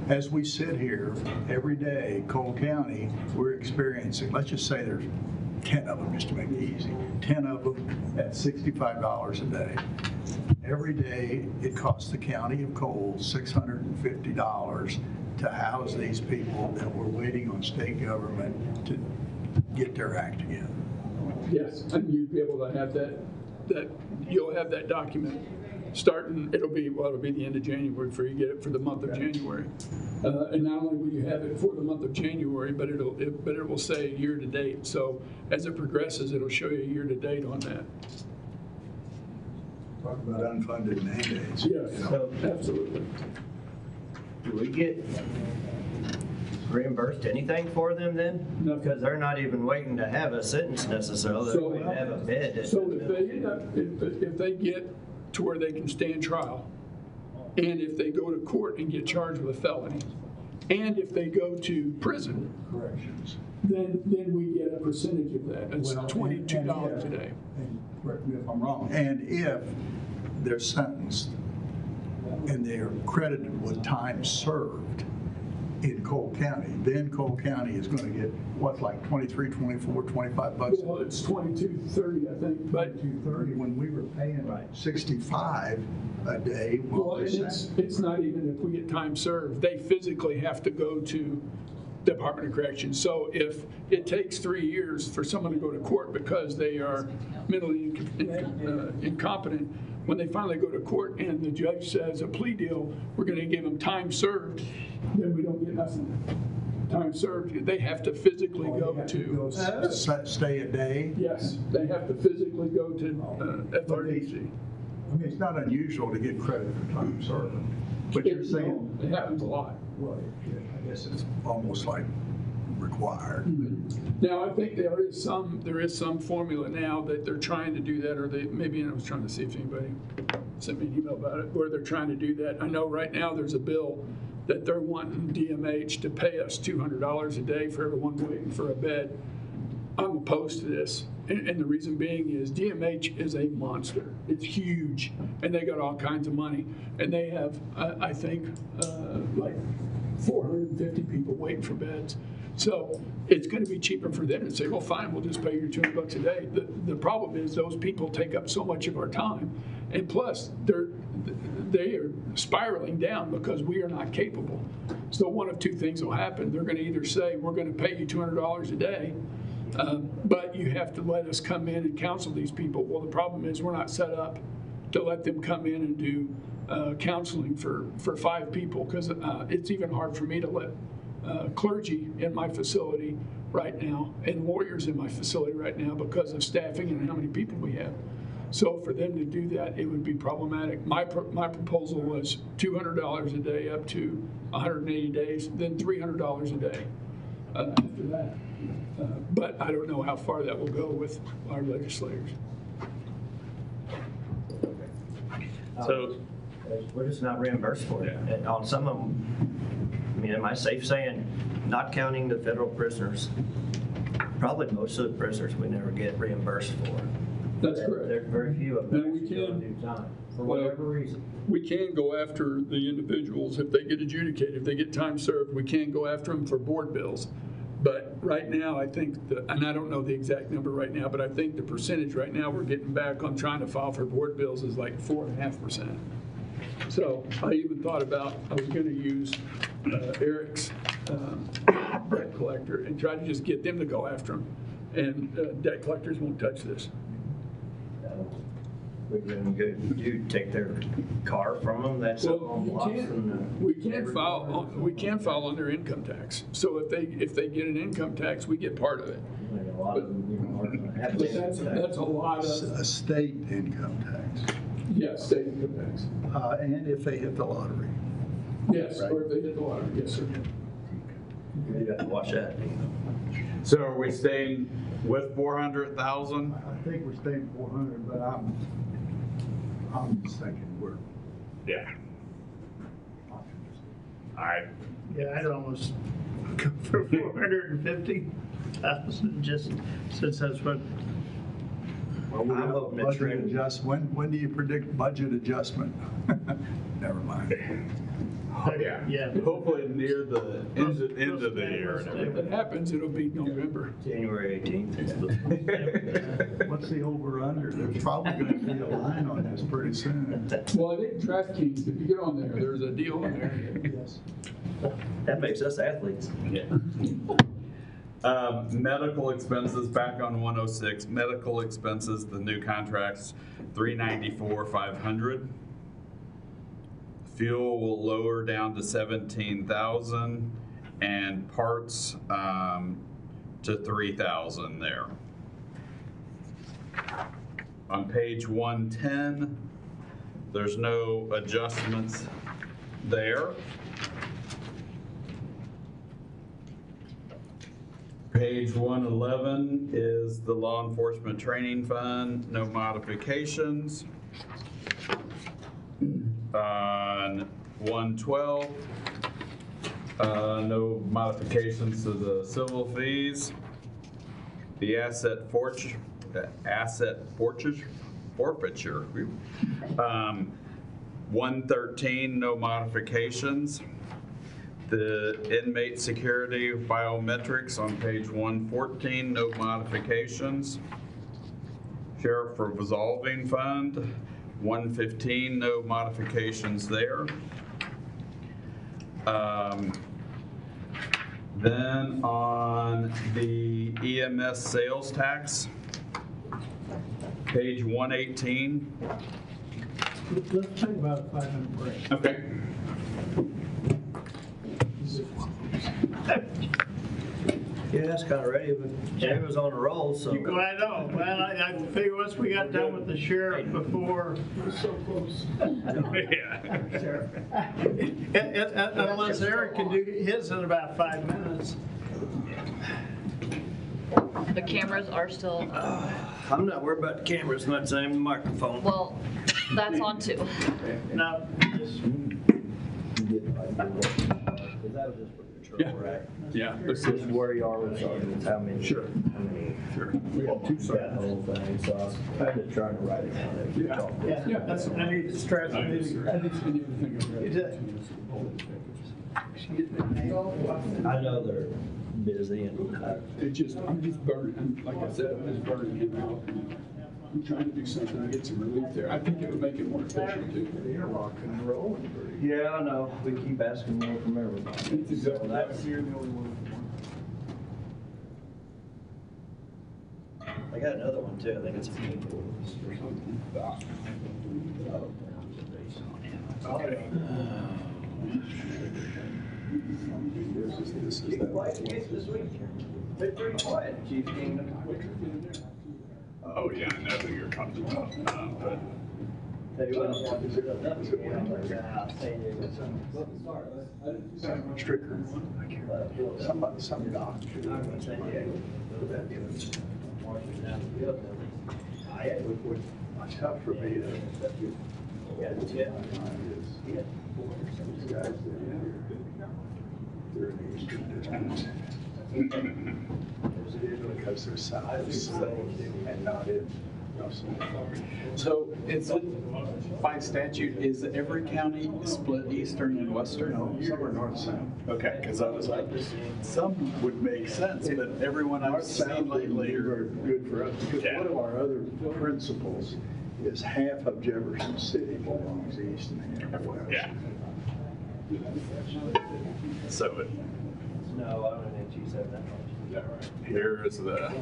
as we sit here every day, Cole County, we're experiencing, let's just say there's 10 of them, just to make it easy, 10 of them at $65 a day. Every day, it costs the county of Cole $650 to house these people that were waiting on state government to get their act together. Yes, and you'd be able to have that you'll have that document starting, it'll be the end of January before you get it for the month of January. And not only will you have it for the month of January, but it will say year to date. So as it progresses, it'll show you year to date on that. Talk about unfunded mandates. Yes, So, absolutely. do we get reimbursed anything for them then? No. Because they're not even waiting to have a sentence necessarily, they're waiting to have a bed. So if they get to where they can stand trial, and if they go to court and get charged with a felony, and if they go to prison, Corrections. then we get a percentage of that. It's $22 a day. And correct me if I'm wrong. And if they're sentenced and they're credited with time served in Cole County, then Cole County is going to get, what's like 23, 24, 25 bucks? Well, it's $22.30, I think, but. $22.30 when we were paying $65 a day. Well, and it's not even if we get time served, they physically have to go to Department of Corrections. So if it takes 3 years for someone to go to court because they are mentally incompetent, when they finally go to court and the judge says a plea deal, we're going to give them time served, then we don't get nothing. Time served, they have to physically go to. Stay a day? Yes, they have to physically go to FRDC. I mean, it's not unusual to get credit for time served, but you're saying. It happens a lot. Well, I guess it's almost like required. Now, I think there is some formula now that they're trying to do that, or maybe I was trying to see if anybody sent me an email about it, where they're trying to do that. I know right now there's a bill that they're wanting DMH to pay us $200 a day for everyone waiting for a bed. I'm opposed to this, and the reason being is DMH is a monster. It's huge, and they got all kinds of money, and they have, I think, like 450 people waiting for beds. So it's going to be cheaper for them to say, well, fine, we'll just pay you $200 a day. The problem is those people take up so much of our time, and plus they are spiraling down because we are not capable. So one of two things will happen. They're going to either say, we're going to pay you $200 a day, but you have to let us come in and counsel these people. Well, the problem is we're not set up to let them come in and do counseling for 5 people, because it's even hard for me to let clergy in my facility right now and lawyers in my facility right now because of staffing and how many people we have. So for them to do that, it would be problematic. My proposal was $200 a day up to 180 days, then $300 a day after that. But I don't know how far that will go with our legislators. So we're just not reimbursed for it. And on some of them, I mean, am I safe saying, not counting the federal prisoners, probably most of the prisoners we never get reimbursed for. That's correct. There's very few of them And we actually can- do time, for whatever reason. We can go after the individuals if they get adjudicated, if they get time served, we can go after them for board bills. But right now, I think, and I don't know the exact number right now, but I think the percentage right now we're getting back on trying to file for board bills is like 4.5%. So I even thought about, I was gonna use Eric's debt collector and try to just get them to go after them. And debt collectors won't touch this. We're gonna go, you take their car from them, that's up Well, on blocks and. we can file on their income tax. So if they get an income tax, we get part of it. A lot of them, you know, aren't gonna have But to. that's a lot of, A state income tax. yes, state income tax. And if they hit the lottery. Yes, or if they hit the lottery, yes, sir. You have to watch that. So are we staying with 400,000? I think we're staying 400, but I'm just thinking we're. Yeah. All right. Yeah, I'd almost go for 450,000, just since that's what. I'm hoping it's Budget when do you predict budget adjustment? Never mind. Yeah. Hopefully near the end of the year. If that happens, it'll be November. January 18th. What's the over/under? There's probably going to be a line on this pretty soon. Well, I think DraftKings, if you get on there, there's a deal on there. Yes. That makes us athletes. Medical expenses back on 106. Medical expenses, the new contracts, $394,500. Fuel will lower down to 17,000, and parts to 3,000 there. On page 110, there's no adjustments there. Page 111 is the law enforcement training fund, no modifications. On 112, no modifications to the civil fees. The asset forfeiture, 113, no modifications. The inmate security biometrics on page 114, no modifications. Sheriff revolving fund, 115, no modifications there. Then on the EMS sales tax, page 118. Let's take about a 5-minute break. Okay. Yeah, that's kind of ready, but Jay was on a roll, so. Well, I know. Well, I figure once we got done with the sheriff before. We're so close. Unless Eric can do his in about 5 minutes. The cameras are still, I'm not worried about the camera as much as I am the microphone. well, that's on too. Now, just Yeah. This is where you are with sergeants, how many? Sure. How many? Sure. We have two Got the whole thing, so I was kind of trying to write it down. as we talked. Yeah, that's, I need to stress. I need to send you everything. I know they're busy and. I'm just burning, like I said, I'm just burning him out. I'm trying to do something to get some relief there. I think it would make it more efficient too. You're rocking and rolling. Yeah, I know, we keep asking more from everybody. It's exactly right. You're the only one. I got another one too, I think it's a people or something. This is that. Oh, yeah, I know who you're talking about. But Stricker, some doctor. Would tough for me to. These guys, they're in the Eastern District. Because they're south and not in Russell. So it's by statute, is every county split eastern and western? No, some are north-south. Okay, because I was like, some would make sense, but everyone I've seen lately are good for us, because one of our other principles is half of Jefferson City belongs east and half west. yeah. So No, I don't think you said that much. here's the,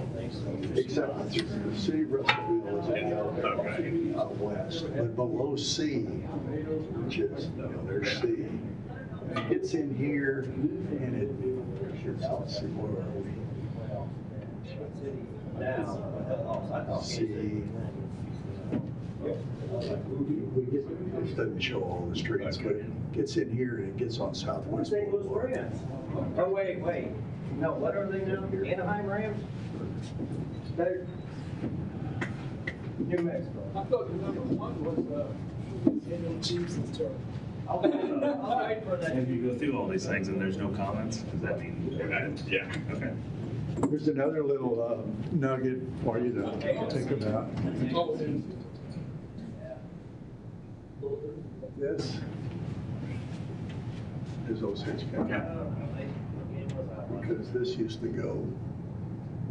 Except the city of Russellville is out west, but below C, which is, there's C. It gets in here and let's see, where are we? C. We get, this doesn't show all the streets, but it gets in here and it gets on Southwest Boulevard. Oh, wait. No, what are they now? Anaheim Rams? They're New Mexico. I thought the number one was, Chiefs and Chargers. I'll wait for that. If you go through all these things and there's no comments, does that mean? yeah. Okay. There's another little nugget for you to think about. Oh, This is Osage County. Because this used to go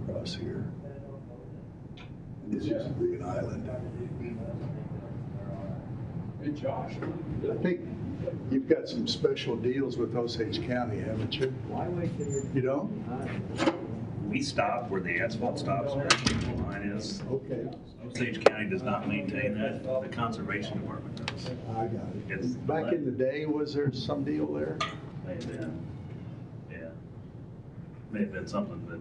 across here. And this used to be an island. Hey, Josh. I think you've got some special deals with Osage County, haven't you? You don't? We stop where the asphalt stops, where the line is. Okay. Osage County does not maintain that, the conservation department does. I got it. It's Back in the day, was there some deal there? May have been, yeah. May have been something, but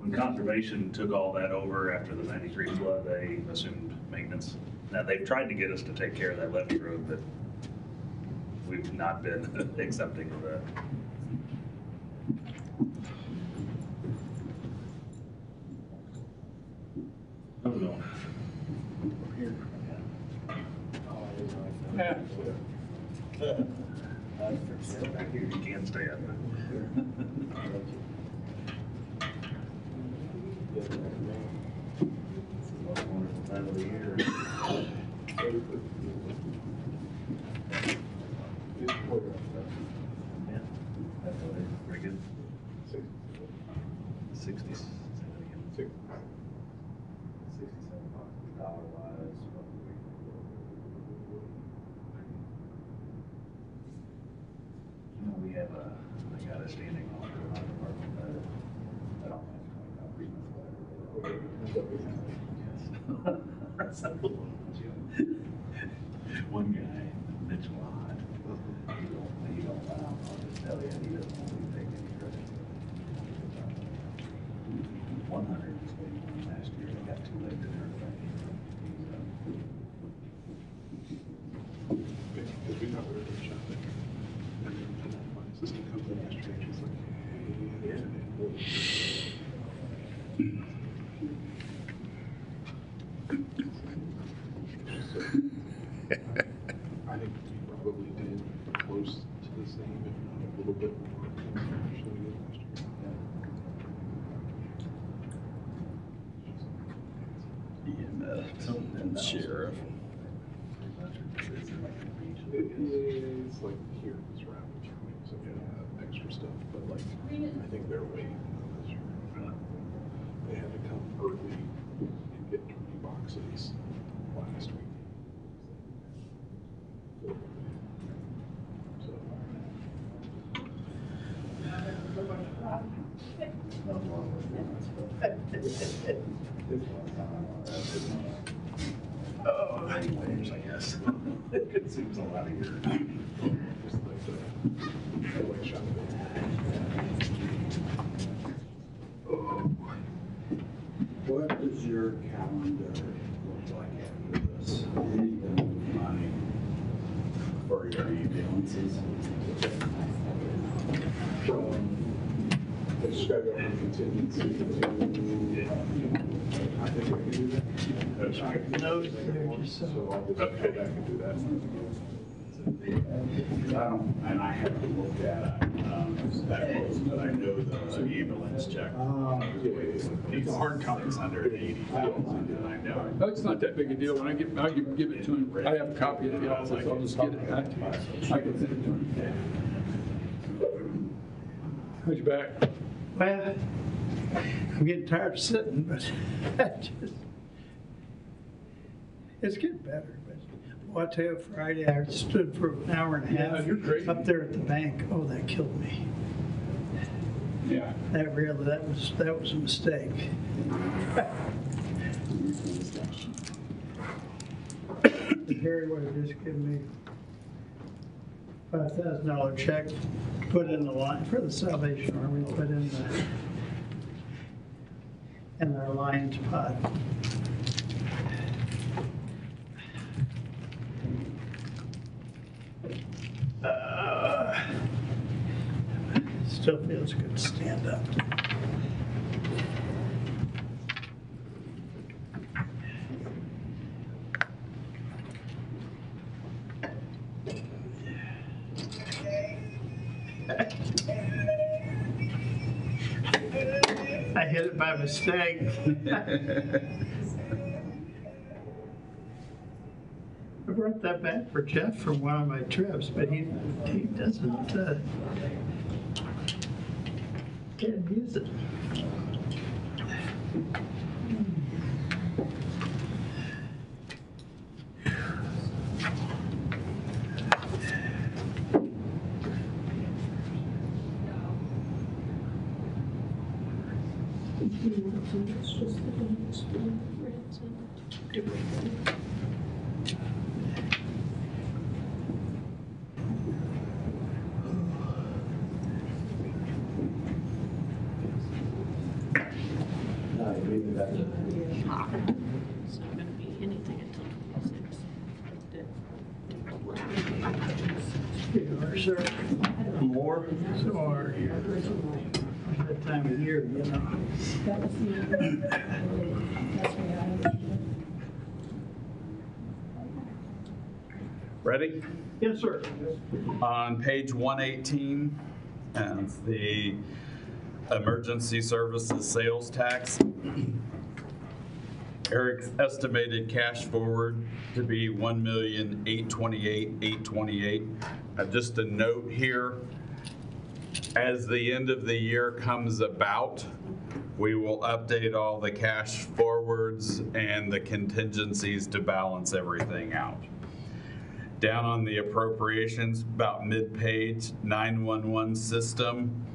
when conservation took all that over after the 93 flood, they assumed maintenance. Now, they've tried to get us to take care of that levee road, but we've not been accepting of that. How's it going? Yeah. Back here, you can't stay up. Wonderful time of the year. Yeah, that's what it is. Pretty good. 60s. We have I got a standing offer in our department that I don't have to one guy, Mitch Lott, he don't allow, I'll just tell you, he doesn't want to take any credit. 100 was what he won last year, he got too late to turn it back. Because we got rid of the shop there. And then my assistant comes in yesterday, she's like, I think we probably did close to the same, if not a little bit more than we actually did last year. EMS and sheriff. It's like here, it's Rapid County, so we have extra stuff, but like, I think they're waiting on this year. They had to come early and get 20 boxes last week. Oh, anyways, I guess. It consumes a lot of your. Just like the shop. your calendar look like after this? You need to move money for your ambulances. Just gotta go from contingency to, I think we can do that. No, they're just so. So I'll just go back and do that. And I haven't looked at it, that close, but I know the ambulance check. It's a hard copy. It's under 80,000, and I know. No, it's not that big a deal. When I give it to him, I have a copy at the office, I'll just get it. I can send it to him. How's your back? Well, I'm getting tired of sitting, but it's getting better. But well, I tell you, Friday I stood for an hour and a half Yeah, you're great. up there at the bank. Oh, that killed me. Yeah. That was a mistake. Harry would have just given me $5,000 check, put in the line for the Salvation Army, put in our Lions pot. Still feels good to stand up. I hit it by mistake. I brought that back for Jeff from one of my trips, but he doesn't can't use it. It's not gonna be anything until 26. Sir. More? Or that time of year, you know. Ready? Yes, sir. On page 118, and the emergency services sales tax. Eric's estimated cash forward to be $1,828,828. Just a note here, as the end of the year comes about, we will update all the cash forwards and the contingencies to balance everything out. Down on the appropriations, about mid-page, 911 system.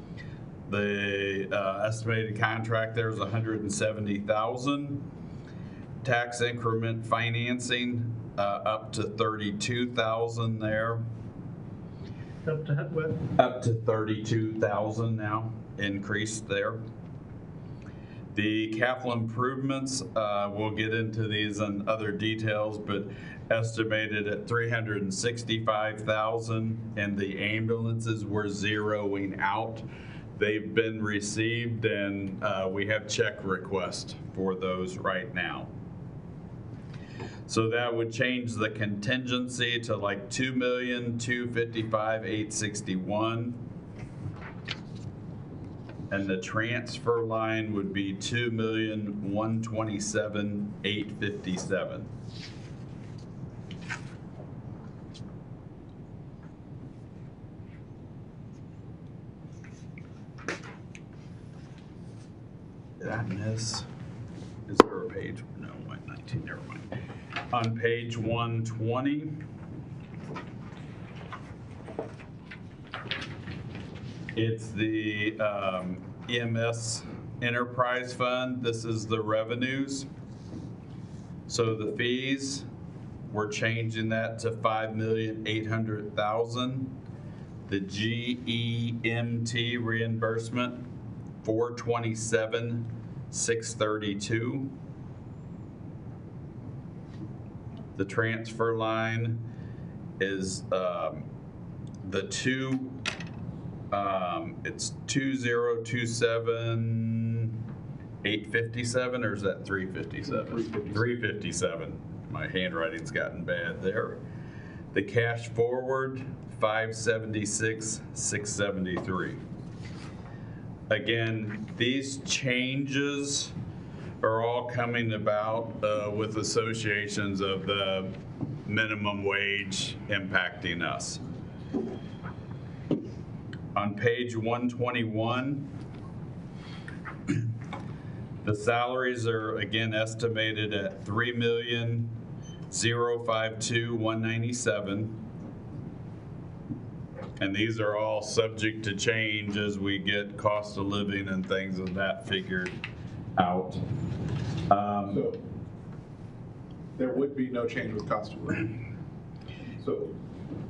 The estimated contract there is $170,000. Tax increment financing up to $32,000 there. Up to what? Up to $32,000 now, increased there. The capital improvements, we'll get into these in other details, but estimated at $365,000, and the ambulances we're zeroing out. They've been received, and we have check requests for those right now. So that would change the contingency to like $2,255,861. And the transfer line would be $2,127,857. Did I miss? Is there a page? No, 119, never mind. On page 120, it's the EMS Enterprise Fund. This is the revenues. So the fees, we're changing that to $5,800,000. The GEMT reimbursement, $427,632. The transfer line is the two, it's 2027,857, or is that 357? 357. My handwriting's gotten bad there. The cash forward, 576,673. Again, these changes are all coming about with associations of the minimum wage impacting us. On page 121, the salaries are again estimated at $3,052,197. And these are all subject to change as we get cost of living and things of that figured out. So there would be no change with cost of living. So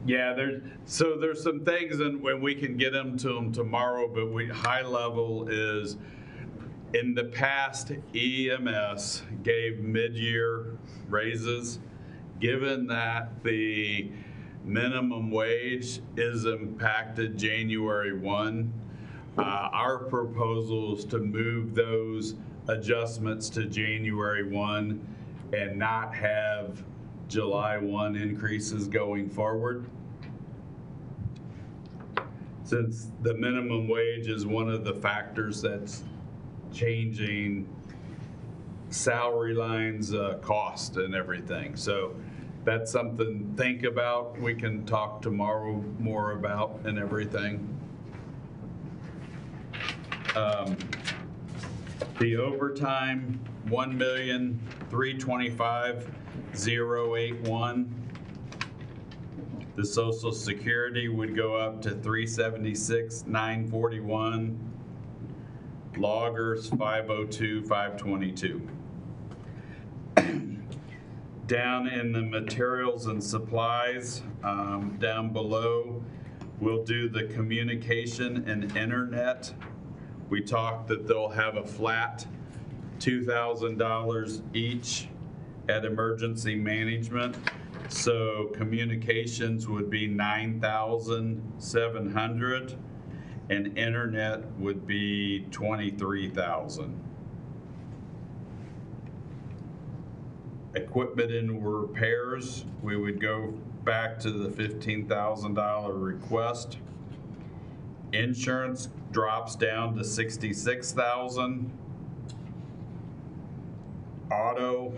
yeah, there's some things, and when we can get them to them tomorrow, but high level is, in the past, EMS gave mid-year raises. Given that the minimum wage is impacted January 1, our proposal is to move those adjustments to January 1 and not have July 1 increases going forward. Since the minimum wage is one of the factors that's changing salary lines, cost and everything. So that's something to think about. We can talk tomorrow more about and everything. The overtime, 1,325,081. The Social Security would go up to 376,941. Loggers, 502,522. Down in the materials and supplies, down below, we'll do the communication and internet. We talked that they'll have a flat $2,000 each at emergency management. So communications would be $9,700 and internet would be $23,000. Equipment and repairs, we would go back to the $15,000 request. Insurance drops down to $66,000. Auto,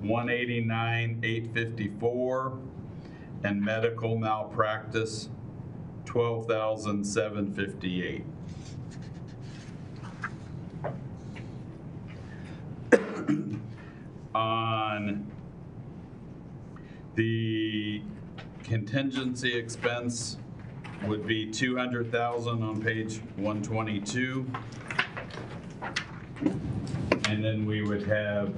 $189,854, and medical malpractice, $12,758. On the contingency expense would be $200,000 on page 122. And then we would have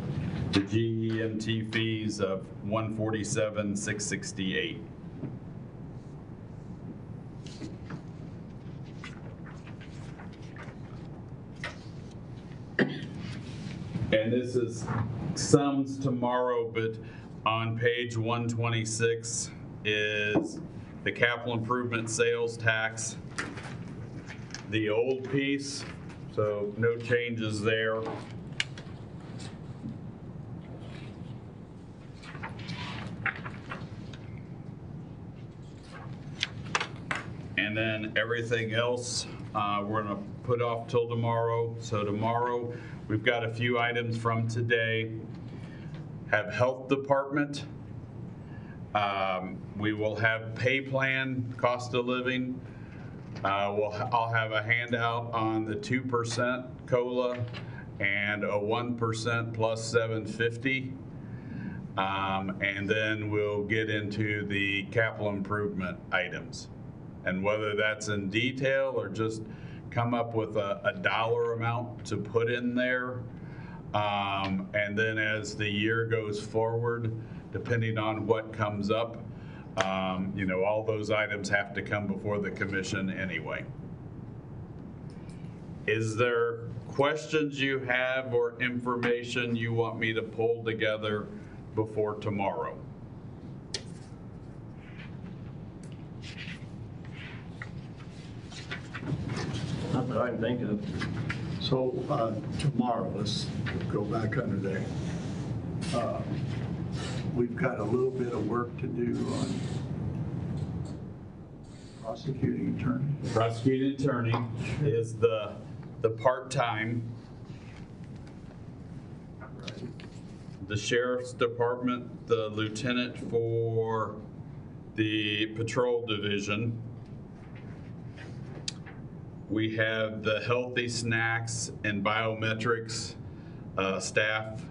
the GEMT fees of $147,668. And this is sums tomorrow, but on page 126 is the capital improvement sales tax, the old piece, so no changes there. And then everything else, we're gonna put off till tomorrow. So tomorrow, we've got a few items from today. Have health department. We will have pay plan, cost of living. I'll have a handout on the 2% COLA and a 1% plus 750. And then we'll get into the capital improvement items. And whether that's in detail or just come up with a dollar amount to put in there. And then as the year goes forward, depending on what comes up, all those items have to come before the commission anyway. Is there questions you have or information you want me to pull together before tomorrow. Not that I can think of. So tomorrow, let's go back under there. We've got a little bit of work to do on prosecuting attorney. Prosecuting attorney is the part-time. The sheriff's department, the lieutenant for the patrol division. We have the healthy snacks and biometrics staff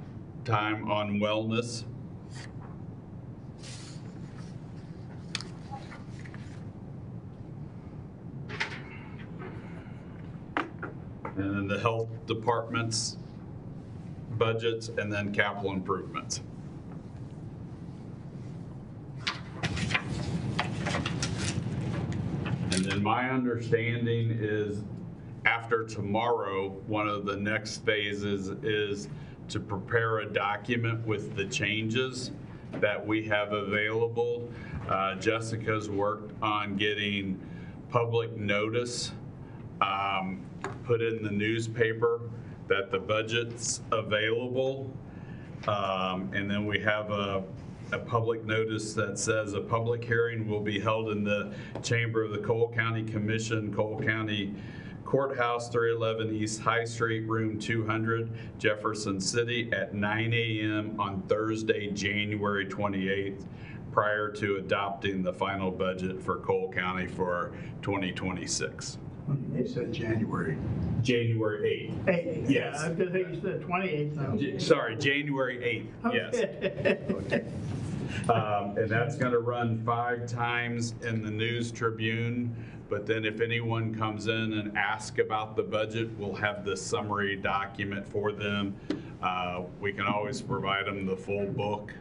time on wellness. And then the health department's budgets, and then capital improvements. And then my understanding is after tomorrow, one of the next phases is to prepare a document with the changes that we have available. Jessica's worked on getting public notice put in the newspaper that the budget's available. And then we have a public notice that says a public hearing will be held in the chamber of the Cole County Commission, Cole County Courthouse, 311 East High Street, room 200, Jefferson City, at 9 a.m. on Thursday, January 28th, prior to adopting the final budget for Cole County for 2026. You said January. January 8th. 8th. Yes. I think you said 28th. Sorry, January 8th, yes. And that's going to run 5 times in the News Tribune. But then if anyone comes in and asks about the budget, we'll have the summary document for them. We can always provide them the full book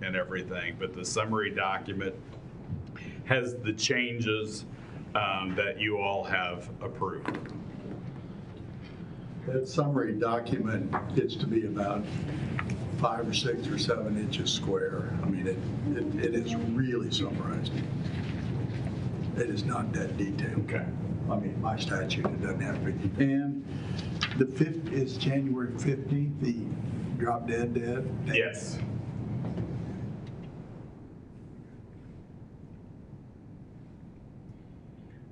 and everything, but the summary document has the changes that you all have approved. That summary document gets to be about 5 or 6 or 7 inches square. I mean, it is really summarized. It is not that detailed. Okay. I mean, my statute, it doesn't have to be. And the 5th is January 15th, the drop dead day? Yes.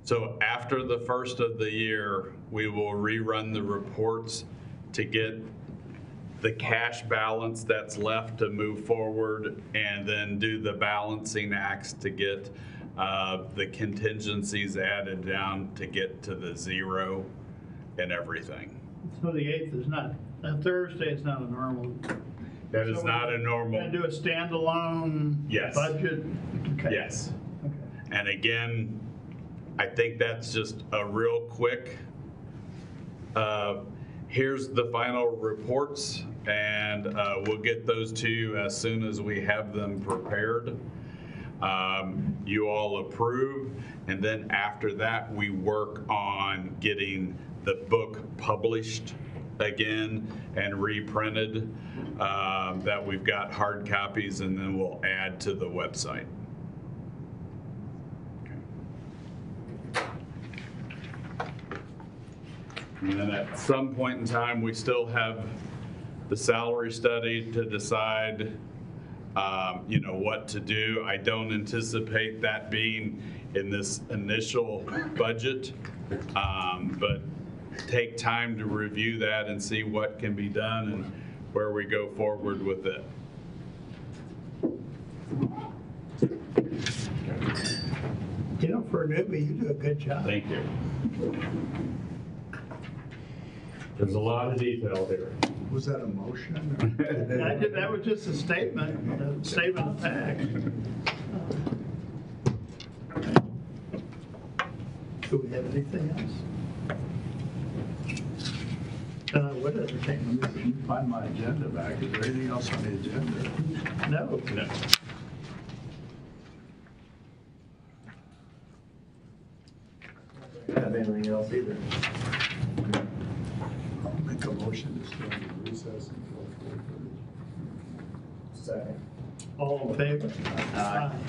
So after the first of the year, we will rerun the reports to get the cash balance that's left to move forward, and then do the balancing acts to get the contingencies added down to get to the 0 and everything. So the 8th is not, Thursday is not a normal. That is not a normal. Going to do a standalone Yes. budget? Okay. Yes. Okay. And again, I think that's just a real quick, here's the final reports, and we'll get those to you as soon as we have them prepared. You all approve, and then after that, we work on getting the book published again and reprinted, that we've got hard copies, and then we'll add to the website. And then at some point in time, we still have the salary study to decide, what to do. I don't anticipate that being in this initial budget, but take time to review that and see what can be done and where we go forward with it. For a newbie, you do a good job. Thank you. There's a lot of detail here. Was that a motion? That was just a statement of fact. Do we have anything else? What other thing? If you find my agenda back, is there anything else on the agenda? No. No. Have anything else either? I'll make a motion to stay in recess until 4:30. Second. All in favor? Aye.